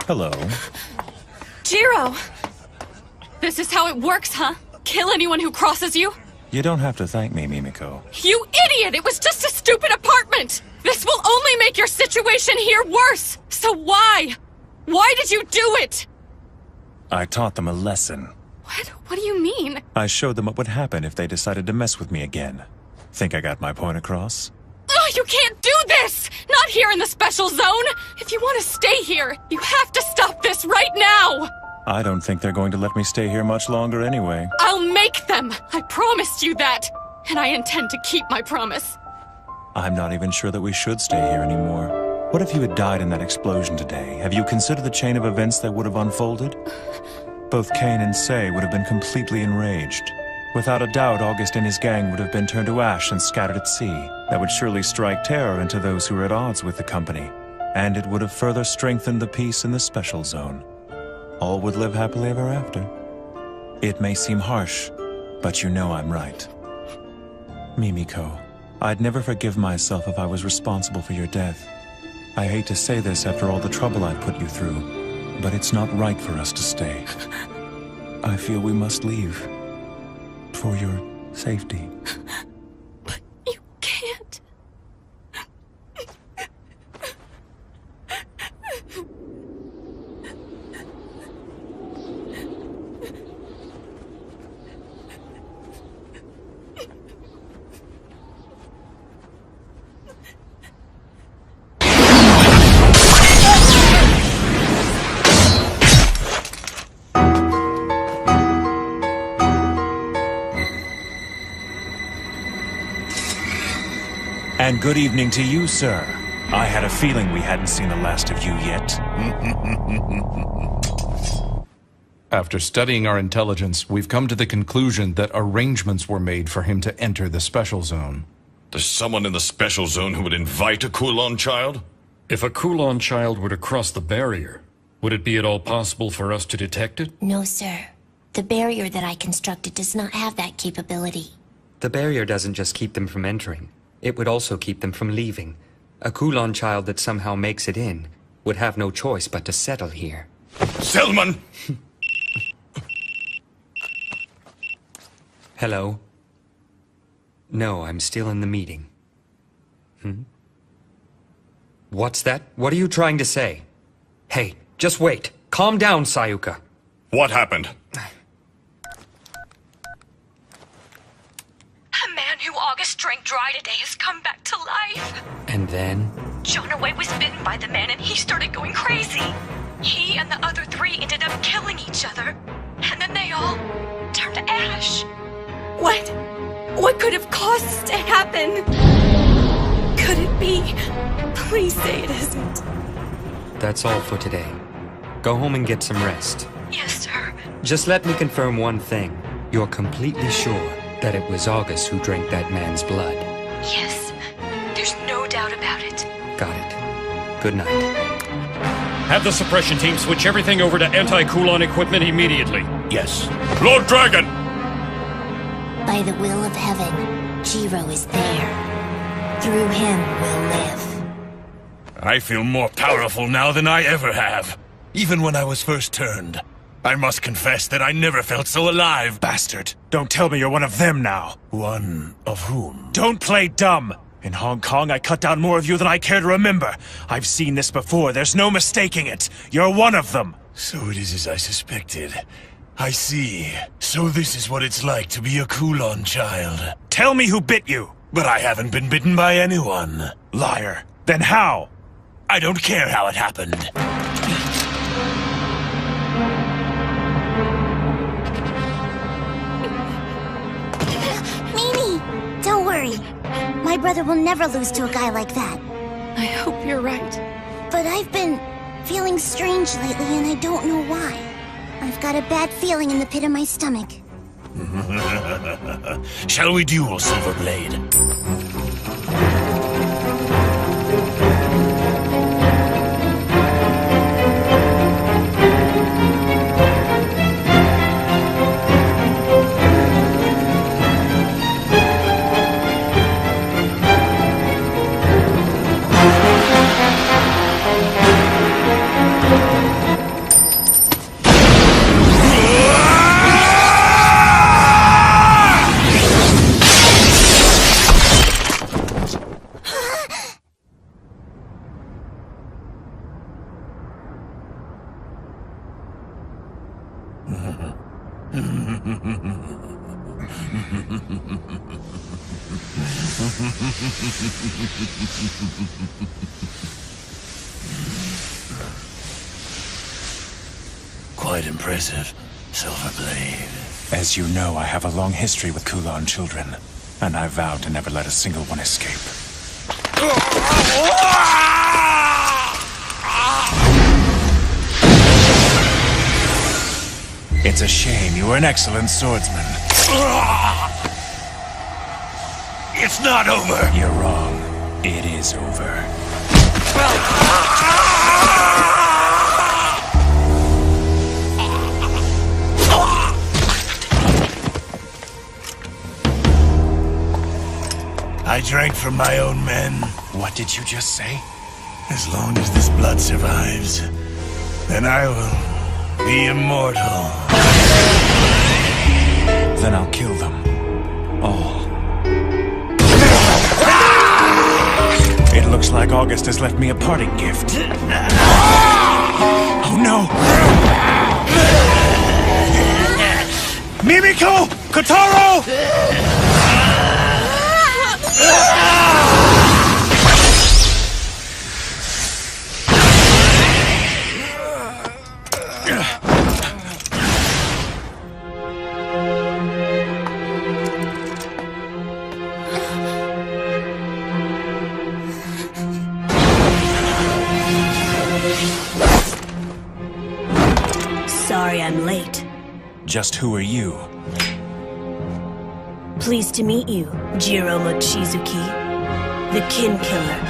Hello. Jiro! This is how it works, huh? Kill anyone who crosses you? You don't have to thank me, Mimiko. You idiot! It was just a stupid apartment! This will only make your situation here worse! So why? Why did you do it? I taught them a lesson. What? What do you mean? I showed them what would happen if they decided to mess with me again. Think I got my point across? Ugh, you can't do this! Not here in the Special Zone! If you want to stay here, you have to stop this right now! I don't think they're going to let me stay here much longer anyway. I'll make them! I promised you that! And I intend to keep my promise. I'm not even sure that we should stay here anymore. What if you had died in that explosion today? Have you considered the chain of events that would have unfolded? Both Cain and Say would have been completely enraged. Without a doubt, August and his gang would have been turned to ash and scattered at sea. That would surely strike terror into those who were at odds with the company. And it would have further strengthened the peace in the Special Zone. All would live happily ever after. It may seem harsh, but you know I'm right. Mimiko, I'd never forgive myself if I was responsible for your death. I hate to say this after all the trouble I've put you through, but it's not right for us to stay. I feel we must leave. For your safety. But you can't. And good evening to you, sir. I had a feeling we hadn't seen the last of you yet. After studying our intelligence, we've come to the conclusion that arrangements were made for him to enter the Special Zone. There's someone in the Special Zone who would invite a Kulon child? If a Kulon child were to cross the barrier, would it be at all possible for us to detect it? No, sir. The barrier that I constructed does not have that capability. The barrier doesn't just keep them from entering. It would also keep them from leaving. A Kulon child that somehow makes it in would have no choice but to settle here. Selman! Hello? No, I'm still in the meeting. What's that? What are you trying to say? Hey, just wait. Calm down, Sayuka. What happened? A man who August drank dry today has come back to life. And then? Jonaway was bitten by the man and he started going crazy. He and the other three ended up killing each other. And then they all turned to ash. What could have caused this to happen? Could it be? Please say it isn't. That's all for today. Go home and get some rest. Yes, sir. Just let me confirm one thing. You're completely sure that it was August who drank that man's blood? Yes. There's no doubt about it. Got it. Good night. Have the suppression team switch everything over to anti-Kulon equipment immediately. Yes. Lord Dragon! By the will of heaven, Jiro is there. Through him we'll live. I feel more powerful now than I ever have. Even when I was first turned. I must confess that I never felt so alive. Bastard. Don't tell me you're one of them now. One of whom? Don't play dumb. In Hong Kong, I cut down more of you than I care to remember. I've seen this before. There's no mistaking it. You're one of them. So it is as I suspected. I see. So this is what it's like to be a Kulon child. Tell me who bit you. But I haven't been bitten by anyone. Liar. Then how? I don't care how it happened. Don't worry. My brother will never lose to a guy like that. I hope you're right. But I've been feeling strange lately and I don't know why. I've got a bad feeling in the pit of my stomach. Shall we duel, Silverblade? Quite impressive, Silverblade. As you know, I have a long history with Kulon children, and I vowed to never let a single one escape. It's a shame. You were an excellent swordsman. It's not over! You're wrong. It is over. I drank from my own men. What did you just say? As long as this blood survives, then I will be immortal. Then I'll kill them. All. It looks like August has left me a parting gift. Oh no! Mimiko! Kotaro! Sorry I'm late. Just who are you? Pleased to meet you, Jiro Mochizuki. The Kin Killer,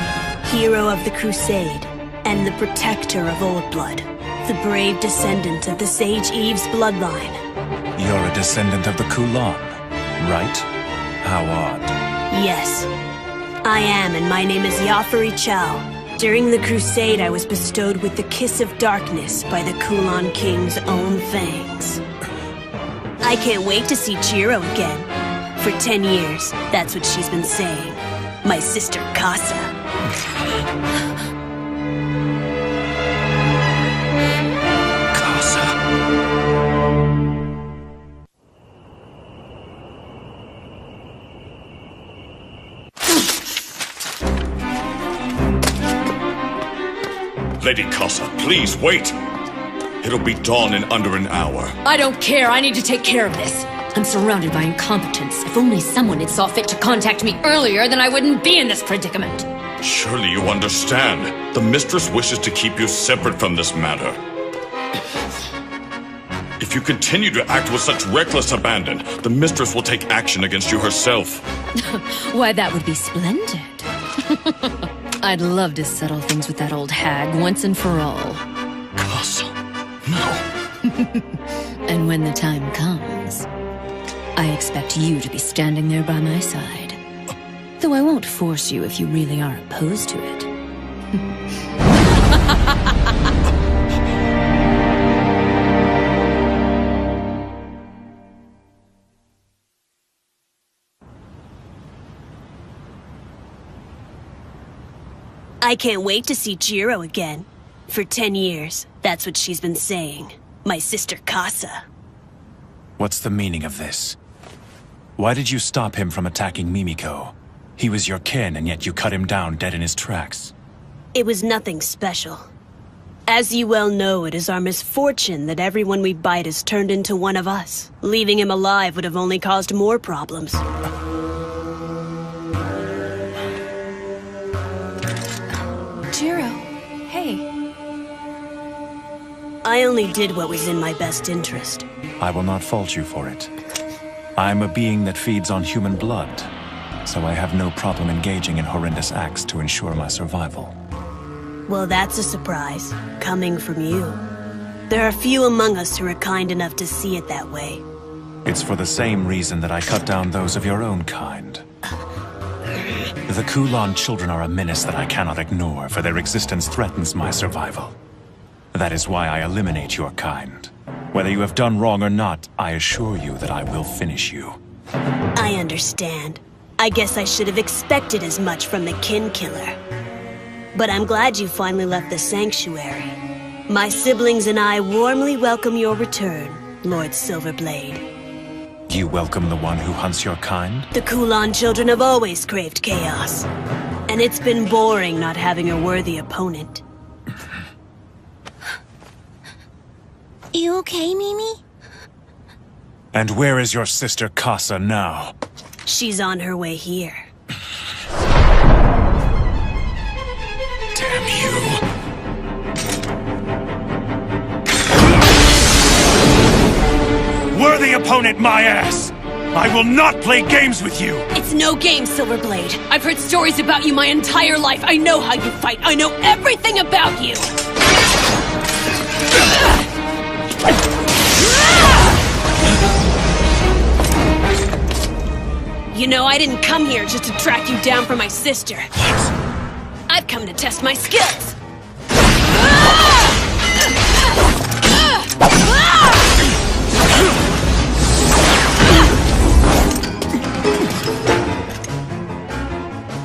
hero of the Crusade, and the protector of Old Blood. The brave descendant of the Sage Eve's bloodline. You're a descendant of the Kulon, right? How odd. Yes. I am, and my name is Yafari Chow. During the Crusade, I was bestowed with the Kiss of Darkness by the Kulon King's own fangs. I can't wait to see Jiro again. For 10 years, that's what she's been saying. My sister Casa. Casa. Lady Casa, please wait! It'll be dawn in under an hour. I don't care. I need to take care of this. I'm surrounded by incompetence. If only someone had saw fit to contact me earlier, then I wouldn't be in this predicament. Surely you understand. The mistress wishes to keep you separate from this matter. If you continue to act with such reckless abandon, the mistress will take action against you herself. Why, that would be splendid. I'd love to settle things with that old hag once and for all. And when the time comes, I expect you to be standing there by my side. Though I won't force you if you really are opposed to it. I can't wait to see Jiro again. For 10 years, that's what she's been saying. My sister Casa. What's the meaning of this? Why did you stop him from attacking Mimiko? He was your kin, and yet you cut him down dead in his tracks. It was nothing special. As you well know, it is our misfortune that everyone we bite is turned into one of us. Leaving him alive would have only caused more problems. Jiro, hey. I only did what was in my best interest. I will not fault you for it. I am a being that feeds on human blood, so I have no problem engaging in horrendous acts to ensure my survival. Well, that's a surprise, coming from you. There are few among us who are kind enough to see it that way. It's for the same reason that I cut down those of your own kind. The Kulan children are a menace that I cannot ignore, for their existence threatens my survival. That is why I eliminate your kind. Whether you have done wrong or not, I assure you that I will finish you. I understand. I guess I should have expected as much from the kin killer. But I'm glad you finally left the sanctuary. My siblings and I warmly welcome your return, Lord Silverblade. You welcome the one who hunts your kind? The Kulan children have always craved chaos. And it's been boring not having a worthy opponent. You okay, Mimi? And where is your sister Casa now? She's on her way here. Damn you. Worthy opponent, my ass! I will not play games with you! It's no game, Silverblade. I've heard stories about you my entire life. I know how you fight. I know everything about you! You know, I didn't come here just to track you down for my sister. I've come to test my skills.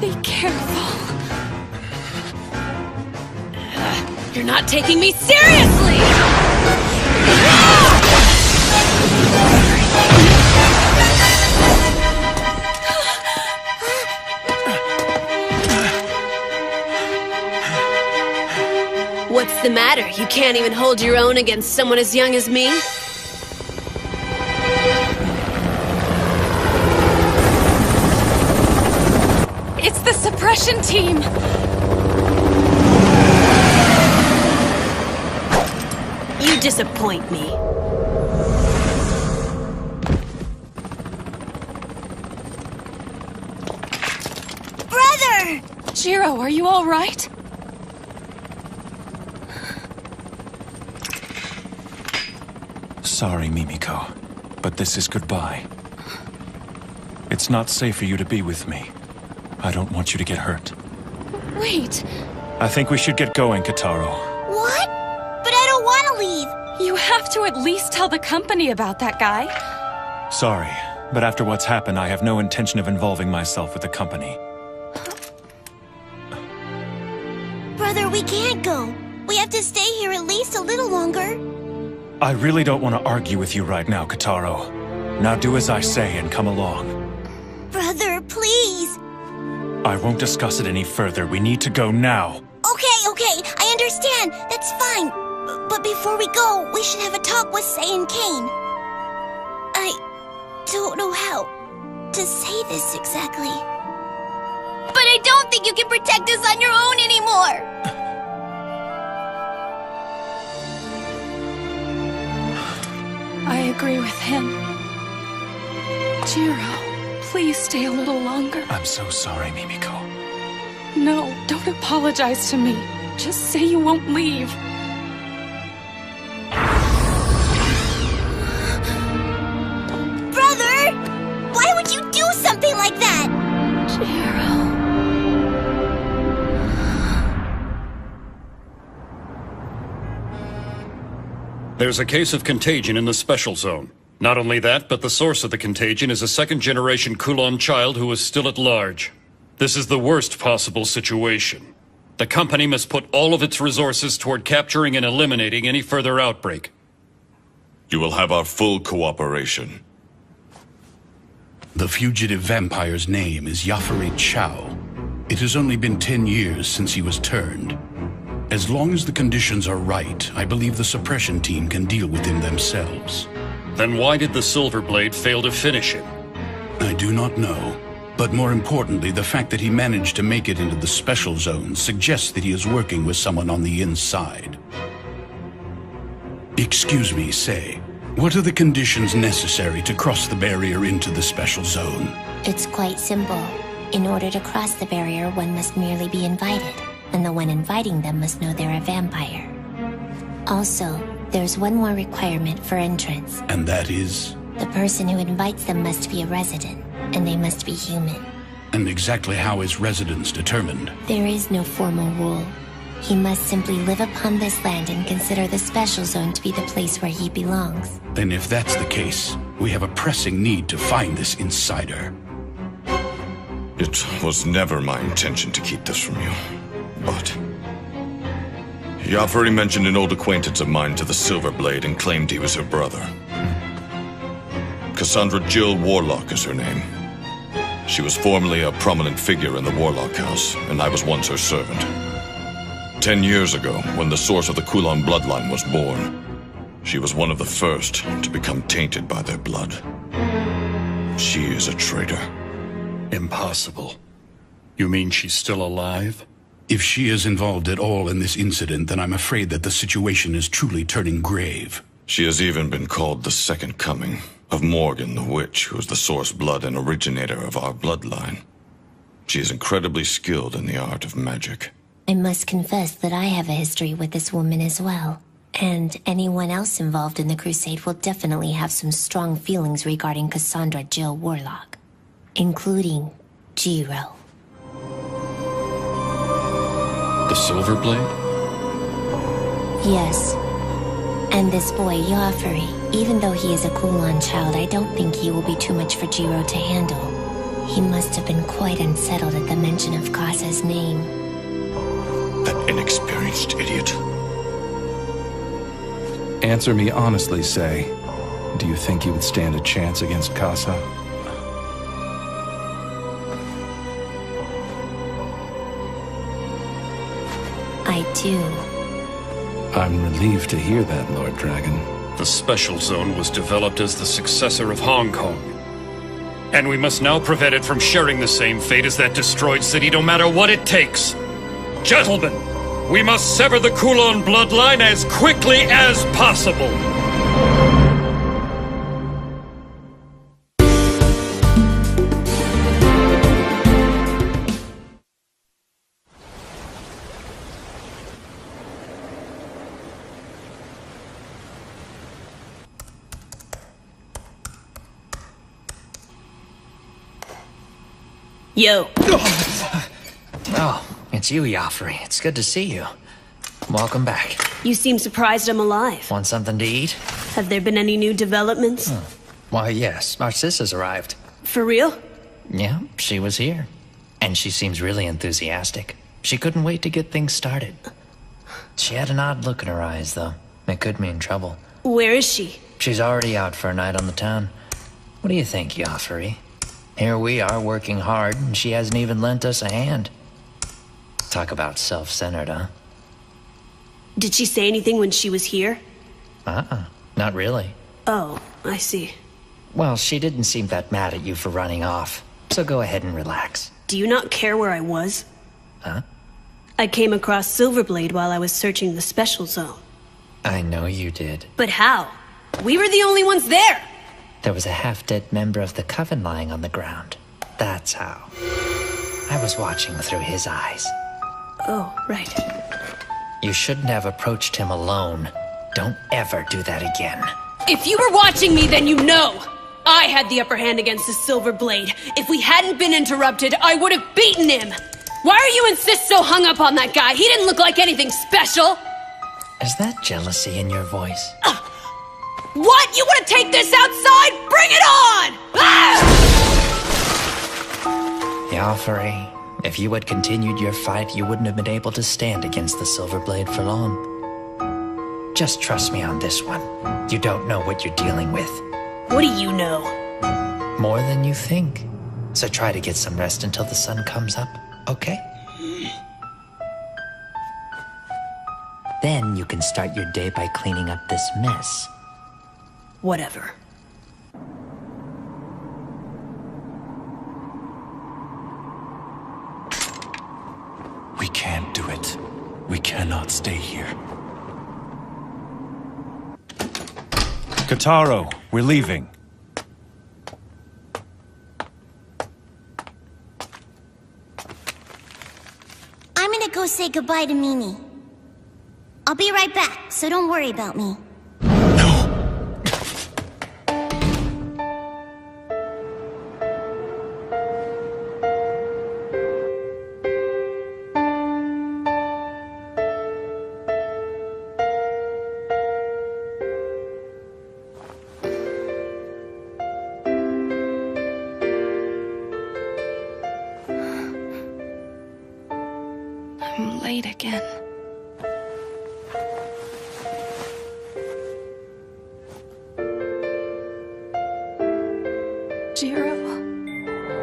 Be careful. You're not taking me seriously! What's the matter? You can't even hold your own against someone as young as me? It's the suppression team! You disappoint me. Brother! Jiro, are you all right? Sorry, Mimiko, but this is goodbye. It's not safe for you to be with me. I don't want you to get hurt. Wait. I think we should get going, Kitaro. What? But I don't want to leave. You have to at least tell the company about that guy. Sorry, but after what's happened, I have no intention of involving myself with the company. Brother, we can't go. We have to stay here at least a little longer. I really don't want to argue with you right now, Kitaro. Now do as I say and come along. Brother, please. I won't discuss it any further. We need to go now. Okay, I understand. That's fine. But before we go, we should have a talk with Sei and Kane. I don't know how to say this exactly. But I don't think you can protect us on your own anymore. I agree with him. Jiro, please stay a little longer. I'm so sorry, Mimiko. No, don't apologize to me. Just say you won't leave. There's a case of contagion in the special zone. Not only that, but the source of the contagion is a second-generation Kulon child who is still at large. This is the worst possible situation. The company must put all of its resources toward capturing and eliminating any further outbreak. You will have our full cooperation. The fugitive vampire's name is Yafari Chow. It has only been 10 years since he was turned. As long as the conditions are right, I believe the suppression team can deal with him themselves. Then why did the Silverblade fail to finish him? I do not know. But more importantly, the fact that he managed to make it into the special zone suggests that he is working with someone on the inside. Excuse me, say, what are the conditions necessary to cross the barrier into the special zone? It's quite simple. In order to cross the barrier, one must merely be invited, and the one inviting them must know they're a vampire. Also, there's one more requirement for entrance. And that is? The person who invites them must be a resident, and they must be human. And exactly how is residence determined? There is no formal rule. He must simply live upon this land and consider the special zone to be the place where he belongs. Then if that's the case, we have a pressing need to find this insider. It was never my intention to keep this from you, but... Yafari mentioned an old acquaintance of mine to the Silverblade and claimed he was her brother. Cassandra Jill Warlock is her name. She was formerly a prominent figure in the Warlock House, and I was once her servant. 10 years ago, when the source of the Kulon bloodline was born, she was one of the first to become tainted by their blood. She is a traitor. Impossible. You mean she's still alive? If she is involved at all in this incident, then I'm afraid that the situation is truly turning grave. She has even been called the Second Coming of Morgan the Witch, who is the source blood and originator of our bloodline. She is incredibly skilled in the art of magic. I must confess that I have a history with this woman as well. And anyone else involved in the crusade will definitely have some strong feelings regarding Cassandra Jill Warlock. Including Jiro. The Silverblade? Yes. And this boy, Yafari, even though he is a Kulon child, I don't think he will be too much for Jiro to handle. He must have been quite unsettled at the mention of Kasa's name. That inexperienced idiot. Answer me honestly, Say. Do you think you would stand a chance against Kasa? I do. I'm relieved to hear that, Lord Dragon. The Special Zone was developed as the successor of Hong Kong. And we must now prevent it from sharing the same fate as that destroyed city, no matter what it takes. Gentlemen, we must sever the Kulon bloodline as quickly as possible. Yo. Oh, it's you, Yafari. It's good to see you. Welcome back. You seem surprised I'm alive. Want something to eat? Have there been any new developments? Why, yes. Our sis has arrived. For real? Yeah, she was here. And she seems really enthusiastic. She couldn't wait to get things started. She had an odd look in her eyes, though. It could mean trouble. Where is she? She's already out for a night on the town. What do you think, Yafari? Here we are working hard, and she hasn't even lent us a hand. Talk about self-centered, huh? Did she say anything when she was here? Not really. Oh, I see. Well, she didn't seem that mad at you for running off, so go ahead and relax. Do you not care where I was? Huh? I came across Silverblade while I was searching the Special Zone. I know you did. But how? We were the only ones there! There was a half-dead member of the Coven lying on the ground. That's how. I was watching through his eyes. Oh, right. You shouldn't have approached him alone. Don't ever do that again. If you were watching me, then you know! I had the upper hand against the Silverblade. If we hadn't been interrupted, I would have beaten him! Why are you so hung up on that guy? He didn't look like anything special! Is that jealousy in your voice? What? You want to take this outside? Bring it on! Joffrey, if you had continued your fight, you wouldn't have been able to stand against the Silverblade for long. Just trust me on this one. You don't know what you're dealing with. What do you know? More than you think. So try to get some rest until the sun comes up, okay? Then you can start your day by cleaning up this mess. Whatever. We can't do it. We cannot stay here. Kataro, we're leaving. I'm gonna go say goodbye to Mimi. I'll be right back, so don't worry about me. I'm late again. Jiro.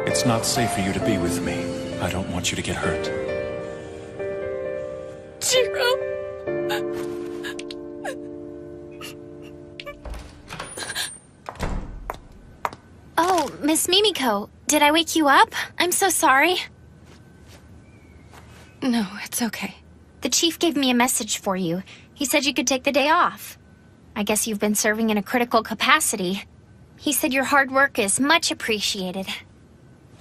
It's not safe for you to be with me. I don't want you to get hurt. Jiro. Oh, Miss Mimiko, did I wake you up? I'm so sorry. No, it's okay. The chief gave me a message for you. He said you could take the day off. I guess you've been serving in a critical capacity. He said your hard work is much appreciated.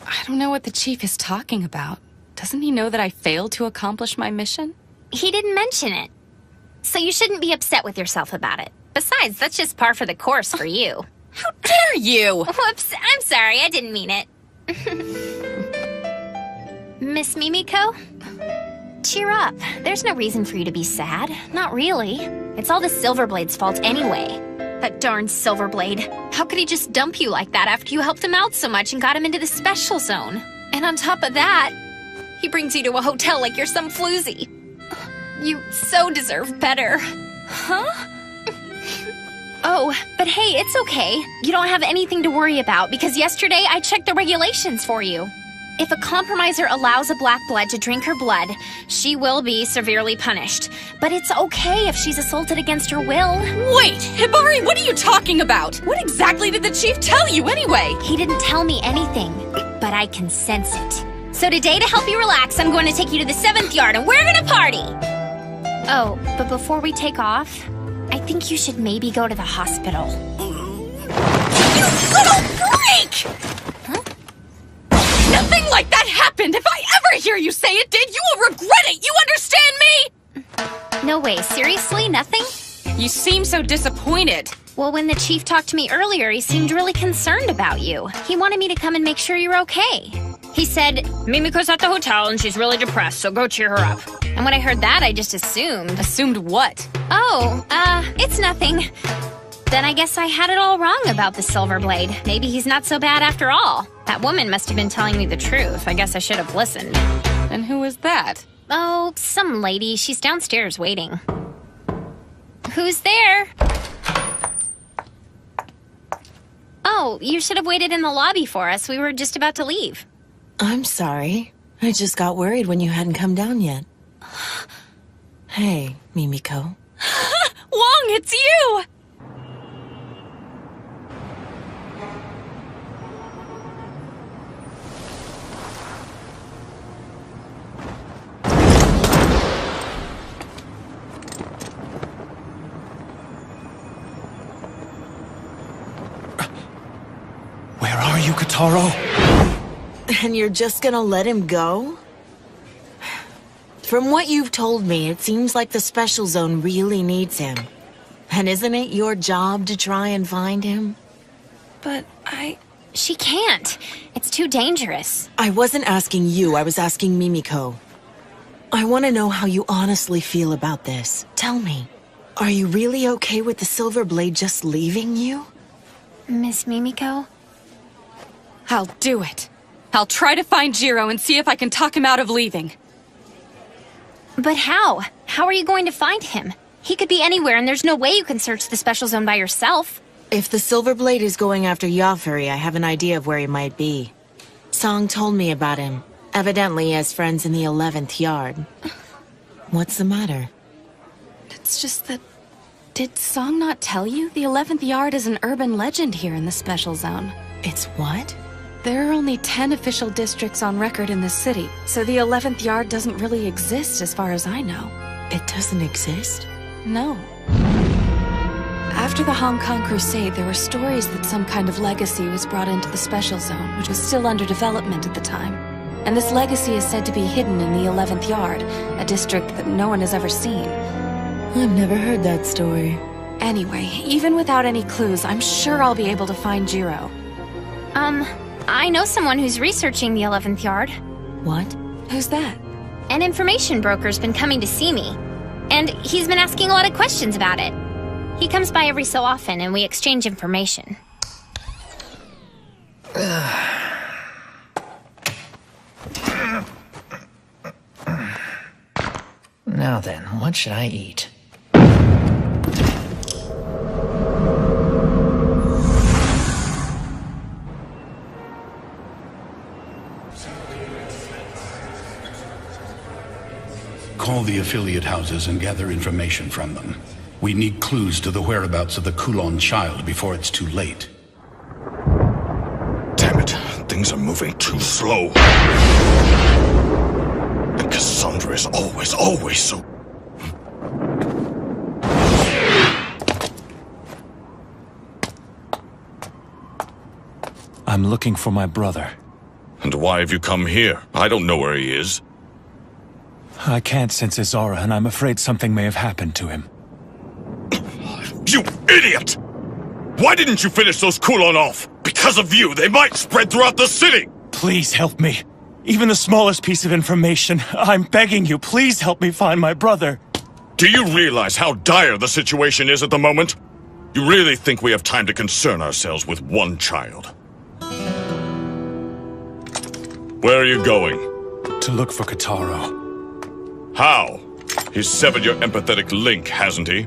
I don't know what the chief is talking about. Doesn't he know that I failed to accomplish my mission? He didn't mention it. So you shouldn't be upset with yourself about it. Besides, that's just par for the course for you. How dare you! Whoops, I'm sorry, I didn't mean it. Miss Mimiko? Cheer up. There's no reason for you to be sad. Not really. It's all the Silverblade's fault anyway. That darn Silverblade. How could he just dump you like that after you helped him out so much and got him into the special zone? And on top of that, he brings you to a hotel like you're some floozy. You so deserve better. Huh? Oh, but hey, it's okay. You don't have anything to worry about because yesterday I checked the regulations for you. If a compromiser allows a black blood to drink her blood, she will be severely punished. But it's okay if she's assaulted against her will. Wait, Hibari, what are you talking about? What exactly did the chief tell you anyway? He didn't tell me anything, but I can sense it. So today, to help you relax, I'm going to take you to the 7th yard and we're gonna party! Oh, but before we take off, I think you should maybe go to the hospital. You little freak! Nothing like that happened! If I ever hear you say it did, you will regret it! You understand me? No way, seriously? Nothing? You seem so disappointed. Well, when the chief talked to me earlier, he seemed really concerned about you. He wanted me to come and make sure you're okay. He said, Mimiko's at the hotel and she's really depressed, so go cheer her up. And when I heard that, I just assumed. Assumed what? Oh, it's nothing. Then I guess I had it all wrong about the Silverblade. Maybe he's not so bad after all. That woman must have been telling me the truth. I guess I should have listened. And who is that? Oh, some lady. She's downstairs waiting. Who's there? Oh, you should have waited in the lobby for us. We were just about to leave. I'm sorry. I just got worried when you hadn't come down yet. Hey, Mimiko. Wong, it's you! Where are you, Kataro? And you're just gonna let him go? From what you've told me, it seems like the Special Zone really needs him. And isn't it your job to try and find him? But She can't. It's too dangerous. I wasn't asking you, I was asking Mimiko. I want to know how you honestly feel about this. Tell me. Are you really okay with the Silver Blade just leaving you? Miss Mimiko? I'll do it. I'll try to find Jiro and see if I can talk him out of leaving. But how? How are you going to find him? He could be anywhere, and there's no way you can search the special zone by yourself. If the Silver Blade is going after Yafuri, I have an idea of where he might be. Song told me about him. Evidently, he has friends in the 11th yard. What's the matter? It's just that... Did Song not tell you? The 11th yard is an urban legend here in the special zone. It's what? There are only 10 official districts on record in the city, so the 11th yard doesn't really exist as far as I know. It doesn't exist? No. After the Hong Kong Crusade, there were stories that some kind of legacy was brought into the special zone, which was still under development at the time. And this legacy is said to be hidden in the 11th yard, a district that no one has ever seen. I've never heard that story. Anyway, even without any clues, I'm sure I'll be able to find Jiro. I know someone who's researching the 11th yard. What? Who's that? An information broker's been coming to see me. And he's been asking a lot of questions about it. He comes by every so often and we exchange information. Now then, what should I eat? Call the affiliate houses and gather information from them. We need clues to the whereabouts of the Kulon child before it's too late. Damn it, things are moving too slow. And Cassandra is always so... I'm looking for my brother. And why have you come here? I don't know where he is. I can't sense his aura, and I'm afraid something may have happened to him. You idiot! Why didn't you finish those Kulon off? Because of you, they might spread throughout the city! Please help me. Even the smallest piece of information. I'm begging you, please help me find my brother. Do you realize how dire the situation is at the moment? You really think we have time to concern ourselves with one child? Where are you going? To look for Kotaro. How? He's severed your empathetic link, hasn't he?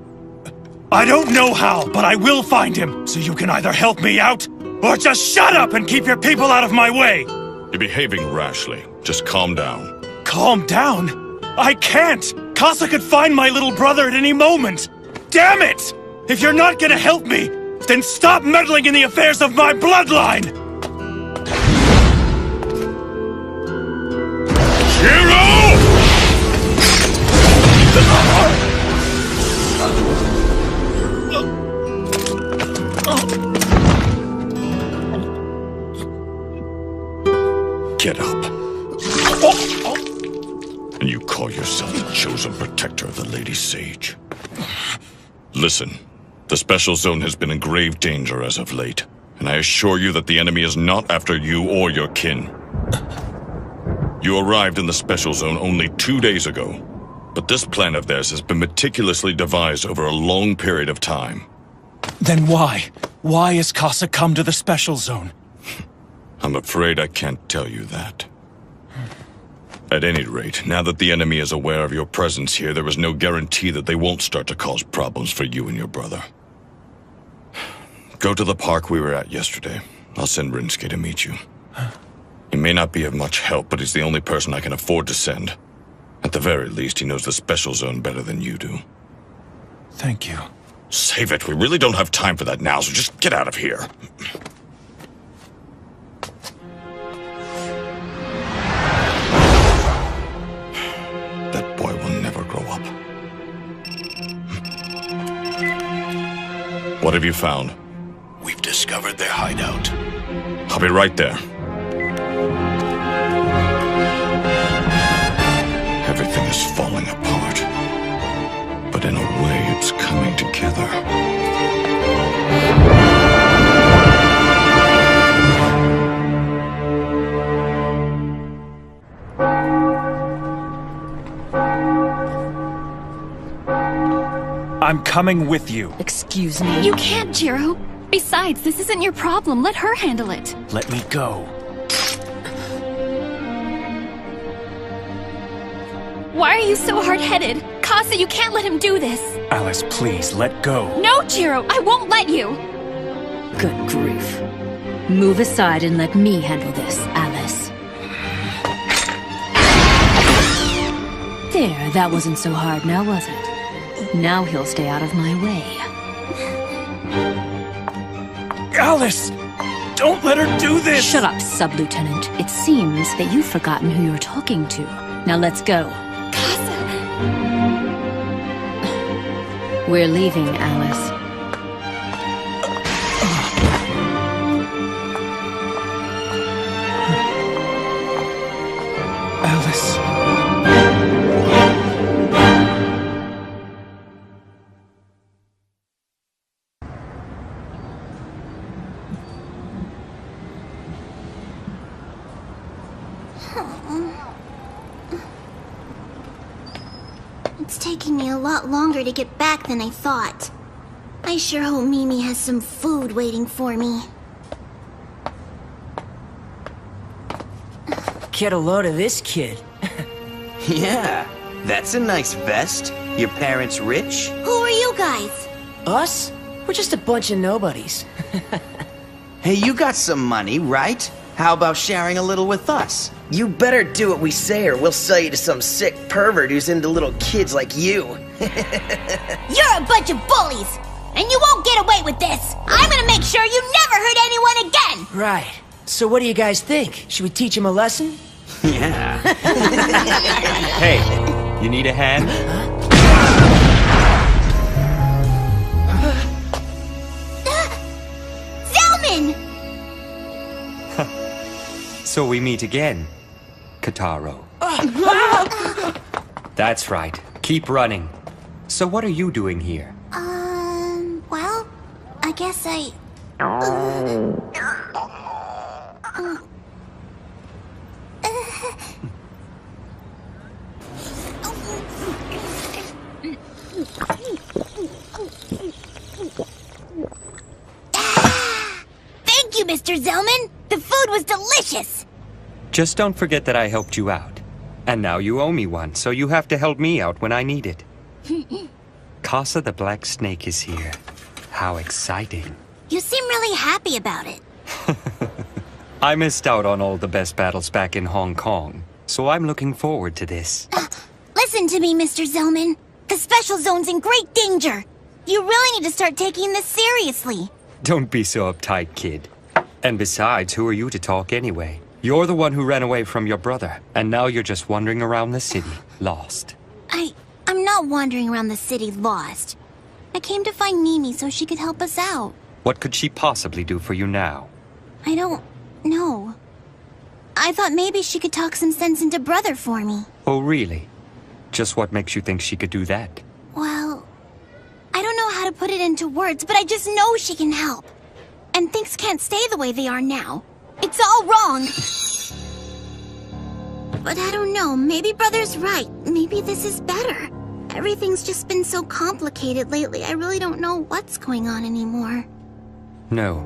I don't know how, but I will find him. So you can either help me out, or just shut up and keep your people out of my way. You're behaving rashly. Just calm down. Calm down? I can't! Casa could find my little brother at any moment! Damn it! If you're not gonna help me, then stop meddling in the affairs of my bloodline! Jiro! Get up. And you call yourself the chosen protector of the Lady Sage. Listen, the special zone has been in grave danger as of late, and I assure you that the enemy is not after you or your kin. You arrived in the special zone only 2 days ago, but this plan of theirs has been meticulously devised over a long period of time. Then why? Why has Casa come to the special zone? I'm afraid I can't tell you that. At any rate, now that the enemy is aware of your presence here, there is no guarantee that they won't start to cause problems for you and your brother. Go to the park we were at yesterday. I'll send Rinsuke to meet you. He may not be of much help, but he's the only person I can afford to send. At the very least, he knows the special zone better than you do. Thank you. Save it. We really don't have time for that now, so just get out of here. That boy will never grow up. What have you found? We've discovered their hideout. I'll be right there. Everything is falling apart, but in a way it's coming together. I'm coming with you. Excuse me? You can't, Jiro. Besides, this isn't your problem. Let her handle it. Let me go. Why are you so hard-headed? Kasa, you can't let him do this. Alice, please, let go. No, Jiro, I won't let you. Good grief. Move aside and let me handle this, Alice. There, that wasn't so hard now, was it? Now he'll stay out of my way. Alice! Don't let her do this! Shut up, Sub-Lieutenant. It seems that you've forgotten who you're talking to. Now let's go. We're leaving, Alice. Alice. It's taking me a lot longer to get back than I thought. I sure hope Mimi has some food waiting for me. Get a load of this kid. Yeah, that's a nice vest. Your parents rich? Who are you guys? Us? We're just a bunch of nobodies. Hey, you got some money, right? How about sharing a little with us? You better do what we say or we'll sell you to some sick pervert who's into little kids like you. You're a bunch of bullies, and you won't get away with this. I'm gonna make sure you never hurt anyone again. Right. So what do you guys think? Should we teach him a lesson? Yeah. Hey, you need a hand? Zelman! So we meet again, Kataro. That's right. Keep running. So what are you doing here? Well, I guess I... Thank you, Mr. Zelman. The food was delicious. Just don't forget that I helped you out. And now you owe me one, so you have to help me out when I need it. Kasa the Black Snake is here. How exciting. You seem really happy about it. I missed out on all the best battles back in Hong Kong, so I'm looking forward to this. Listen to me, Mr. Zelman. The Special Zone's in great danger. You really need to start taking this seriously. Don't be so uptight, kid. And besides, who are you to talk anyway? You're the one who ran away from your brother, and now you're just wandering around the city, lost. I'm not wandering around the city lost. I came to find Mimi so she could help us out. What could she possibly do for you now? I don't know. I thought maybe she could talk some sense into Brother for me. Oh, really? Just what makes you think she could do that? Well, I don't know how to put it into words, but I just know she can help. And things can't stay the way they are now. It's all wrong. But I don't know, maybe Brother's right. Maybe this is better. Everything's just been so complicated lately, I really don't know what's going on anymore. No,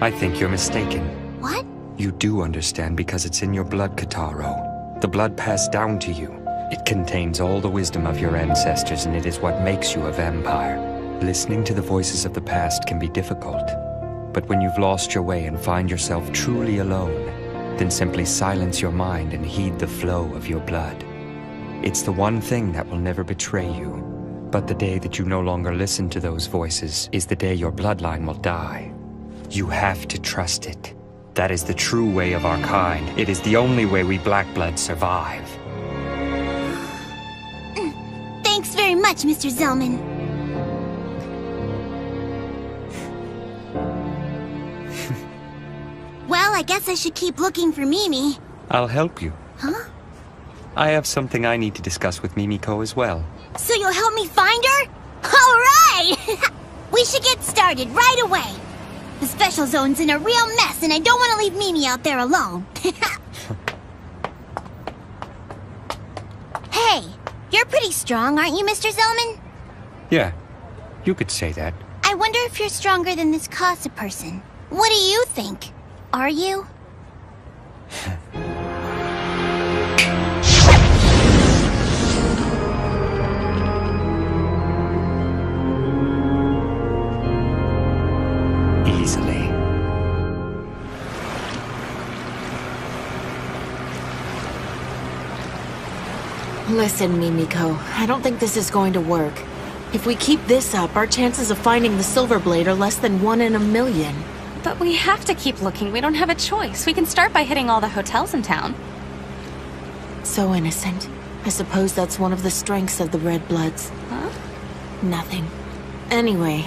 I think you're mistaken. What? You do understand because it's in your blood, Kataro. The blood passed down to you. It contains all the wisdom of your ancestors, and it is what makes you a vampire. Listening to the voices of the past can be difficult. But when you've lost your way and find yourself truly alone, then simply silence your mind and heed the flow of your blood. It's the one thing that will never betray you. But the day that you no longer listen to those voices is the day your bloodline will die. You have to trust it. That is the true way of our kind. It is the only way we Black Bloods survive. Thanks very much, Mr. Zelman. Well, I guess I should keep looking for Mimi. I'll help you. Huh? I have something I need to discuss with Mimiko as well. So you'll help me find her? All right! We should get started right away. The Special Zone's in a real mess, and I don't want to leave Mimi out there alone. Hey, you're pretty strong, aren't you, Mr. Zelman? Yeah, You could say that. I wonder if you're stronger than this Casa person. What do you think? Are you? Easily. Listen, Mimiko, I don't think this is going to work. If we keep this up, our chances of finding the Silver Blade are less than 1 in a million. But we have to keep looking. We don't have a choice. We can start by hitting all the hotels in town. So innocent. I suppose that's one of the strengths of the Red Bloods. Huh? Nothing. Anyway,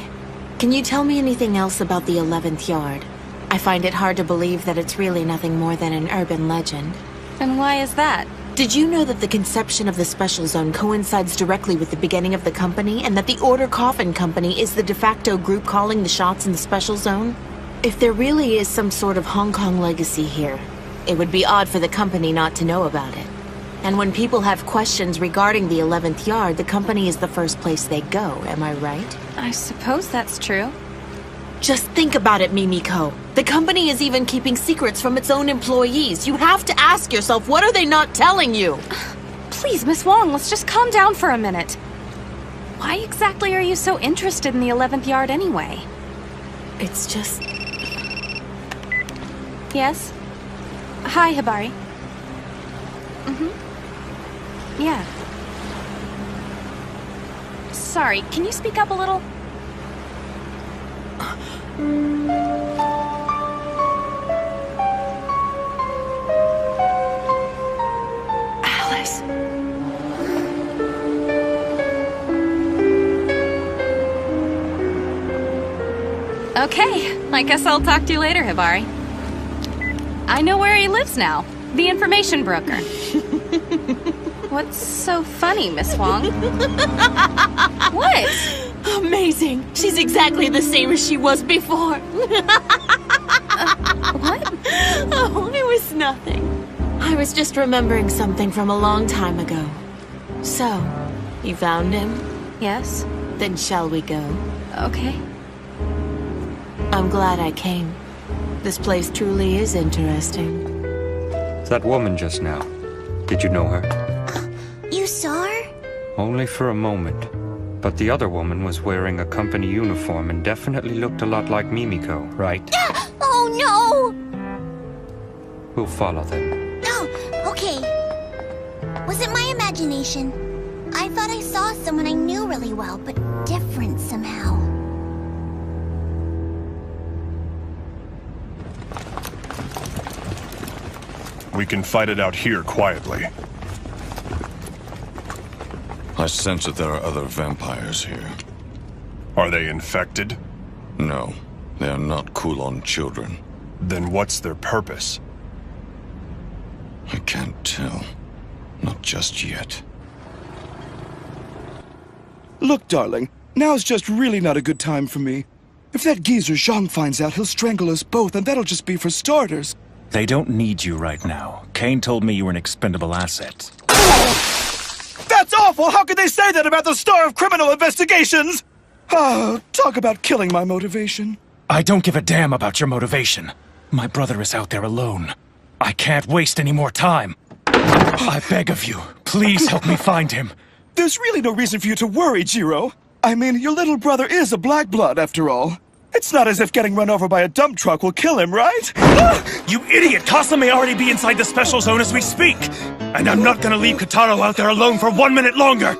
can you tell me anything else about the 11th Yard? I find it hard to believe that it's really nothing more than an urban legend. And why is that? Did you know that the conception of the Special Zone coincides directly with the beginning of the company, and that the Order Coffin Company is the de facto group calling the shots in the Special Zone? If there really is some sort of Hong Kong legacy here, it would be odd for the company not to know about it. And when people have questions regarding the 11th Yard, the company is the first place they go, am I right? I suppose that's true. Just think about it, Mimiko. The company is even keeping secrets from its own employees. You have to ask yourself, what are they not telling you? Please, Miss Wong, let's just calm down for a minute. Why exactly are you so interested in the 11th Yard anyway? It's just... Yes? Hi, Hibari. Yeah. Sorry, can you speak up a little? Alice. Okay, I guess I'll talk to you later, Hibari. I know where he lives now. The information broker. What's so funny, Miss Wong? What? Amazing. She's exactly the same as she was before. What? Oh, it was nothing. I was just remembering something from a long time ago. So, you found him? Yes. Then shall we go? Okay. I'm glad I came. This place truly is interesting. That woman just now. Did you know her? You saw her? Only for a moment. But the other woman was wearing a company uniform and definitely looked a lot like Mimiko, right? Oh no! We'll follow them. Oh, okay. Was it my imagination? I thought I saw someone I knew really well, but different somehow. We can fight it out here quietly. I sense that there are other vampires here. Are they infected? No, they are not Kulon children. Then what's their purpose? I can't tell. Not just yet. Look, darling, now's just really not a good time for me. If that geezer Zhang finds out, he'll strangle us both, and that'll just be for starters. They don't need you right now. Kane told me you were an expendable asset. That's awful! How could they say that about the star of criminal investigations? Oh, talk about killing my motivation. I don't give a damn about your motivation. My brother is out there alone. I can't waste any more time. I beg of you, please help me find him. There's really no reason for you to worry, Jiro. I mean, your little brother is a black blood, after all. It's not as if getting run over by a dump truck will kill him, right? You idiot! Casa may already be inside the Special Zone as we speak! And I'm not gonna leave Kataro out there alone for 1 minute longer!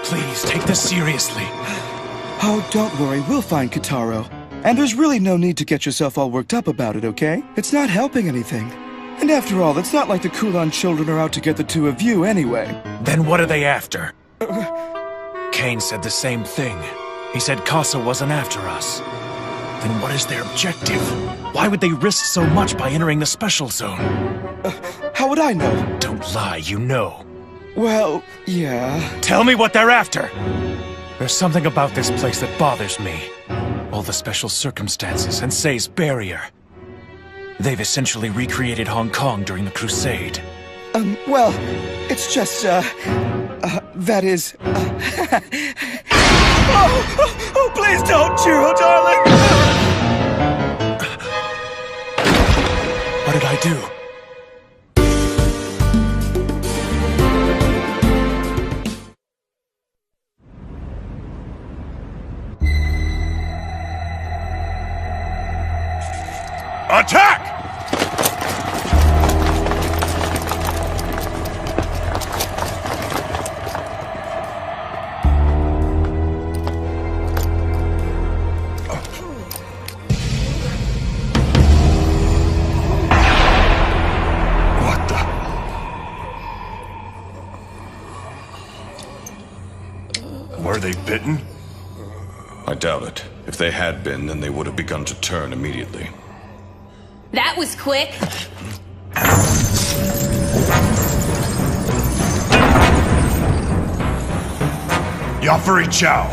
Please, take this seriously. Oh, don't worry, we'll find Kataro. And there's really no need to get yourself all worked up about it, okay? It's not helping anything. And after all, it's not like the Kulon children are out to get the two of you anyway. Then what are they after? Kane said the same thing. He said Casa wasn't after us. Then what is their objective? Why would they risk so much by entering the Special Zone? How would I know? Don't lie, you know. Well, yeah. Tell me what they're after! There's something about this place that bothers me. All the special circumstances and Sei's barrier. They've essentially recreated Hong Kong during the Crusade. Well, it's just, that is, Oh, please don't, Jiro, darling! What did I do? Attack! What the? Were they bitten? I doubt it. If they had been, then they would have begun to turn immediately. That was quick. Yafuri Chow!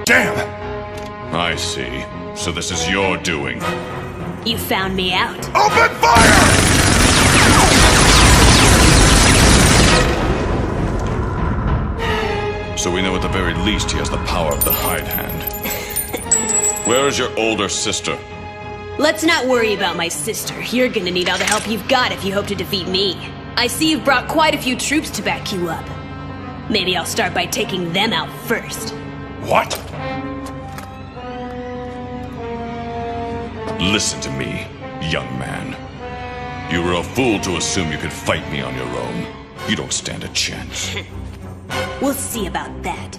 Damn! I see. So this is your doing. You found me out. Open fire! So we know at the very least he has the power of the hide hand. Where is your older sister? Let's not worry about my sister. You're gonna need all the help you've got if you hope to defeat me. I see you've brought quite a few troops to back you up. Maybe I'll start by taking them out first. What? Listen to me, young man. You were a fool to assume you could fight me on your own. You don't stand a chance. We'll see about that.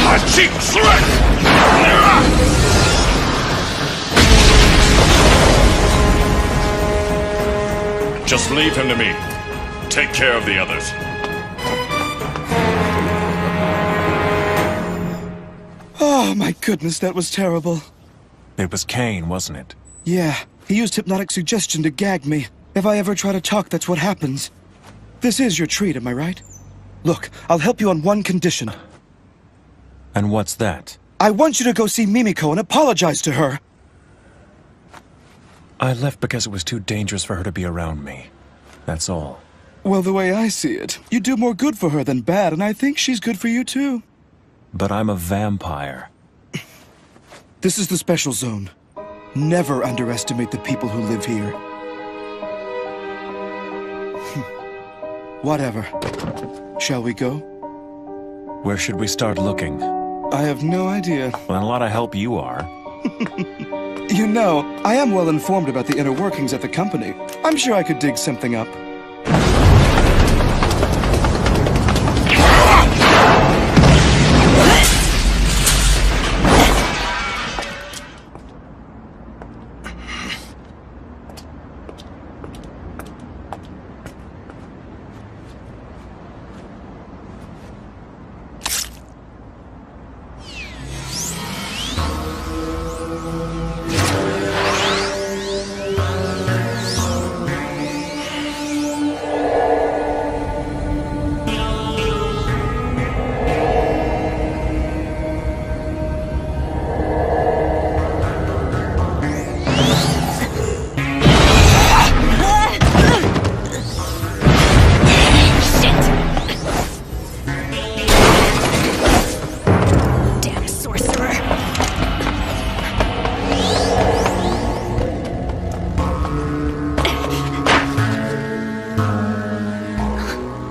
My cheek slit! Just leave him to me. Take care of the others. Oh, my goodness, that was terrible. It was Kane, wasn't it? Yeah, he used hypnotic suggestion to gag me. If I ever try to talk, that's what happens. This is your treat, am I right? Look, I'll help you on one condition. And what's that? I want you to go see Mimiko and apologize to her. I left because it was too dangerous for her to be around me. That's all. Well, the way I see it, you do more good for her than bad, and I think she's good for you too. But I'm a vampire. This is the special zone. Never underestimate the people who live here. Whatever. Shall we go? Where should we start looking? I have no idea. Well, a lot of help you are. You know, I am well informed about the inner workings at the company. I'm sure I could dig something up.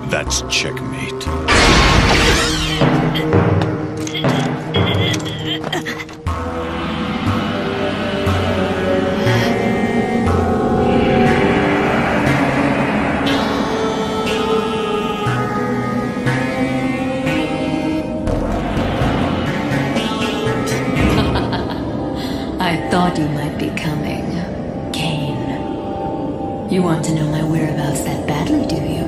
That's checkmate. I thought you might be coming, Kane. You want to know my whereabouts that badly, do you?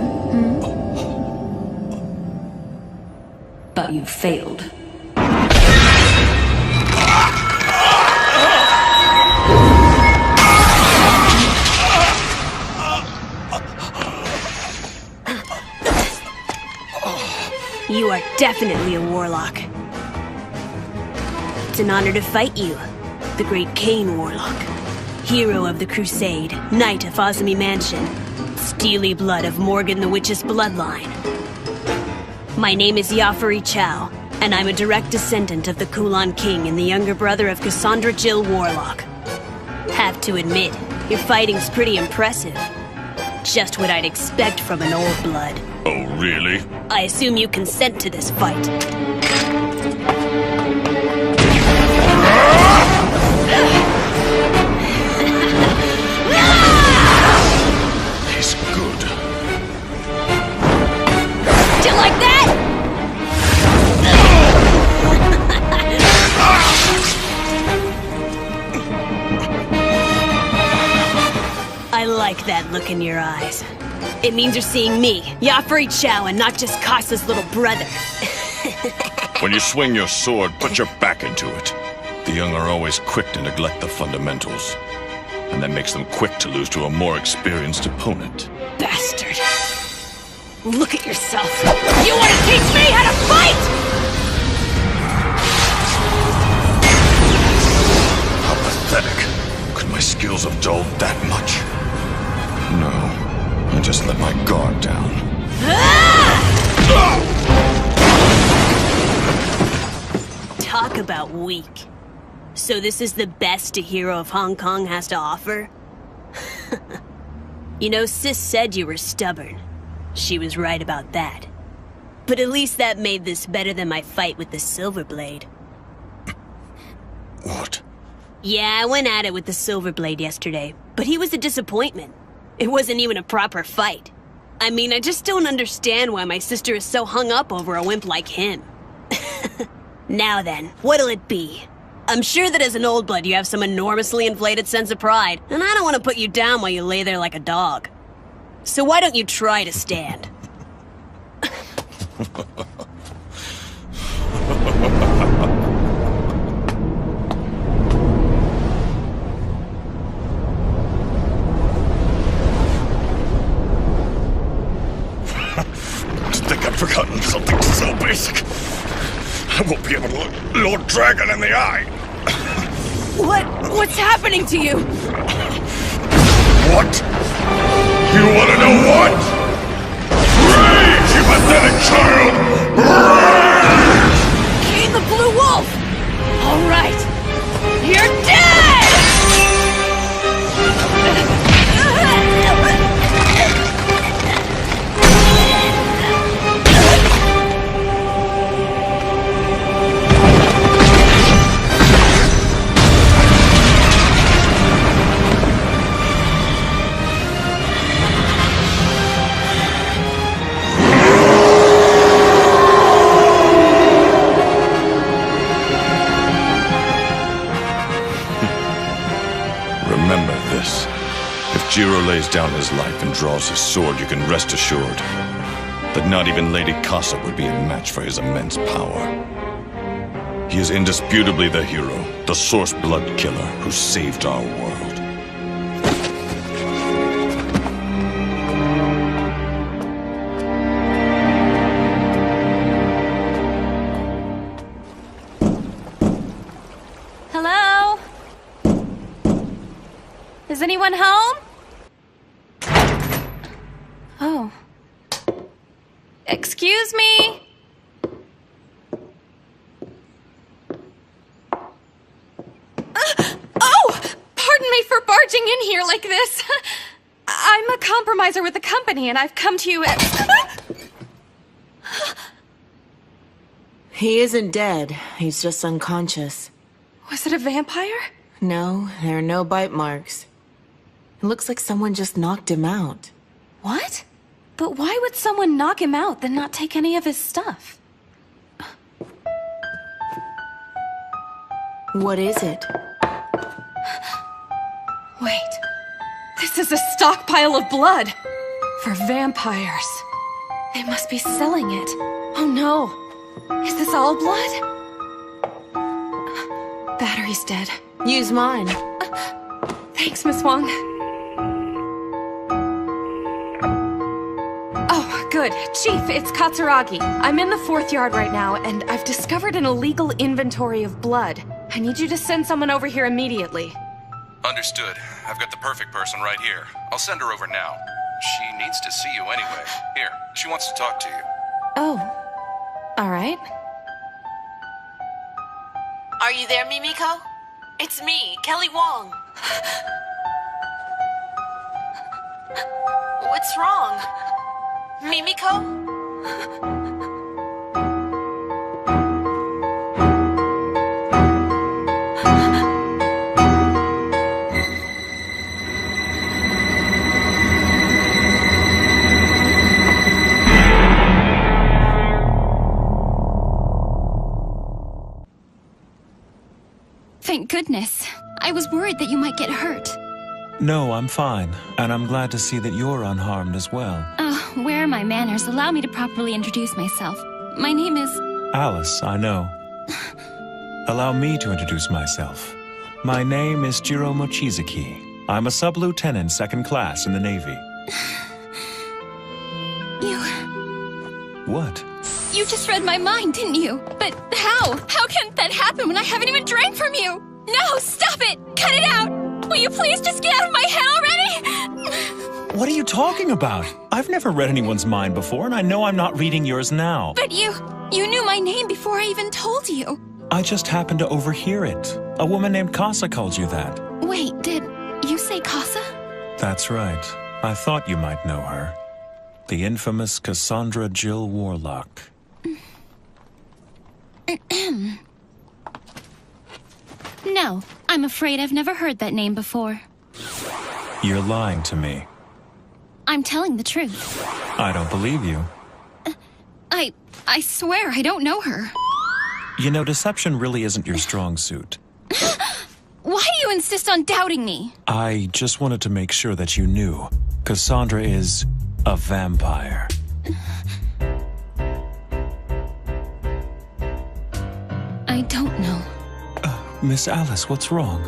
But you failed. You are definitely a warlock. It's an honor to fight you, the great Cain Warlock. Hero of the Crusade, Knight of Azumi Mansion, steely blood of Morgan the Witch's bloodline. My name is Yafari Chow, and I'm a direct descendant of the Kulan King and the younger brother of Cassandra Jill Warlock. Have to admit, your fighting's pretty impressive. Just what I'd expect from an old blood. Oh, really? I assume you consent to this fight. He's good. Do you like that? I like that look in your eyes. It means you're seeing me, Yafari Chow, and not just Kasa's little brother. When you swing your sword, put your back into it. The young are always quick to neglect the fundamentals. And that makes them quick to lose to a more experienced opponent. Bastard. Look at yourself. You want to teach me how to fight?! How pathetic. Could my skills have dulled that much? No. I just let my guard down. Talk about weak. So this is the best a hero of Hong Kong has to offer? You know, Sis said you were stubborn. She was right about that. But at least that made this better than my fight with the Silver Blade. What? Yeah, I went at it with the Silver Blade yesterday, but he was a disappointment. It wasn't even a proper fight. I mean, I just don't understand why my sister is so hung up over a wimp like him. Now then, what'll it be? I'm sure that as an old blood you have some enormously inflated sense of pride, and I don't want to put you down while you lay there like a dog. So why don't you try to stand? I think I've forgotten something so basic. I won't be able to look Lord Dragon in the eye. What's happening to you? What? You want to know what? Rage, you pathetic child! Rage! King the Blue Wolf! All right, you're dead! Remember this. If Jiro lays down his life and draws his sword, you can rest assured that not even Lady Casa would be a match for his immense power. He is indisputably the hero, the source blood killer who saved our world. Hello? Is anyone home? Oh. Excuse me? Oh! Pardon me for barging in here like this. I'm a compromiser with the company, and I've come to you at... He isn't dead. He's just unconscious. Was it a vampire? No, there are no bite marks. It looks like someone just knocked him out. What? But why would someone knock him out, then not take any of his stuff? What is it? Wait. This is a stockpile of blood! For vampires. They must be selling it. Oh no. Is this all blood? Battery's dead. Use mine. Thanks, Miss Wong. Oh, Good. Chief, it's Katsuragi. I'm in the 4th yard right now, and I've discovered an illegal inventory of blood. I need you to send someone over here immediately. Understood. I've got the perfect person right here. I'll send her over now. She needs to see you anyway. Here, she wants to talk to you. Oh. All right. Are you there, Mimiko? It's me, Kelly Wong. What's wrong? Mimiko? Thank goodness. I was worried that you might get hurt. No, I'm fine, and I'm glad to see that you're unharmed as well. Where are my manners? Allow me to properly introduce myself. My name is... Alice, I know. Allow me to introduce myself. My name is Jiro Mochizuki. I'm a sub-lieutenant, 2nd class in the Navy. What? You just read my mind, didn't you? But how? How can that happen when I haven't even drank from you? No, stop it! Cut it out! Will you please just get out of my head already? What are you talking about? I've never read anyone's mind before, and I know I'm not reading yours now. But you knew my name before I even told you. I just happened to overhear it. A woman named Casa called you that. Wait, did you say Casa? That's right. I thought you might know her. The infamous Cassandra Jill Warlock. No, I'm afraid I've never heard that name before. You're lying to me. I'm telling the truth. I don't believe you. I swear I don't know her. You know, deception really isn't your strong suit. Why do you insist on doubting me? I just wanted to make sure that you knew. Cassandra is a vampire. I don't know. Miss Alice, what's wrong?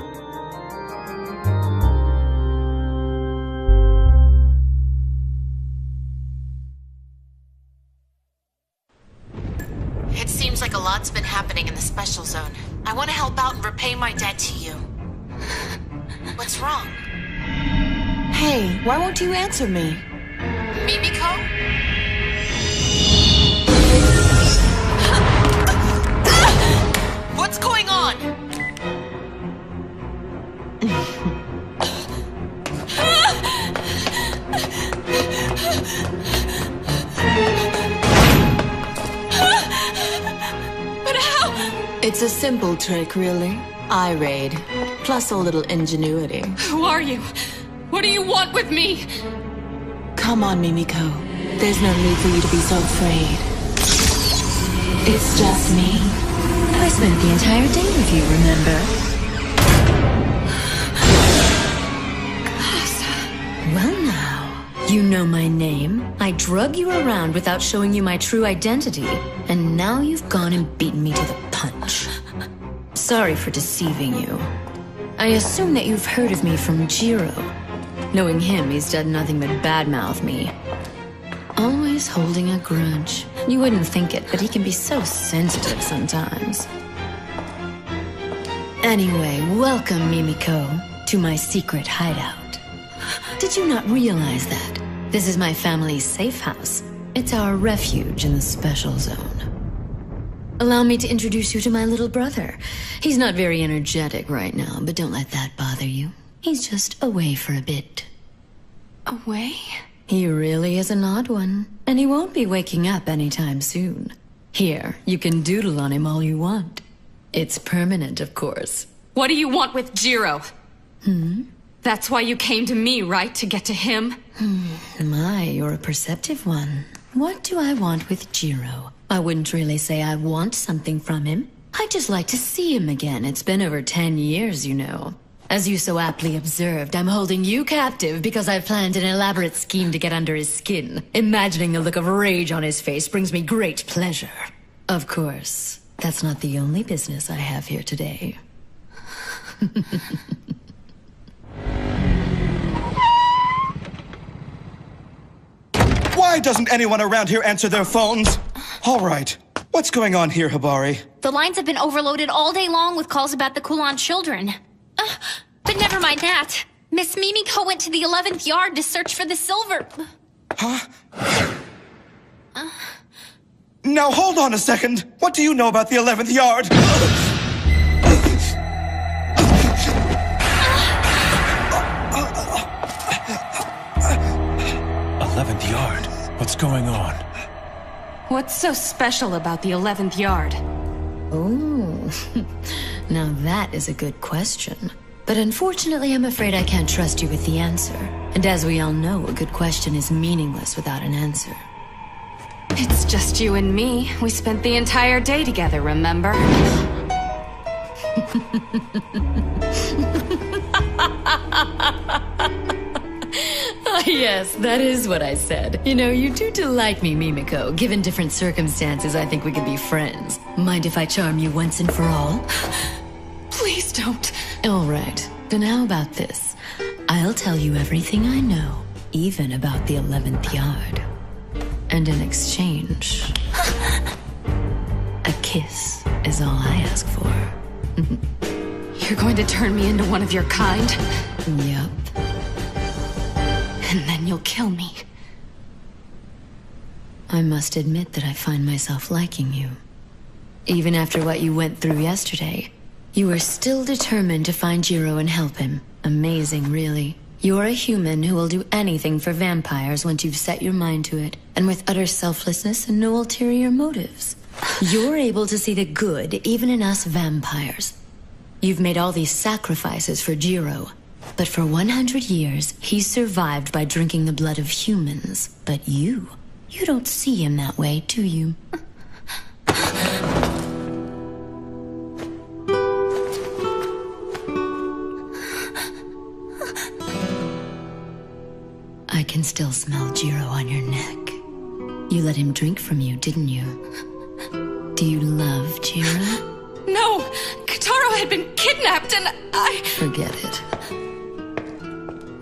It seems like a lot's been happening in the special zone. I want to help out and repay my debt to you. What's wrong? Hey, why won't you answer me? Mimiko? What's going on? But how? It's a simple trick, really. Eye raid, plus a little ingenuity. Who are you? What do you want with me? Come on, Mimiko. There's no need for you to be so afraid. It's just me. I spent the entire day with you, remember? Well now, you know my name. I drug you around without showing you my true identity, and now you've gone and beaten me to the punch. Sorry for deceiving you. I assume that you've heard of me from Jiro. Knowing him, he's done nothing but badmouth me. Always holding a grudge. You wouldn't think it, but he can be so sensitive sometimes. Anyway, welcome, Mimiko, to my secret hideout. Did you not realize that? This is my family's safe house. It's our refuge in the special zone. Allow me to introduce you to my little brother. He's not very energetic right now, but don't let that bother you. He's just away for a bit. Away? He really is an odd one, and he won't be waking up anytime soon. Here, you can doodle on him all you want. It's permanent, of course. What do you want with Jiro? That's why you came to me, right? To get to him? My, you're a perceptive one. What do I want with Jiro? I wouldn't really say I want something from him. I'd just like to see him again. It's been over 10 years, you know. As you so aptly observed, I'm holding you captive because I've planned an elaborate scheme to get under his skin. Imagining the look of rage on his face brings me great pleasure. Of course, that's not the only business I have here today. Why doesn't anyone around here answer their phones? All right. What's going on here, Hibari? The lines have been overloaded all day long with calls about the Kulon children. But never mind that. Miss Mimiko went to the 11th yard to search for the silver. Huh? Now hold on a second. What do you know about the 11th yard? 11th yard? What's going on? What's so special about the 11th yard? Oh, now that is a good question. But unfortunately, I'm afraid I can't trust you with the answer. And as we all know, a good question is meaningless without an answer. It's just you and me. We spent the entire day together, remember? Ah, yes, that is what I said. You know, you do delight me, Mimiko. Given different circumstances, I think we could be friends. Mind if I charm you once and for all? Please don't. All right, then how about this? I'll tell you everything I know, even about the 11th yard. And in exchange, a kiss is all I ask for. You're going to turn me into one of your kind? Yep. And then you'll kill me. I must admit that I find myself liking you. Even after what you went through yesterday, you are still determined to find Jiro and help him. Amazing, really. You're a human who will do anything for vampires once you've set your mind to it, and with utter selflessness and no ulterior motives. You're able to see the good even in us vampires. You've made all these sacrifices for Jiro, but for 100 years, he's survived by drinking the blood of humans. But you don't see him that way, do you? I can still smell Jiro on your neck. You let him drink from you, didn't you? Do you love Jiro? No! Kataro had been kidnapped and I... Forget it.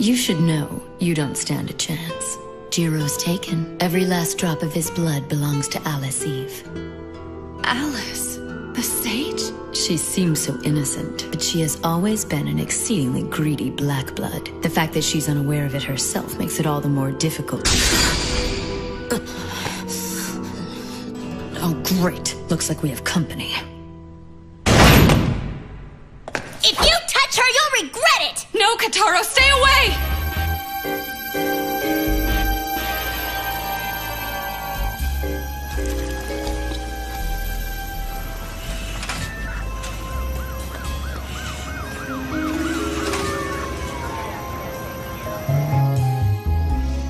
You should know you don't stand a chance. Jiro's taken. Every last drop of his blood belongs to Alice Eve. Alice? The sage? She seems so innocent, but she has always been an exceedingly greedy black blood. The fact that she's unaware of it herself makes it all the more difficult. Oh, great. Looks like we have company. If you touch her, you'll regret it! No, Kataro, stay away!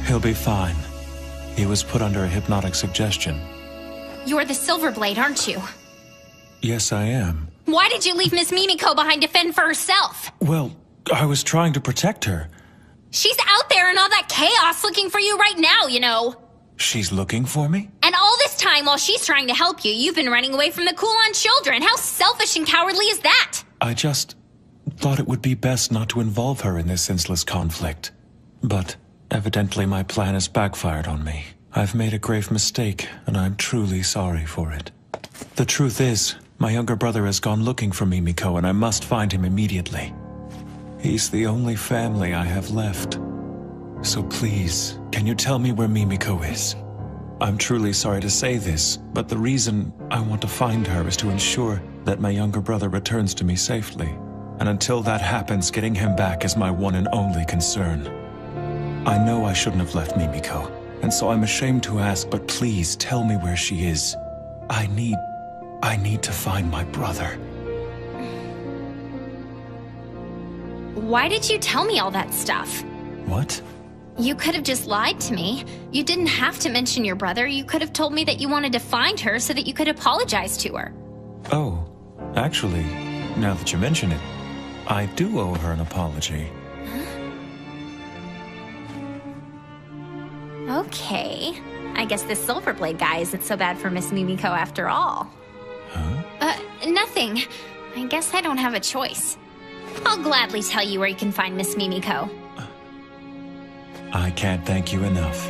He'll be fine. He was put under a hypnotic suggestion. You're the Silverblade, aren't you? Yes, I am. Why did you leave Miss Mimiko behind to fend for herself? Well, I was trying to protect her. She's out there in all that chaos looking for you right now, you know. She's looking for me? And all this time while she's trying to help you, you've been running away from the Kulon children. How selfish and cowardly is that? I just thought it would be best not to involve her in this senseless conflict. But evidently my plan has backfired on me. I've made a grave mistake, and I'm truly sorry for it. The truth is, my younger brother has gone looking for Mimiko, and I must find him immediately. He's the only family I have left. So please, can you tell me where Mimiko is? I'm truly sorry to say this, but the reason I want to find her is to ensure that my younger brother returns to me safely. And until that happens, getting him back is my one and only concern. I know I shouldn't have left Mimiko, and so I'm ashamed to ask, but please tell me where she is. I need to find my brother. Why did you tell me all that stuff? What? You could have just lied to me. You didn't have to mention your brother. You could have told me that you wanted to find her so that you could apologize to her. Oh, actually, now that you mention it, I do owe her an apology. Okay. I guess this Silverblade guy isn't so bad for Miss Mimiko after all. Huh? Nothing. I guess I don't have a choice. I'll gladly tell you where you can find Miss Mimiko. I can't thank you enough.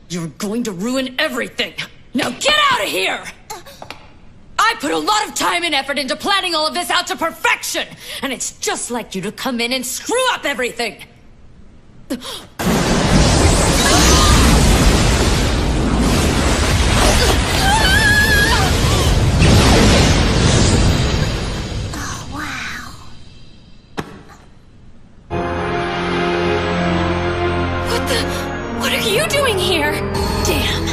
You're going to ruin everything! Now get out of here! I put a lot of time and effort into planning all of this out to perfection! And it's just like you to come in and screw up everything! What are you doing here? Damn.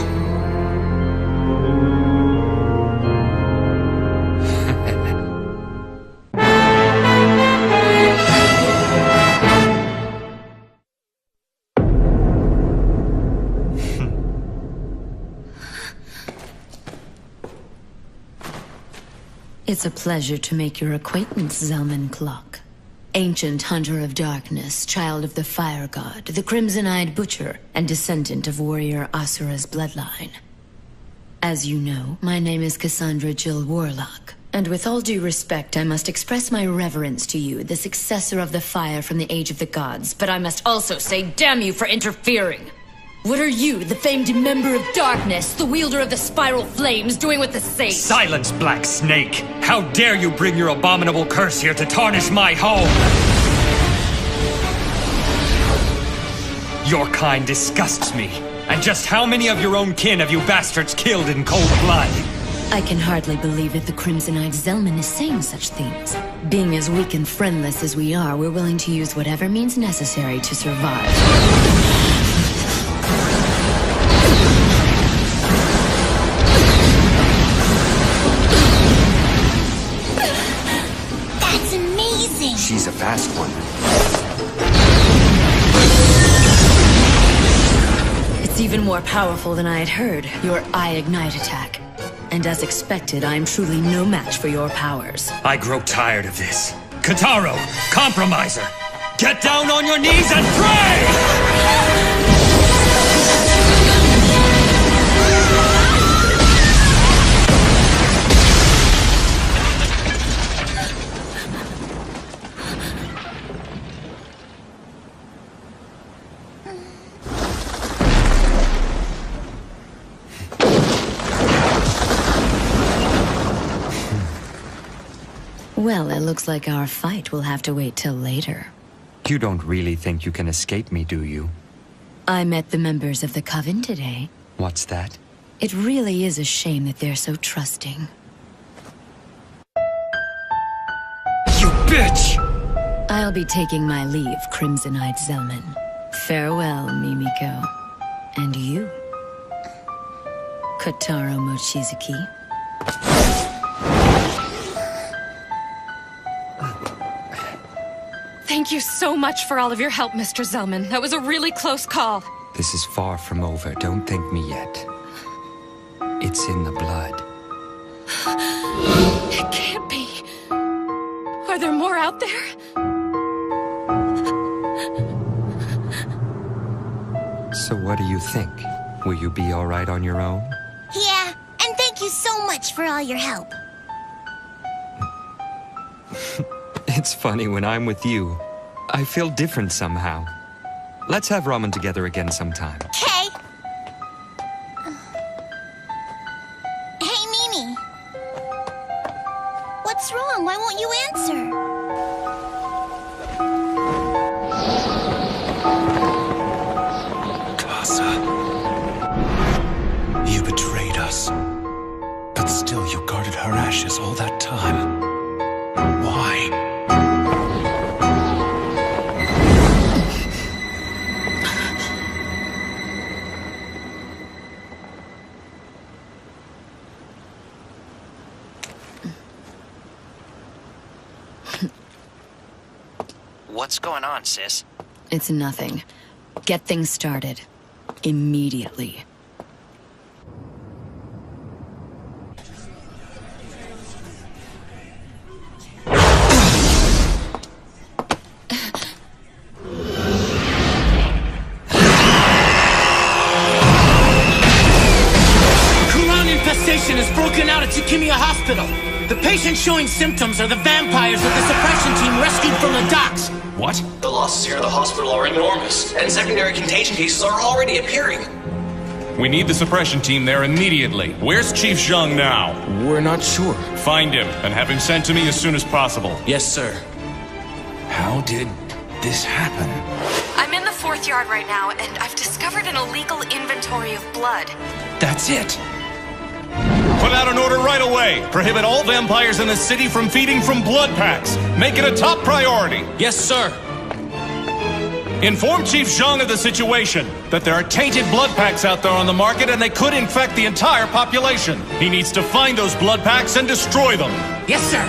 It's a pleasure to make your acquaintance, Zelman Clock. Ancient hunter of darkness, child of the fire god, the crimson-eyed butcher, and descendant of warrior Asura's bloodline. As you know, my name is Cassandra Jill Warlock, and with all due respect, I must express my reverence to you, the successor of the fire from the Age of the Gods, but I must also say damn you for interfering! What are you, the famed member of darkness, the wielder of the spiral flames, doing with the sage? Silence, Black Snake! How dare you bring your abominable curse here to tarnish my home! Your kind disgusts me. And just how many of your own kin have you bastards killed in cold blood? I can hardly believe that the crimson-eyed Zelman is saying such things. Being as weak and friendless as we are, we're willing to use whatever means necessary to survive. She's a fast one. It's even more powerful than I had heard, your Eye Ignite attack. And as expected, I am truly no match for your powers. I grow tired of this. Kataro, compromiser! Get down on your knees and pray! Well, it looks like our fight will have to wait till later. You don't really think you can escape me, do you? I met the members of the Coven today. What's that? It really is a shame that they're so trusting. You bitch! I'll be taking my leave, Crimson-Eyed Zelman. Farewell, Mimiko. And you, Kotaro Mochizuki. Thank you so much for all of your help, Mr. Zelman. That was a really close call. This is far from over. Don't thank me yet. It's in the blood. It can't be. Are there more out there? So what do you think? Will you be all right on your own? Yeah, and thank you so much for all your help. It's funny, when I'm with you, I feel different somehow. Let's have ramen together again sometime. Okay. Hey, Mimi. What's wrong? Why won't you answer? Casa. You betrayed us. But still you guarded her ashes all that time. Why? What's going on, sis? It's nothing. Get things started. Immediately. Infestation has broken out at Tsukimiya Hospital. The patients showing symptoms are the vampires that the suppression team rescued from the docks. What? The losses here at the hospital are enormous, and secondary contagion cases are already appearing. We need the suppression team there immediately. Where's Chief Zhang now? We're not sure. Find him and have him sent to me as soon as possible. Yes, sir. How did this happen? I'm in the 4th yard right now, and I've discovered an illegal inventory of blood. That's it. Put out an order right away. Prohibit all vampires in the city from feeding from blood packs. Make it a top priority. Yes, sir. Inform Chief Zhang of the situation, that there are tainted blood packs out there on the market and they could infect the entire population. He needs to find those blood packs and destroy them. Yes, sir.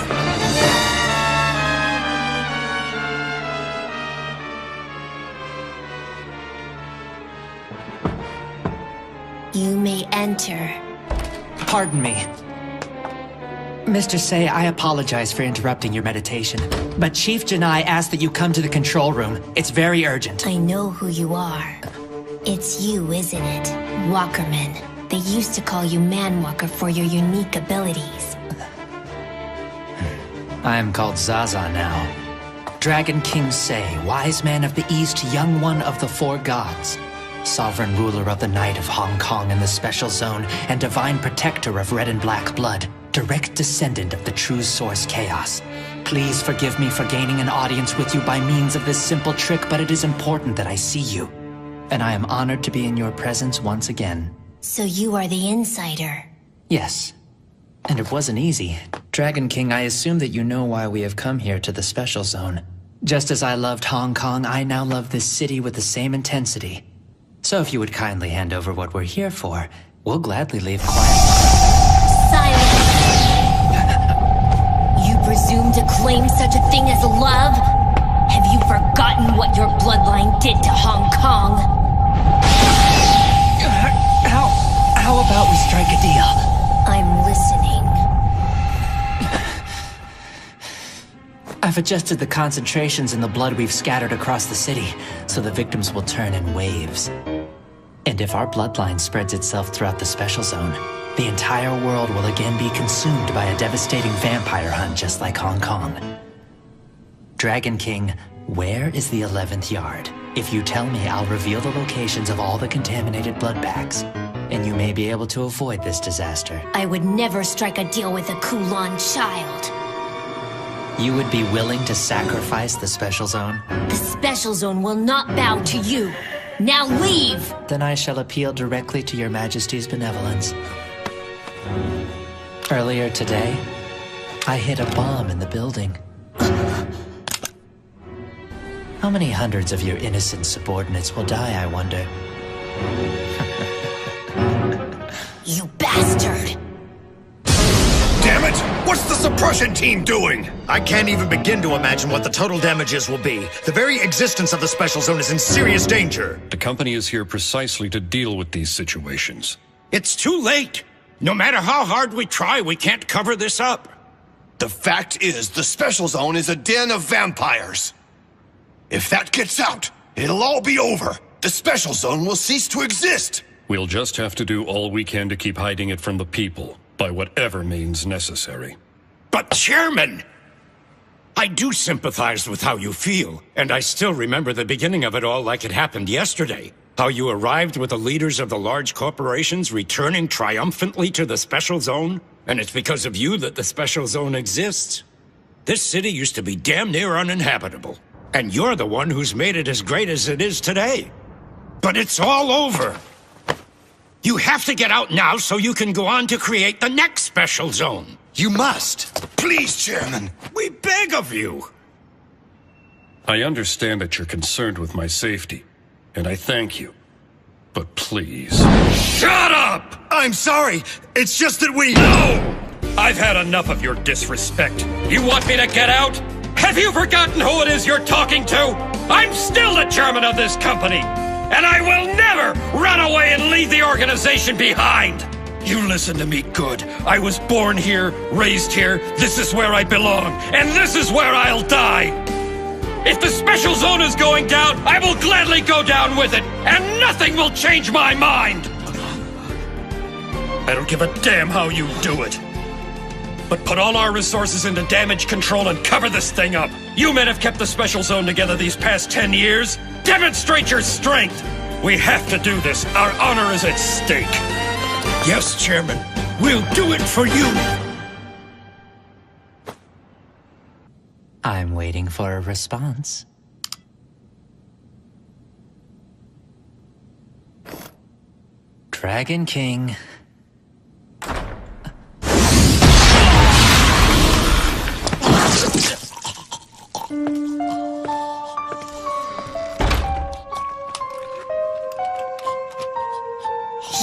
You may enter. Pardon me. Mr. Say, I apologize for interrupting your meditation, but Chief Janai asked that you come to the control room. It's very urgent. I know who you are. It's you, isn't it? Walkerman. They used to call you Manwalker for your unique abilities. I am called Zaza now. Dragon King Say, wise man of the East, young one of the 4 gods. Sovereign ruler of the Night of Hong Kong and the Special Zone, and divine protector of red and black blood. Direct descendant of the true source Chaos. Please forgive me for gaining an audience with you by means of this simple trick, but it is important that I see you. And I am honored to be in your presence once again. So you are the insider? Yes. And it wasn't easy. Dragon King, I assume that you know why we have come here to the Special Zone. Just as I loved Hong Kong, I now love this city with the same intensity. So if you would kindly hand over what we're here for, we'll gladly leave quietly. Silence! You presume to claim such a thing as love? Have you forgotten what your bloodline did to Hong Kong? How about we strike a deal? I'm listening. I've adjusted the concentrations in the blood we've scattered across the city, so the victims will turn in waves. And if our bloodline spreads itself throughout the Special Zone, the entire world will again be consumed by a devastating vampire hunt just like Hong Kong. Dragon King, where is the 11th yard? If you tell me, I'll reveal the locations of all the contaminated blood packs, and you may be able to avoid this disaster. I would never strike a deal with a Kulan child. You would be willing to sacrifice the Special Zone? The Special Zone will not bow to you. Now leave! Then I shall appeal directly to your Majesty's benevolence. Earlier today, I hid a bomb in the building. How many hundreds of your innocent subordinates will die, I wonder? You bastard! Damn it! What's the suppression team doing? I can't even begin to imagine what the total damages will be. The very existence of the Special Zone is in serious danger. The company is here precisely to deal with these situations. It's too late. No matter how hard we try, we can't cover this up. The fact is, the Special Zone is a den of vampires. If that gets out, it'll all be over. The Special Zone will cease to exist. We'll just have to do all we can to keep hiding it from the people, by whatever means necessary. But Chairman, I do sympathize with how you feel, and I still remember the beginning of it all like it happened yesterday. How you arrived with the leaders of the large corporations returning triumphantly to the Special Zone, and it's because of you that the Special Zone exists. This city used to be damn near uninhabitable, and you're the one who's made it as great as it is today. But it's all over. You have to get out now so you can go on to create the next Special Zone. You must. Please, Chairman. We beg of you. I understand that you're concerned with my safety, and I thank you. But please... Shut up! I'm sorry. It's just that we... No! I've had enough of your disrespect. You want me to get out? Have you forgotten who it is you're talking to? I'm still the chairman of this company, and I will never run away and leave the organization behind. You listen to me good. I was born here, raised here. This is where I belong, and this is where I'll die. If the Special Zone is going down, I will gladly go down with it, and nothing will change my mind. I don't give a damn how you do it. But put all our resources into damage control and cover this thing up. You men have kept the Special Zone together these past 10 years. Demonstrate your strength. We have to do this. Our honor is at stake. Yes, Chairman. We'll do it for you. I'm waiting for a response. Dragon King.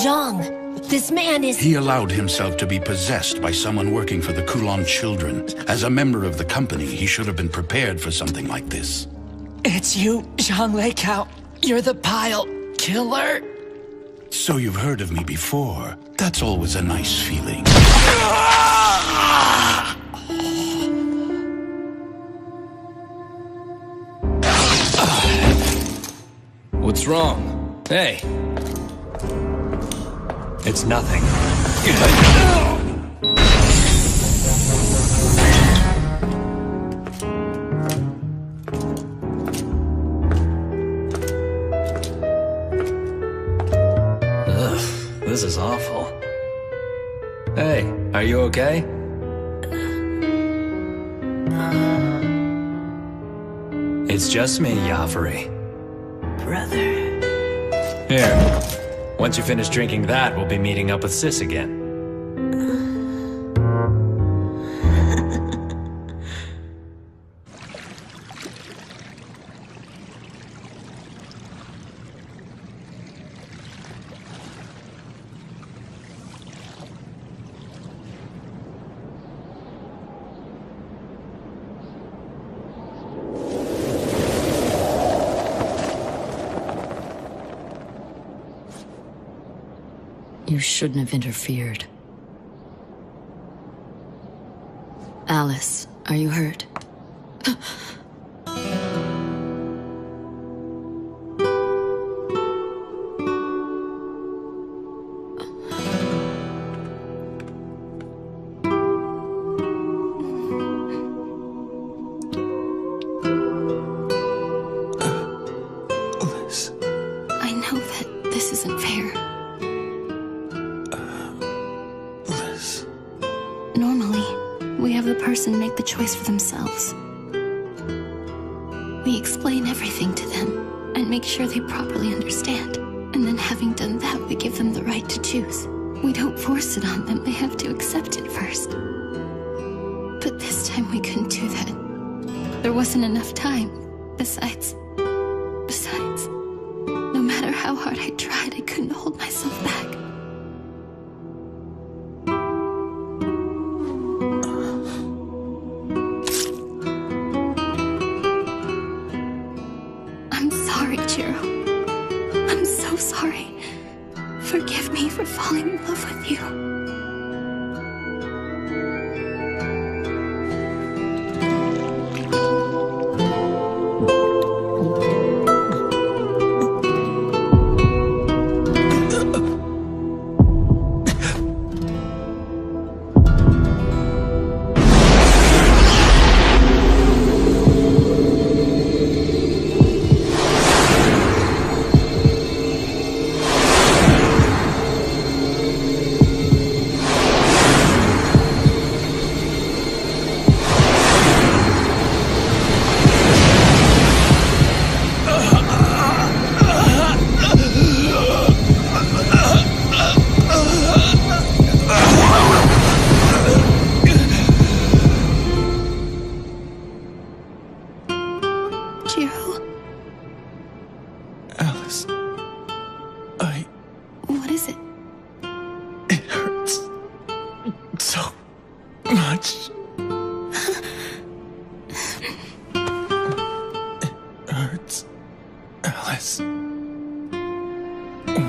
Zhang, this man is... He allowed himself to be possessed by someone working for the Kulon children. As a member of the company, he should have been prepared for something like this. It's you, Zhang Leikao. You're the pile killer. So you've heard of me before. That's always a nice feeling. What's wrong? Hey. It's nothing. Ugh, this is awful. Hey, are you okay? It's just me, Yafari. Brother. Here. Once you finish drinking that, we'll be meeting up with Sis again. You shouldn't have interfered. Alice, are you hurt? I know that this isn't fair. Normally, we have the person make the choice for themselves. We explain everything to them and make sure they properly understand. And then having done that, we give them the right to choose. We don't force it on them, they have to accept it first. But this time we couldn't do that. There wasn't enough time. Besides, no matter how hard I tried, I couldn't hold myself back. I'm sorry, Jiro. I'm so sorry. Forgive me for falling in love with you. Alice, What is it? it hurts so much. It hurts. Alice,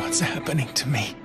what's happening to me?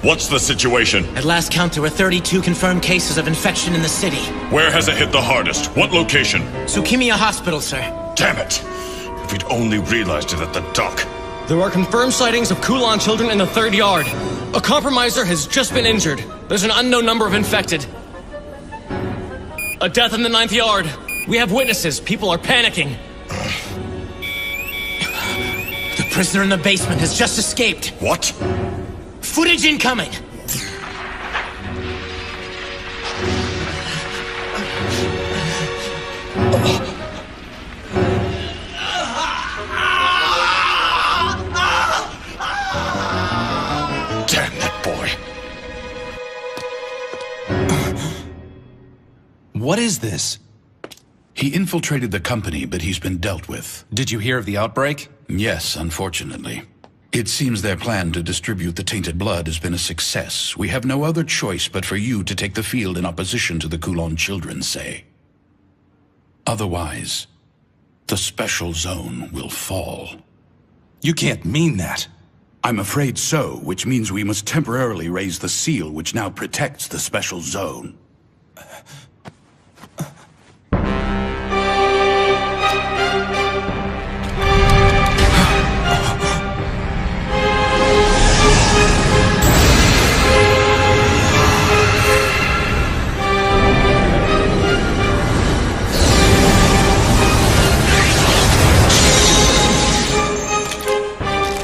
What's the situation? At last count, there were 32 confirmed cases of infection in the city. Where has it hit the hardest? What location? Tsukimiya Hospital, sir. Damn it! If we'd only realized it at the dock. There are confirmed sightings of Kulan children in the 3rd yard. A compromiser has just been injured. There's an unknown number of infected. A death in the 9th yard. We have witnesses. People are panicking. The prisoner in the basement has just escaped. What? Footage incoming! Damn that boy. What is this? He infiltrated the company, but he's been dealt with. Did you hear of the outbreak? Yes, unfortunately. It seems their plan to distribute the tainted blood has been a success. We have no other choice but for you to take the field in opposition to the Kulan children, say. Otherwise, the special zone will fall. You can't mean that. I'm afraid so, which means we must temporarily raise the seal which now protects the special zone.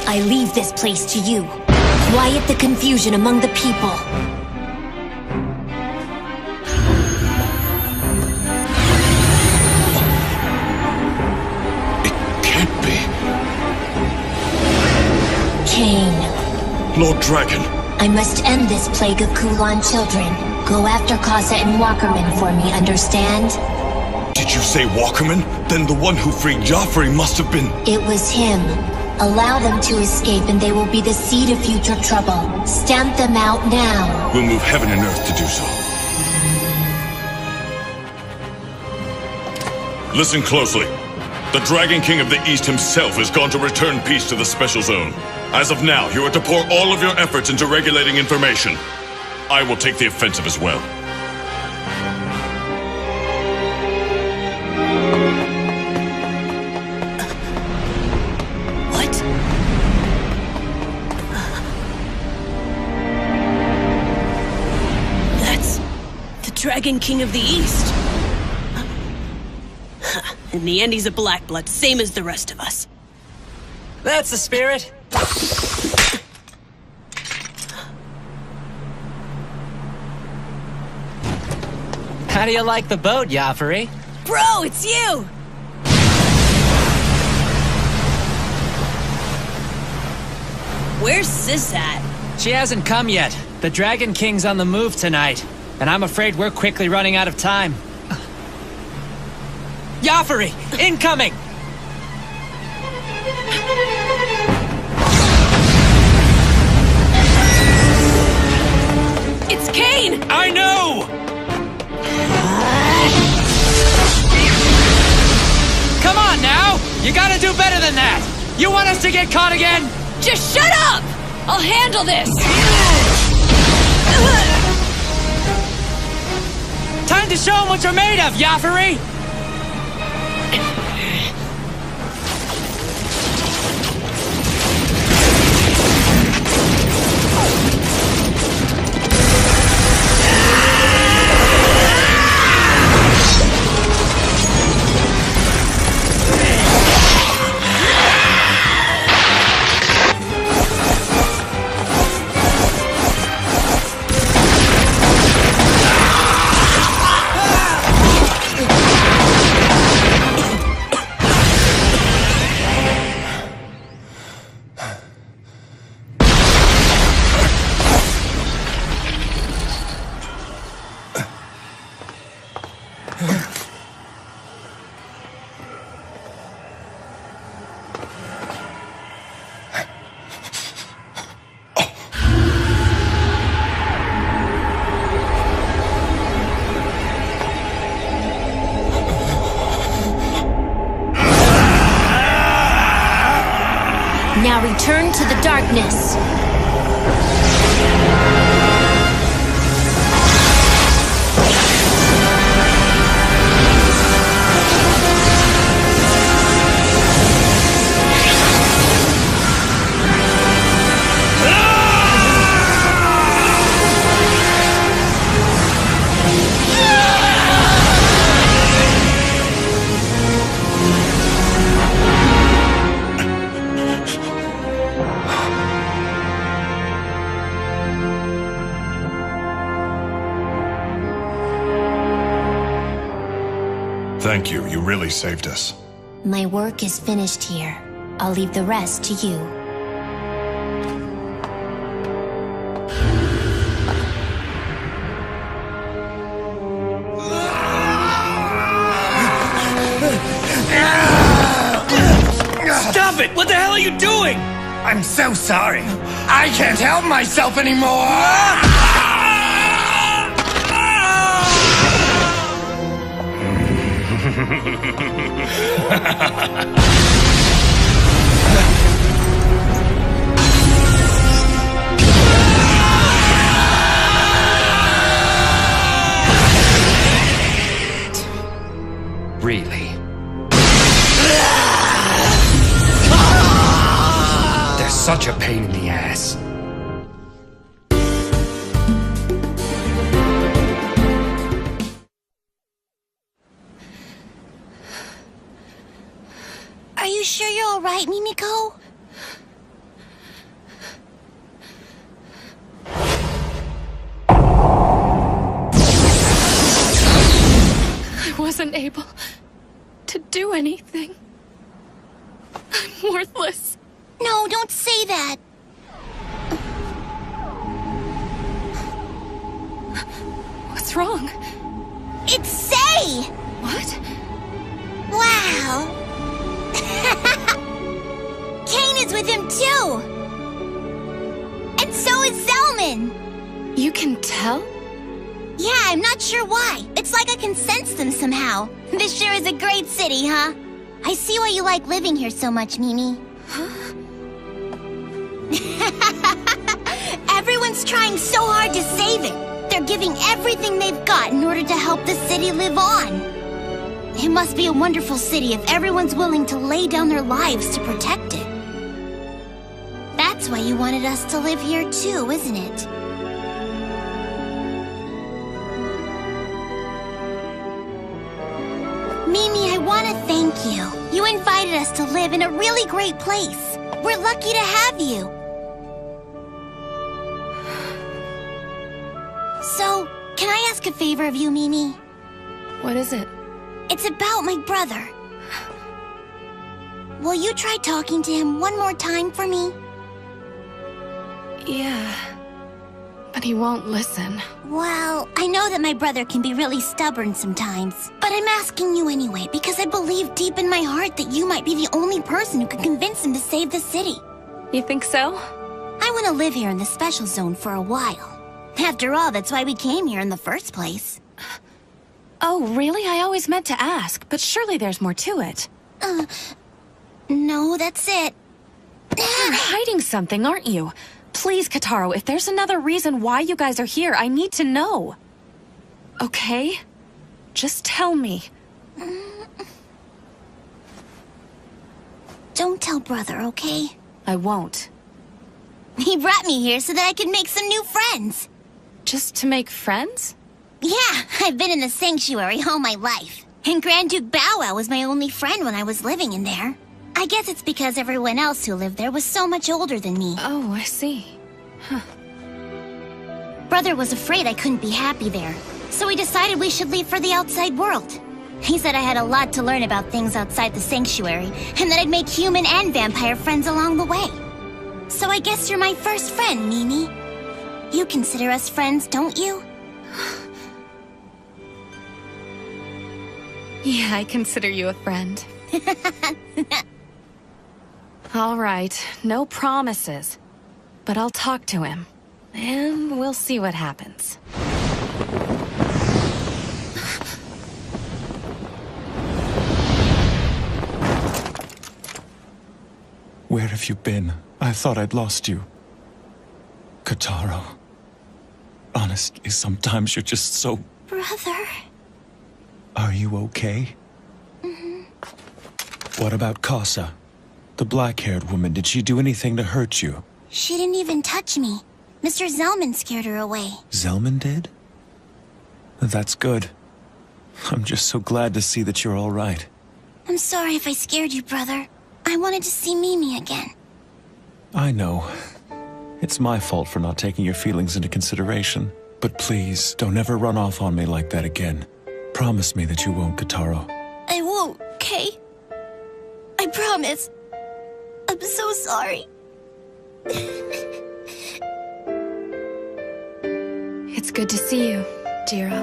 I leave this place to you. Quiet the confusion among the people. It can't be. Cain. Lord Dragon. I must end this plague of Kulan children. Go after Kasa and Walkerman for me, understand? Did you say Walkerman? Then the one who freed Joffrey must have been... It was him. Allow them to escape and they will be the seed of future trouble. Stamp them out now. We'll move heaven and earth to do so. Listen closely. The Dragon King of the East himself has gone to return peace to the Special Zone. As of now, you are to pour all of your efforts into regulating information. I will take the offensive as well. Dragon King of the East. In the end, he's a black blood, same as the rest of us. That's the spirit. How do you like the boat, Joffrey? Bro, it's you! Where's Sis at? She hasn't come yet. The Dragon King's on the move tonight. And I'm afraid we're quickly running out of time. Joffrey, incoming! It's Cain! I know! Come on now! You gotta do better than that! You want us to get caught again? Just shut up! I'll handle this! Time to show them what you're made of, Joffrey! Now return to the darkness. Thank you. You really saved us. My work is finished here. I'll leave the rest to you. Stop it! What the hell are you doing? I'm so sorry. I can't help myself anymore! Really? They're such a pain in the ass. Are you sure you're all right, Mimiko? I wasn't able to do anything. I'm worthless. No, don't say that. What's wrong? It's Say! What? Wow. Kane is with him too! And so is Zelman! You can tell? Yeah, I'm not sure why. It's like I can sense them somehow. This sure is a great city, huh? I see why you like living here so much, Mimi. Everyone's trying so hard to save it. They're giving everything they've got in order to help the city live on. It must be a wonderful city if everyone's willing to lay down their lives to protect it. That's why you wanted us to live here too, isn't it? Mimi, I want to thank you. You invited us to live in a really great place. We're lucky to have you. So, can I ask a favor of you, Mimi? What is it? It's about my brother. Will you try talking to him one more time for me? Yeah. But he won't listen. Well, I know that my brother can be really stubborn sometimes. But I'm asking you anyway, because I believe deep in my heart that you might be the only person who could convince him to save the city. You think so? I want to live here in the special zone for a while. After all, that's why we came here in the first place. Oh, really? I always meant to ask, but surely there's more to it. No, that's it. You're hiding something, aren't you? Please, Kataro, if there's another reason why you guys are here, I need to know. Okay? Just tell me. Don't tell brother, okay? I won't. He brought me here so that I could make some new friends. Just to make friends? Yeah, I've been in the sanctuary all my life. And Grand Duke Bow Wow was my only friend when I was living in there. I guess it's because everyone else who lived there was so much older than me. Oh, I see. Huh. Brother was afraid I couldn't be happy there, so we decided we should leave for the outside world. He said I had a lot to learn about things outside the sanctuary, and that I'd make human and vampire friends along the way. So I guess you're my first friend, Mimi. You consider us friends, don't you? Yeah, I consider you a friend. All right, no promises. But I'll talk to him. And we'll see what happens. Where have you been? I thought I'd lost you. Kataro. Honestly, sometimes you're just so... Brother. Are you okay? What about Casa? The black-haired woman, did she do anything to hurt you? She didn't even touch me. Mr. Zelman scared her away. Zelman did? That's good. I'm just so glad to see that you're all right. I'm sorry if I scared you, brother. I wanted to see Mimi again. I know. It's my fault for not taking your feelings into consideration. But please, don't ever run off on me like that again. Promise me that you won't, Kataro. I won't, okay? I promise. I'm so sorry. It's good to see you, Jiro.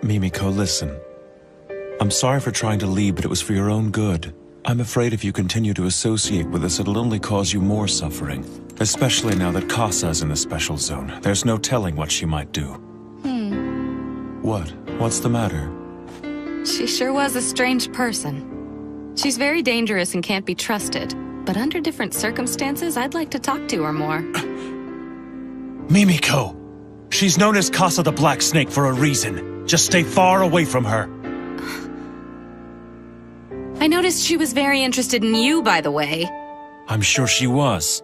Mimiko, listen. I'm sorry for trying to leave, but it was for your own good. I'm afraid if you continue to associate with us, it'll only cause you more suffering. Especially now that Kasa's in the special zone. There's no telling what she might do. What? What's the matter? She sure was a strange person. She's very dangerous and can't be trusted. But under different circumstances, I'd like to talk to her more. Mimiko! She's known as Kasa the Black Snake for a reason. Just stay far away from her. I noticed she was very interested in you, by the way. I'm sure she was.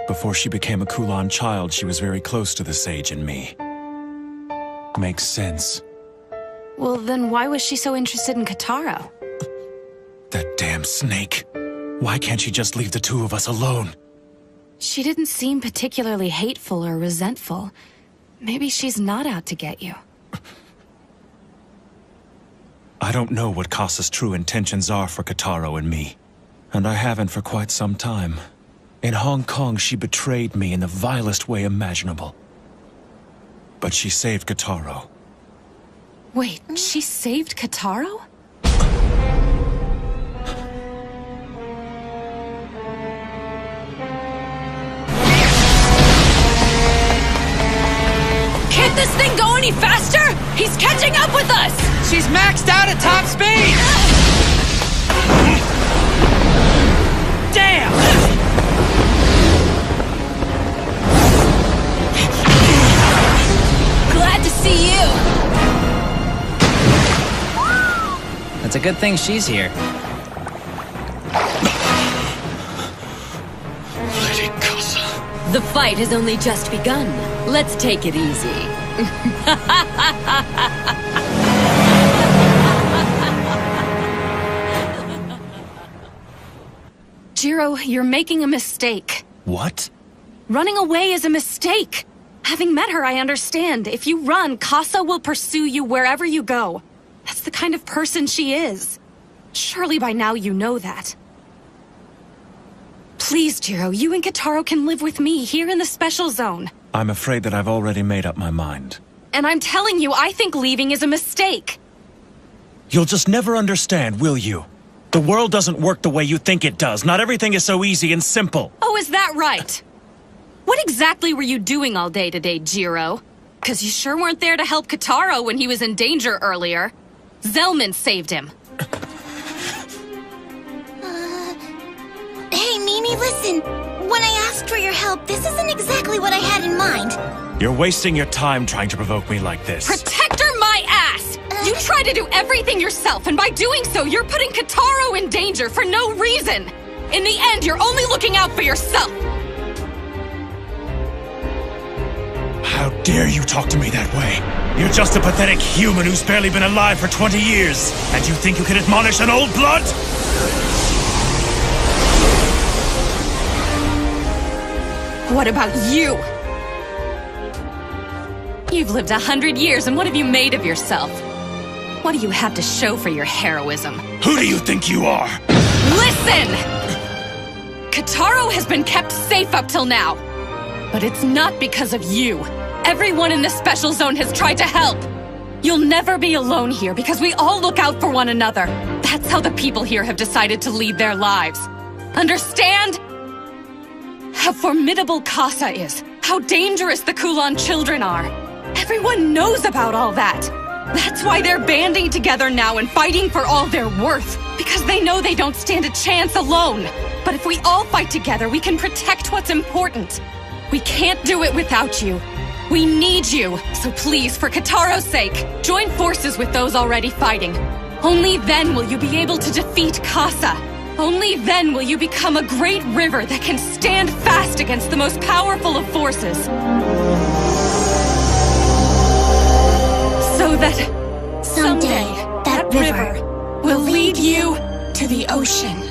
Before she became a Kulan child, she was very close to the sage and me. Makes sense. Well, then why was she so interested in Kotaro? That damn snake. Why can't she just leave the two of us alone? She didn't seem particularly hateful or resentful. Maybe she's not out to get you. I don't know what Kasa's true intentions are for Kotaro and me. And I haven't for quite some time. In Hong Kong, she betrayed me in the vilest way imaginable. But she saved Kotaro. Wait, she saved Kotaro? Can't this thing go any faster? He's catching up with us! She's maxed out at top speed! Damn! Glad to see you! It's a good thing she's here. Lady Kasa. The fight has only just begun. Let's take it easy. Jiro, you're making a mistake. What? Running away is a mistake. Having met her, I understand. If you run, Kasa will pursue you wherever you go. That's the kind of person she is. Surely by now you know that. Please, Jiro, you and Kotaro can live with me here in the special zone. I'm afraid that I've already made up my mind. And I'm telling you, I think leaving is a mistake. You'll just never understand, will you? The world doesn't work the way you think it does. Not everything is so easy and simple. Oh, is that right? What exactly were you doing all day today, Jiro? 'Cause you sure weren't there to help Kotaro when he was in danger earlier. Zelman saved him. Hey, Mimi, listen. When I asked for your help, this isn't exactly what I had in mind. You're wasting your time trying to provoke me like this. Protector my ass! You try to do everything yourself, and by doing so, you're putting Kotaro in danger for no reason. In the end, you're only looking out for yourself. How dare you talk to me that way? You're just a pathetic human who's barely been alive for 20 years. And you think you can admonish an old blood? What about you? You've lived 100 years, and what have you made of yourself? What do you have to show for your heroism? Who do you think you are? Listen! Kotaro has been kept safe up till now. But it's not because of you. Everyone in the special zone has tried to help. You'll never be alone here because we all look out for one another. That's how the people here have decided to lead their lives. Understand? How formidable Kasa is. How dangerous the Kulan children are. Everyone knows about all that. That's why they're banding together now and fighting for all they're worth. Because they know they don't stand a chance alone. But if we all fight together, we can protect what's important. We can't do it without you. We need you. So please, for Kotaro's sake, join forces with those already fighting. Only then will you be able to defeat Kasa. Only then will you become a great river that can stand fast against the most powerful of forces. So that someday that river will lead you to the ocean.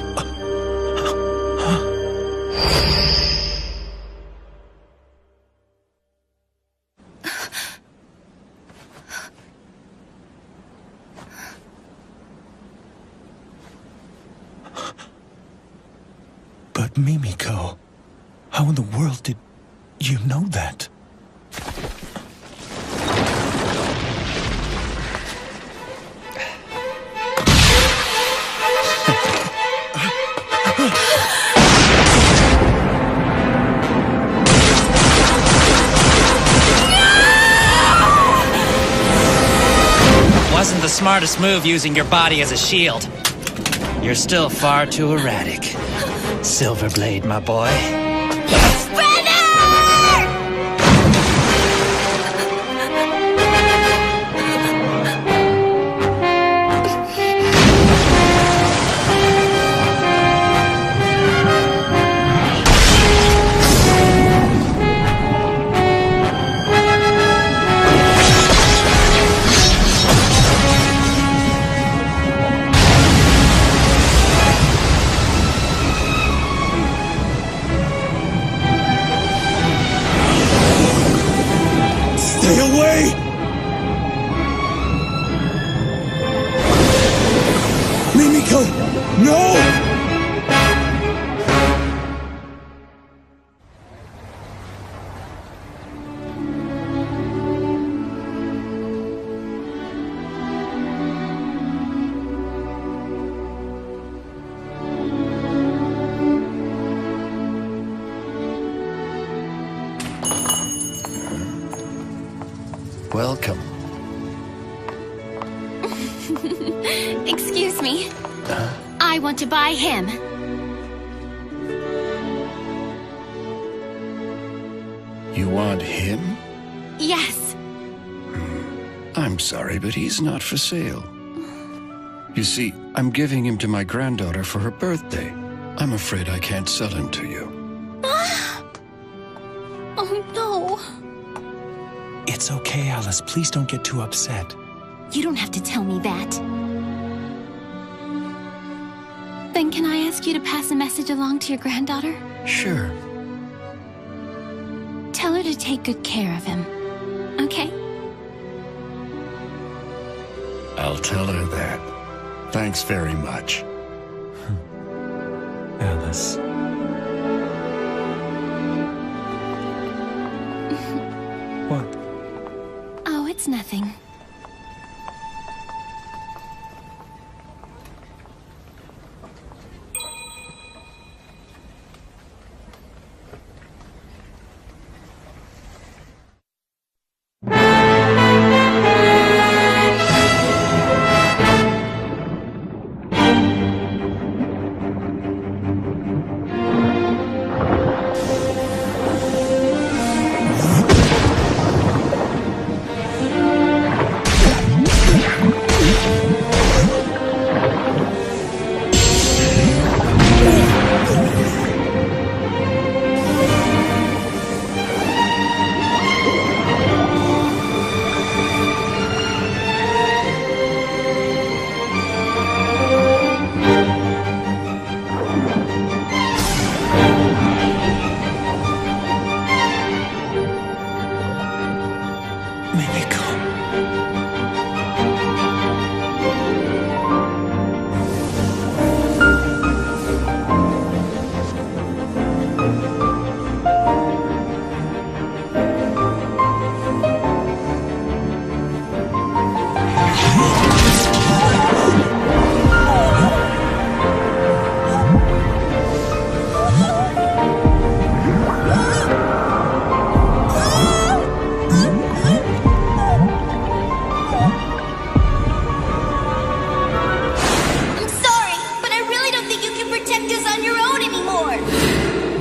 Mimiko, how in the world did you know that? Wasn't the smartest move using your body as a shield. You're still far too erratic. Silverblade, my boy. Stay away! Mimiko! No! Welcome. Excuse me. I want to buy him. You want him? Yes. I'm sorry, but he's not for sale. You see, I'm giving him to my granddaughter for her birthday. I'm afraid I can't sell him to you. Oh no. It's okay, Alice. Please don't get too upset. You don't have to tell me that. Then can I ask you to pass a message along to your granddaughter? Sure. Tell her to take good care of him. Okay? I'll tell her that. Thanks very much. Alice. What? Oh, it's nothing.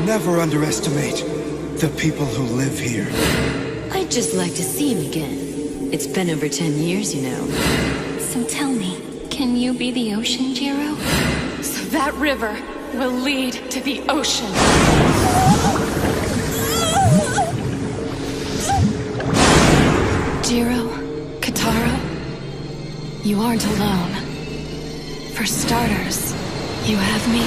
Never underestimate the people who live here. I'd just like to see him again. It's been over 10 years, you know. So tell me, can you be the ocean, Jiro? So that river will lead to the ocean. Jiro, Kataro, you aren't alone. For starters, you have me.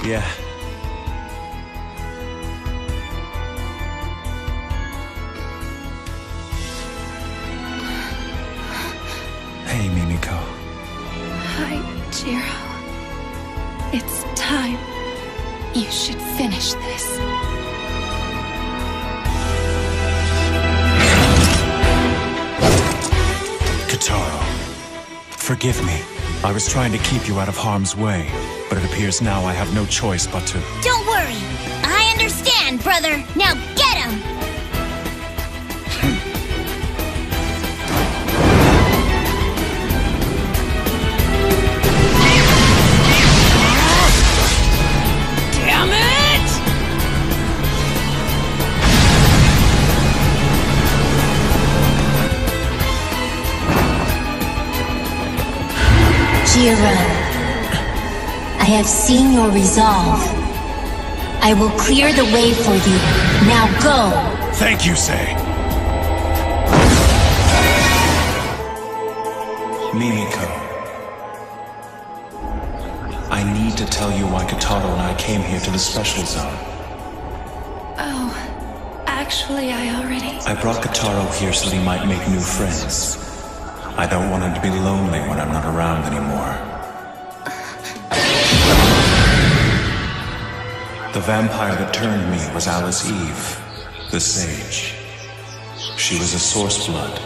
Yeah. Hey, Mimiko. Hi, Jiro. It's time. You should finish this. Kitaro, forgive me. I was trying to keep you out of harm's way, but it appears now I have no choice but to... Don't worry. I understand, brother. Now get him! Damn it! Jiro, I have seen your resolve. I will clear the way for you. Now go! Thank you, Sei. Mimiko. I need to tell you why Kitaro and I came here to the special zone. Oh, actually, I already... I brought Kitaro here so that he might make new friends. I don't want him to be lonely when I'm not around anymore. The vampire that turned me was Alice Eve, the sage. She was a source blood.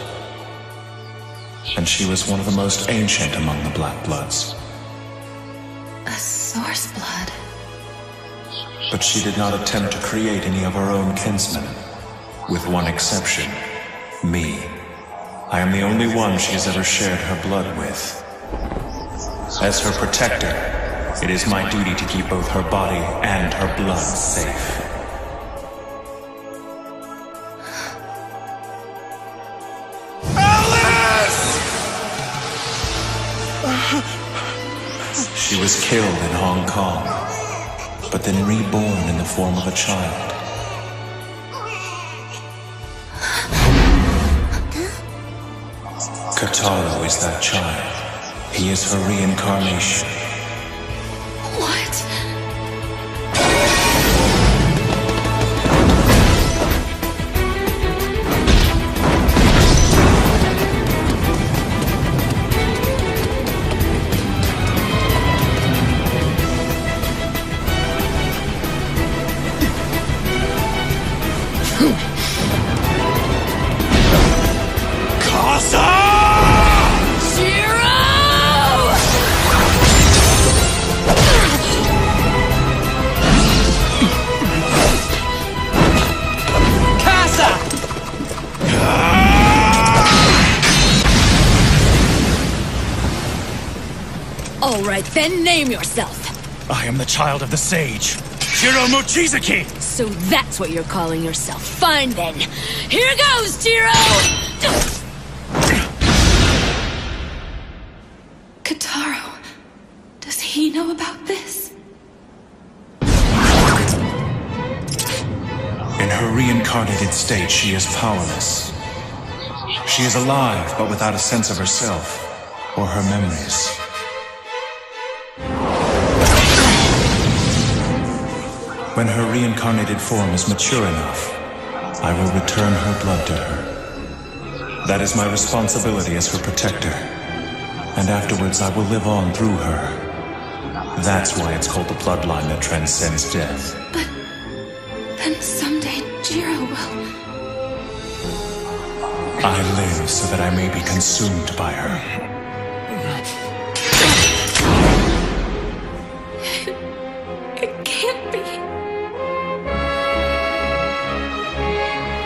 And she was one of the most ancient among the Black Bloods. A source blood? But she did not attempt to create any of her own kinsmen. With one exception, me. I am the only one she has ever shared her blood with. As her protector, it is my duty to keep both her body and her blood safe. She was killed in Hong Kong, but then reborn in the form of a child. Kitaro is that child. He is her reincarnation. What? Alright, then name yourself. I am the child of the sage, Jiro Mochizuki! So that's what you're calling yourself. Fine then. Here goes, Jiro! Kitaro, does he know about this? In her reincarnated state, she is powerless. She is alive, but without a sense of herself or her memories. When her reincarnated form is mature enough, I will return her blood to her. That is my responsibility as her protector. And afterwards I will live on through her. That's why it's called the bloodline that transcends death. But then someday Jiro will... I live so that I may be consumed by her. It can't be.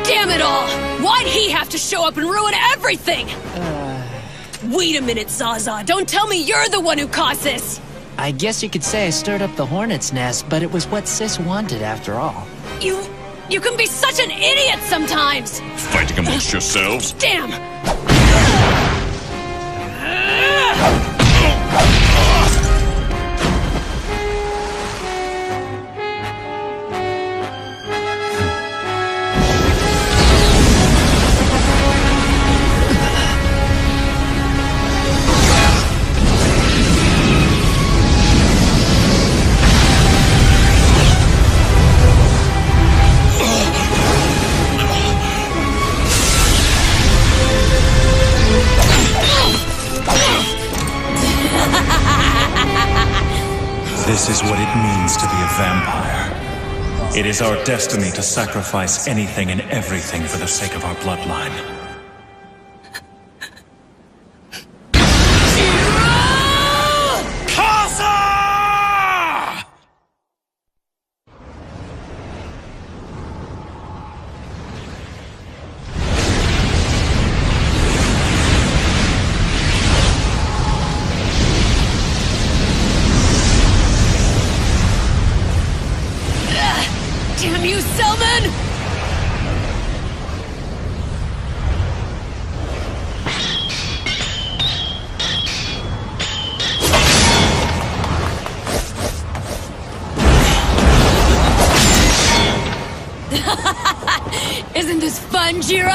Damn it all! Why'd he have to show up and ruin everything? Wait a minute, Zaza. Don't tell me you're the one who caused this! I guess you could say I stirred up the hornet's nest, but it was what Sis wanted after all. You can be such an idiot sometimes! Fighting amongst yourselves? Damn! This is what it means to be a vampire. It is our destiny to sacrifice anything and everything for the sake of our bloodline. Damn you, Selman! Isn't this fun, Jiro?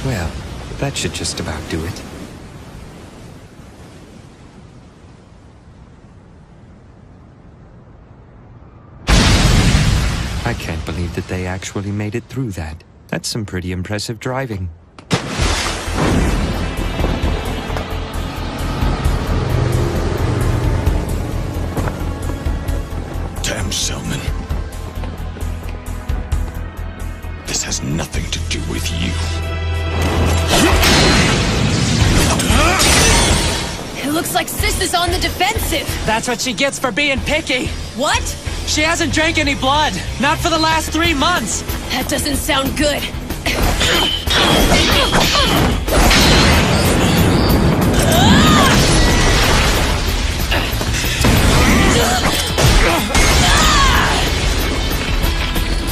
Well, that should just about do it. I can't believe that they actually made it through that. That's some pretty impressive driving. Damn, Selman. This has nothing to do with you. It looks like Sis is on the defensive. That's what she gets for being picky. What? She hasn't drank any blood. Not for the last 3 months. That doesn't sound good.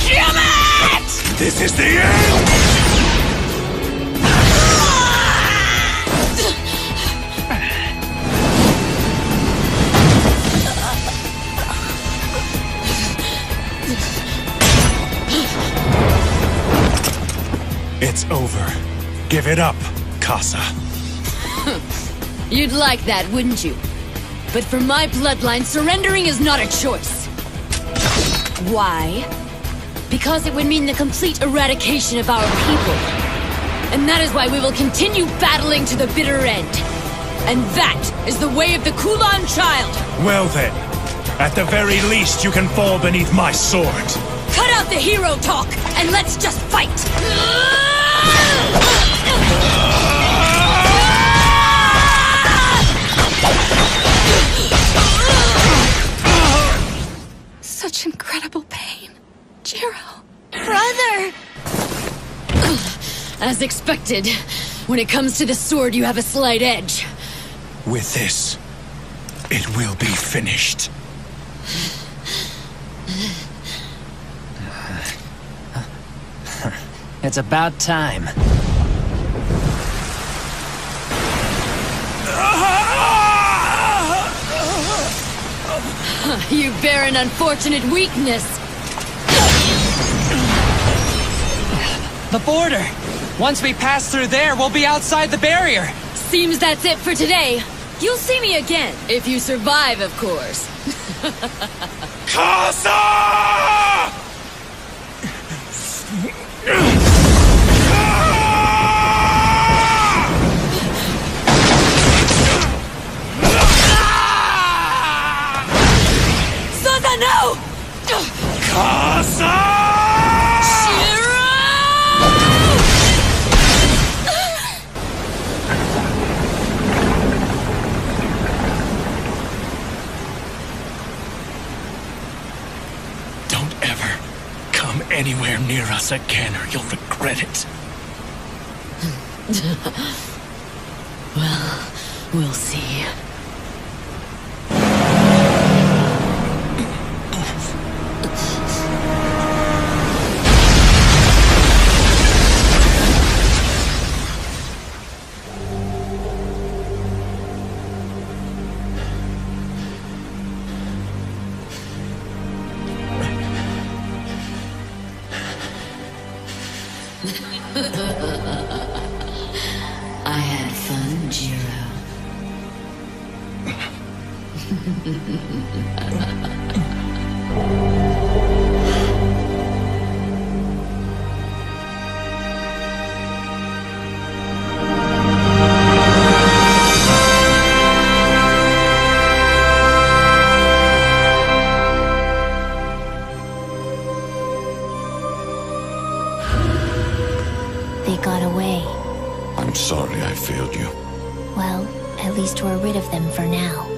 Damn it! This is the end! It's over. Give it up, Casa. You'd like that, wouldn't you? But for my bloodline, surrendering is not a choice. Why? Because it would mean the complete eradication of our people. And that is why we will continue battling to the bitter end. And that is the way of the Kulan child! Well then, at the very least you can fall beneath my sword. Cut out the hero talk, and let's just fight! Such incredible pain. Jiro. Brother! As expected, when it comes to the sword, you have a slight edge. With this, it will be finished. It's about time. You bear an unfortunate weakness. The border! Once we pass through there, we'll be outside the barrier! Seems that's it for today. You'll see me again, if you survive, of course. Casa! Zaza, no! Casa! Anywhere near us again or you'll regret it. Well, we'll see. I had fun, Jiro. They got away. I'm sorry I failed you. Well, at least we're rid of them for now.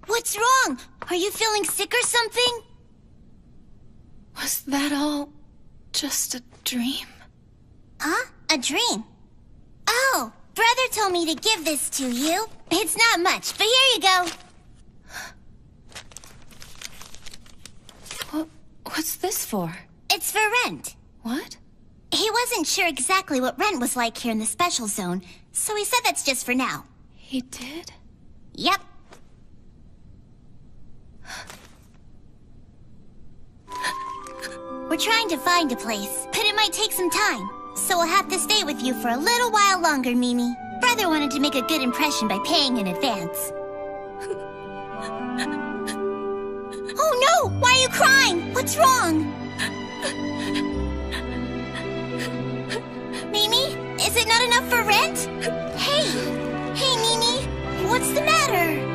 What's wrong? Are you feeling sick or something? Was that all just a dream? Huh? A dream? Oh, brother told me to give this to you. It's not much, but here you go. What's this for? It's for rent. What? He wasn't sure exactly what rent was like here in the special zone, so he said that's just for now. He did? Yep. We're trying to find a place, but it might take some time. So we'll have to stay with you for a little while longer, Mimi. Brother wanted to make a good impression by paying in advance. Oh no! Why are you crying? What's wrong? Mimi, is it not enough for rent? Hey! Hey, Mimi! What's the matter?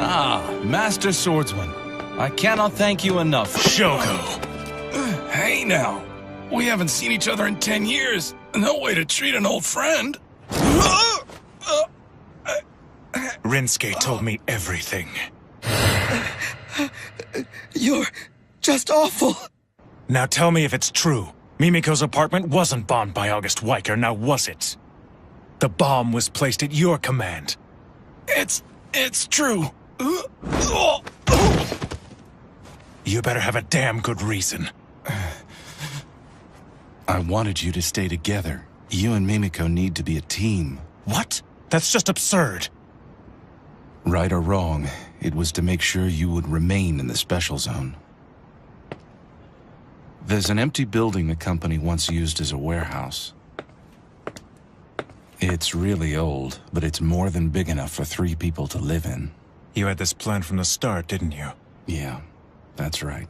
Ah, Master Swordsman. I cannot thank you enough. Shoko! Hey now! We haven't seen each other in 10 years. No way to treat an old friend. Rinsuke told me everything. You're just awful. Now tell me if it's true. Mimiko's apartment wasn't bombed by August Weicker, now was it? The bomb was placed at your command. It's true. You better have a damn good reason. I wanted you to stay together. You and Mimiko need to be a team. What? That's just absurd. Right or wrong, it was to make sure you would remain in the special zone. There's an empty building the company once used as a warehouse. It's really old, but it's more than big enough for 3 people to live in. You had this plan from the start, didn't you? Yeah, that's right.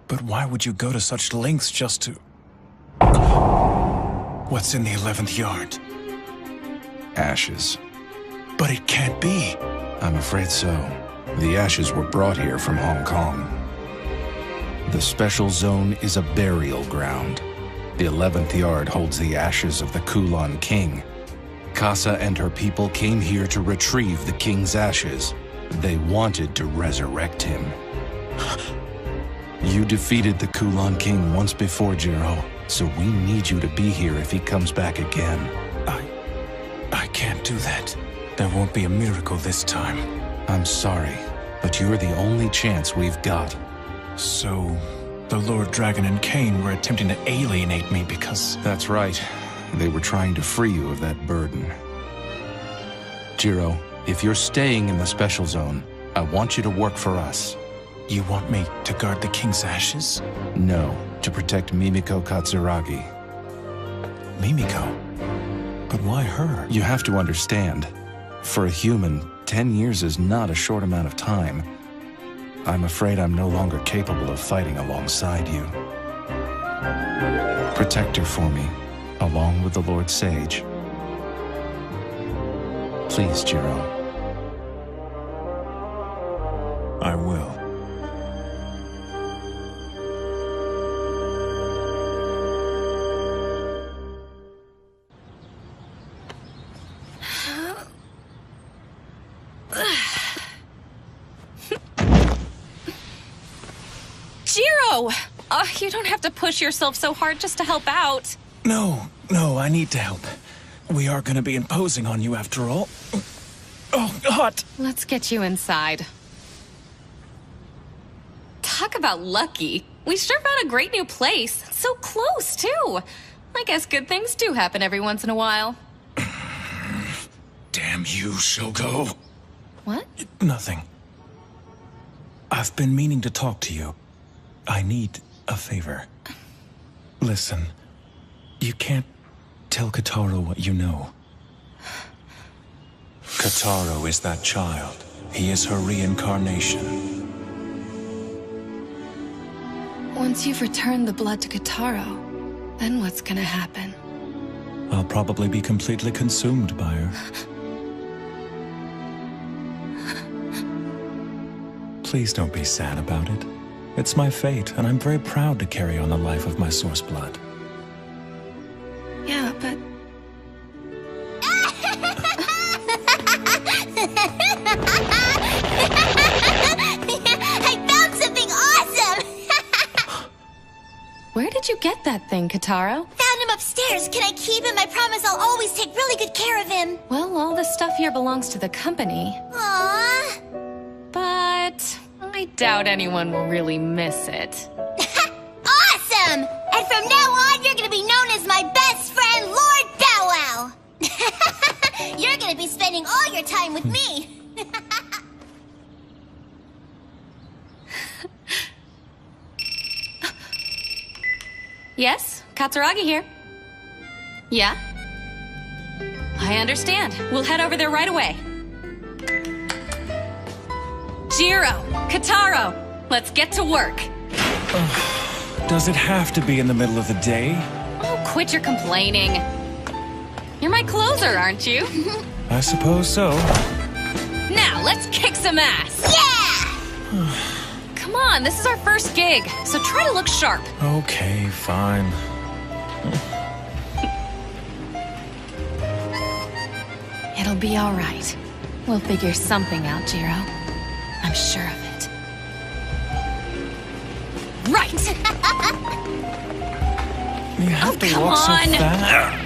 But why would you go to such lengths just to... What's in the 11th yard? Ashes. But it can't be. I'm afraid so. The ashes were brought here from Hong Kong. The special zone is a burial ground. The 11th yard holds the ashes of the Kulon King. Casa and her people came here to retrieve the king's ashes. They wanted to resurrect him. You defeated the Kulon King once before, Jiro, so we need you to be here if he comes back again. I can't do that. There won't be a miracle this time. I'm sorry, but you're the only chance we've got. So, the Lord Dragon and Cain were attempting to alienate me because... That's right. They were trying to free you of that burden. Jiro, if you're staying in the special zone, I want you to work for us. You want me to guard the king's ashes? No, to protect Mimiko Katsuragi. Mimiko? But why her? You have to understand. For a human, 10 years is not a short amount of time. I'm afraid I'm no longer capable of fighting alongside you. Protect her for me, along with the Lord Sage. Please, Jiro. I will. Jiro! You don't have to push yourself so hard just to help out. No, I need to help. We are gonna be imposing on you after all. Oh, God! Let's get you inside. Talk about lucky. We sure found a great new place. So close, too. I guess good things do happen every once in a while. Damn you, Shogo. What? Nothing. I've been meaning to talk to you. I need a favor. Listen, you can't tell Kotaro what you know. Kotaro is that child. He is her reincarnation. Once you've returned the blood to Kotaro, then what's gonna happen? I'll probably be completely consumed by her. Please don't be sad about it. It's my fate, and I'm very proud to carry on the life of my source blood. Yeah, but... I found something awesome! Where did you get that thing, Kotaro? Found him upstairs. Can I keep him? I promise I'll always take really good care of him. Well, all the stuff here belongs to the company. Aww. But I doubt anyone will really miss it. Awesome! And from now on, you're gonna be known as my best friend, Lord Bow Wow. You're gonna be spending all your time with me. Yes, Katsuragi here. Yeah? I understand. We'll head over there right away. Jiro, Kotaro, let's get to work. Does it have to be in the middle of the day? Oh, quit your complaining. You're my closer, aren't you? I suppose so. Now, let's kick some ass. Yeah! Come on, this is our first gig, so try to look sharp. Okay, fine. It'll be all right. We'll figure something out, Jiro. I'm sure of it. Right! You have to walk so fast.